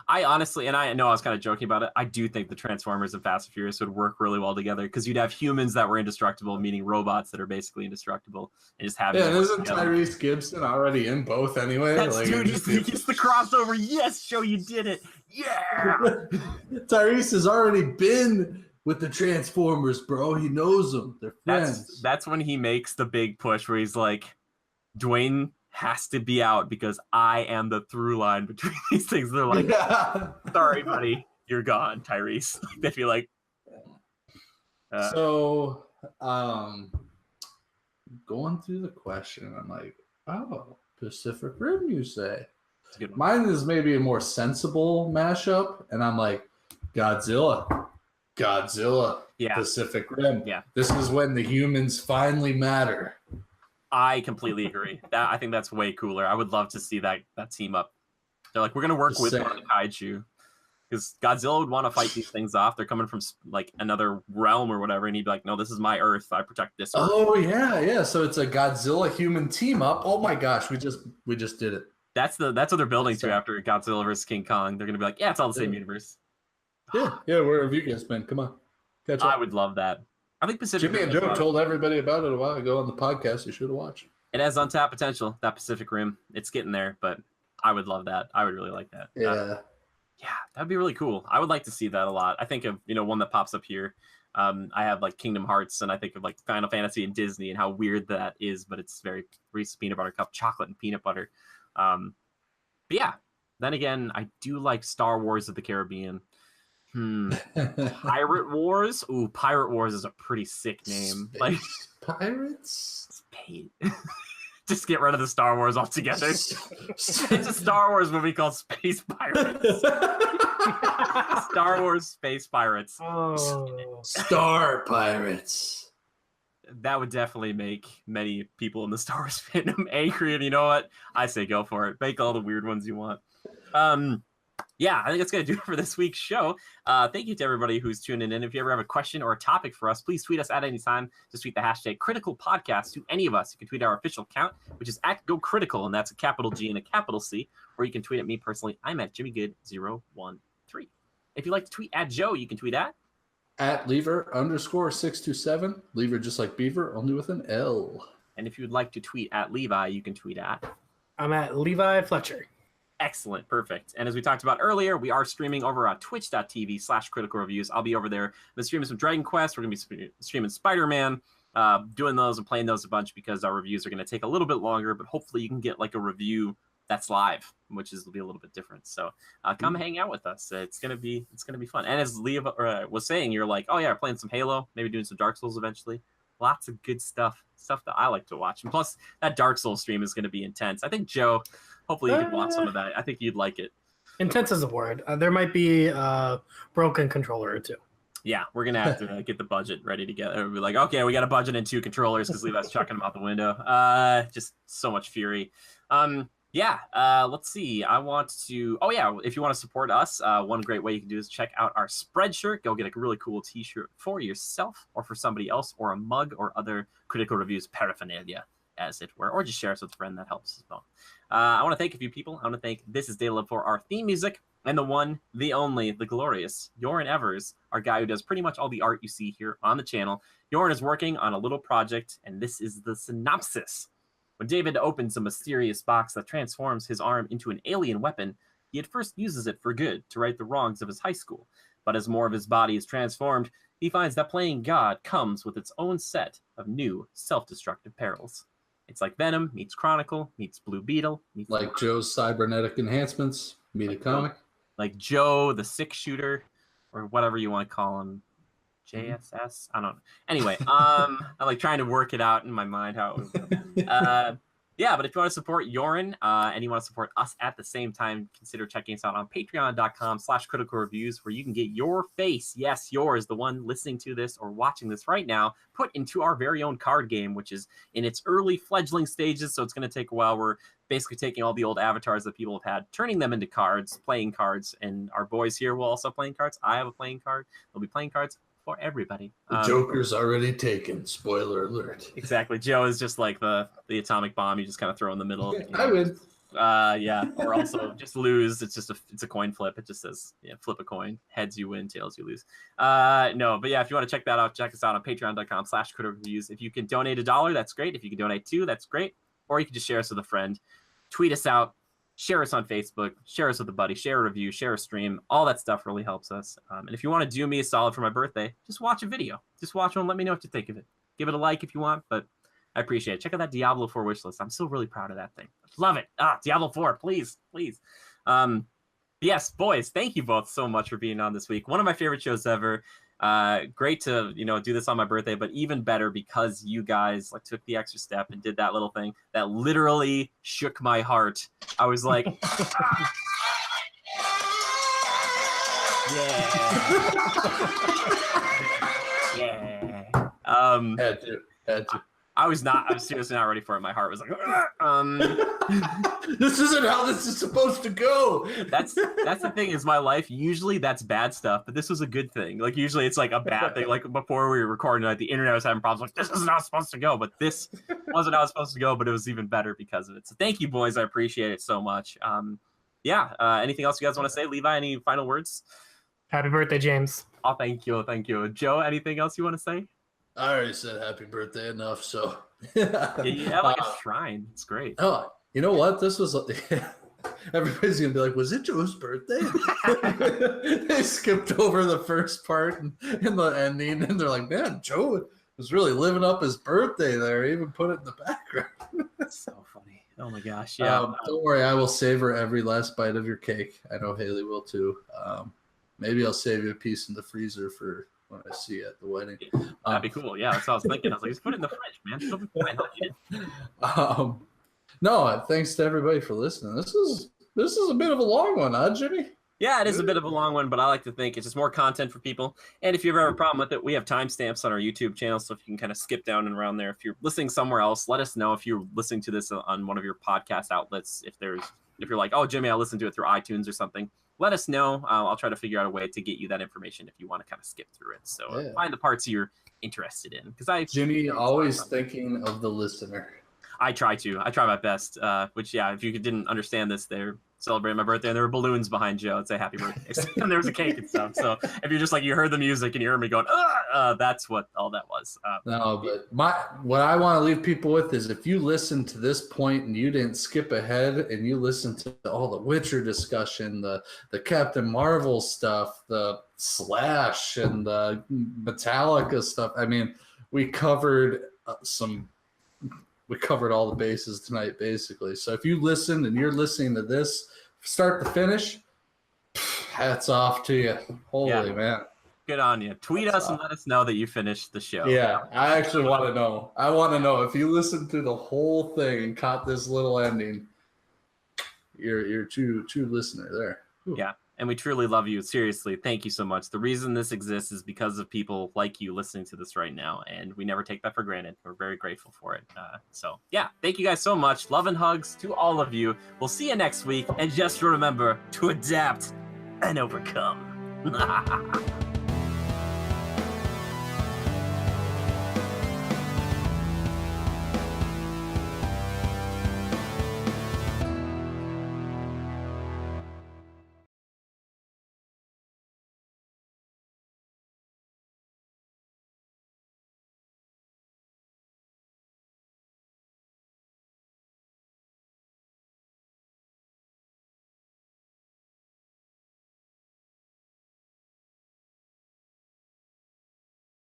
I honestly, and I know I was kind of joking about it, I do think the Transformers and Fast and Furious would work really well together because you'd have humans that were indestructible, meaning robots that are basically indestructible, and just have. Yeah, and isn't Tyrese Gibson already in both anyway? That's, like, dude, he's the crossover. Yes, Joe, you did it. Yeah. Tyrese has already been with the Transformers, bro. He knows them. They're friends. That's when he makes the big push where he's like, Dwayne has to be out because I am the through line between these things. They're like, sorry, buddy, you're gone, Tyrese. They'd be like, so, going through the question, I'm like, oh, Pacific Rim, you say? Mine is maybe a more sensible mashup, and I'm like, Godzilla, yeah, Pacific Rim. Yeah, this is when the humans finally matter. I completely agree. I think that's way cooler. I would love to see that team up. They're like, we're gonna work with one of the kaiju, because Godzilla would want to fight these things off. They're coming from like another realm or whatever, and he'd be like, no, this is my Earth. I protect this Earth. Oh yeah. So it's a Godzilla human team up. Oh my gosh, we just did it. That's what they're building to after Godzilla vs. King Kong. They're gonna be like, yeah, it's all the same universe. Yeah, where have you guys been? Come on. Catch up. I would love that. I think Pacific Jimmy Rim and Joe told everybody about it a while ago on the podcast. You should have watched. It has untapped potential, that Pacific Rim. It's getting there, but I would love that. I would really like that. Yeah. Yeah, that'd be really cool. I would like to see that a lot. I think of, one that pops up here. I have like Kingdom Hearts, and I think of like Final Fantasy and Disney and how weird that is, but it's very Reese's peanut butter cup chocolate and peanut butter. But yeah, then again, I do like Star Wars of the Caribbean. Pirate Wars. Ooh, Pirate Wars is a pretty sick name. Like Pirates. Just get rid of the Star Wars altogether. It's a Star Wars movie called Space Pirates. Star Wars Space Pirates. Oh. Star Pirates. That would definitely make many people in the Star Wars fandom angry. And you know what? I say go for it. Make all the weird ones you want. Yeah, I think that's going to do it for this week's show. Thank you to everybody who's tuning in. If you ever have a question or a topic for us, please tweet us at any time. Just tweet the hashtag Critical Podcast to any of us. You can tweet our official account, which is at Go Critical, and that's a capital G and a capital C. Or you can tweet at me personally. I'm at JimmyGood013. If you'd like to tweet at Joe, you can tweet at Lever_627. Lever just like Beaver, only with an L. And if you'd like to tweet at Levi, you can tweet at I'm at Levi Fletcher. Excellent. Perfect. And as we talked about earlier, we are streaming over on twitch.tv/critical reviews. I'll be over there. I've been streaming some Dragon Quest. We're going to be streaming Spider-Man, doing those and playing those a bunch because our reviews are going to take a little bit longer, but hopefully you can get like a review that's live, which will be a little bit different. So come hang out with us. It's going to be fun. And as Leah was saying, you're like, oh yeah, playing some Halo, maybe doing some Dark Souls eventually. Lots of good stuff that I like to watch. And plus that Dark Souls stream is going to be intense. I think Joe, hopefully you can watch some of that. I think you'd like it. Intense is a word. There might be a broken controller or two. Yeah, we're going to have to get the budget ready to get. We'll be like, okay, we got a budget and 2 controllers because Levi's chucking them out the window. Just so much fury. Let's see. I want to. Oh yeah, if you want to support us, one great way you can do is check out our Spreadshirt. Go get a really cool T-shirt for yourself or for somebody else, or a mug or other Critical Reviews paraphernalia, as it were, or just share us with a friend. That helps as well. I want to thank a few people. I want to thank This Is Data Love for our theme music, and the one, the only, the glorious Joran Evers, our guy who does pretty much all the art you see here on the channel. Joran is working on a little project, and this is the synopsis. When David opens a mysterious box that transforms his arm into an alien weapon, he at first uses it for good to right the wrongs of his high school. But as more of his body is transformed, he finds that playing God comes with its own set of new self-destructive perils. It's like Venom meets Chronicle meets Blue Beetle meets like Joe's cybernetic enhancements meet a comic. Like Joe the 6-shooter, or whatever you want to call him. JSS? I don't know. Anyway, I'm like trying to work it out in my mind how it would go. But if you want to support Joran and you want to support us at the same time, consider checking us out on patreon.com/critical reviews, where you can get your face, yes, yours, the one listening to this or watching this right now, put into our very own card game, which is in its early fledgling stages, so it's going to take a while. We're basically taking all the old avatars that people have had, turning them into cards, playing cards, and our boys here will also playing cards. I have a playing card. They'll be playing cards for everybody. The Joker's already taken. Spoiler alert. Exactly. Joe is just like the atomic bomb. You just kind of throw in the middle. I win. Or also just lose. It's a coin flip. It just says, flip a coin. Heads you win, tails you lose. If you want to check that out, check us out on patreon.com/critical reviews. If you can donate $1, that's great. If you can donate $2, that's great. Or you can just share us with a friend. Tweet us out. Share us on Facebook, share us with a buddy, share a review, share a stream. All that stuff really helps us. And if you want to do me a solid for my birthday, just watch a video. Just watch one. Let me know what you think of it. Give it a like if you want, but I appreciate it. Check out that Diablo 4 wish list. I'm still really proud of that thing. Love it. Diablo 4, please. Yes, boys, thank you both so much for being on this week. One of my favorite shows ever. Great to do this on my birthday, but even better because you guys took the extra step and did that little thing that literally shook my heart. I was like, yeah. Had to. I was seriously not ready for it. My heart was like, This isn't how this is supposed to go. That's the thing is my life. Usually that's bad stuff, but this was a good thing. Like usually it's like a bad thing. Like before we were recording, like the internet was having problems. Like this isn't how it's supposed to go, but this wasn't how it's supposed to go. But it was even better because of it. So thank you, boys. I appreciate it so much. Anything else you guys want to say? Levi, any final words? Happy birthday, James. Oh, thank you. Joe, anything else you want to say? I already said happy birthday enough, so You have like a shrine. It's great. Oh, you know what? This was everybody's gonna be like, was it Joe's birthday? They skipped over the first part and the ending, and they're like, man, Joe was really living up his birthday there. He even put it in the background. That's so funny. Oh my gosh. Yeah. Don't worry, I will savor every last bite of your cake. I know Haley will too. Maybe I'll save you a piece in the freezer for when I see you at the wedding. That'd be cool. Yeah, that's what I was thinking. I was like, just put it in the fridge, man. It'll be fine. No, thanks to everybody for listening. This is a bit of a long one, huh, Jimmy? Yeah, it is a bit of a long one, but I like to think it's just more content for people. And if you ever have a problem with it, we have timestamps on our YouTube channel, so if you can kind of skip down and around there. If you're listening somewhere else, let us know if you're listening to this on one of your podcast outlets. If you're like, oh, Jimmy, I listened to it through iTunes or something, let us know. I'll try to figure out a way to get you that information if you want to kind of skip through it. So find the parts you're interested in. Jimmy, always thinking of the listener. I try my best. Which, yeah, if you didn't understand this, they're celebrating my birthday and there were balloons behind Joe and say happy birthday. And there was a cake and stuff. So if you're just like, you heard the music and you heard me going, that's what all that was. No, but what I want to leave people with is if you listen to this point and you didn't skip ahead and you listen to all the Witcher discussion, the Captain Marvel stuff, the Slash and the Metallica stuff. I mean, we covered all the bases tonight, basically. So if you listened and you're listening to this, start to finish, hats off to you. Holy man. Good on you. Tweet us and let us know that you finished the show. Yeah, I actually want to know. I want to know if you listened to the whole thing and caught this little ending, you're a true listener there. Ooh. Yeah. And we truly love you. Seriously, thank you so much. The reason this exists is because of people like you listening to this right now, and we never take that for granted. We're very grateful for it. Thank you guys so much. Love and hugs to all of you. We'll see you next week, and just remember to adapt and overcome.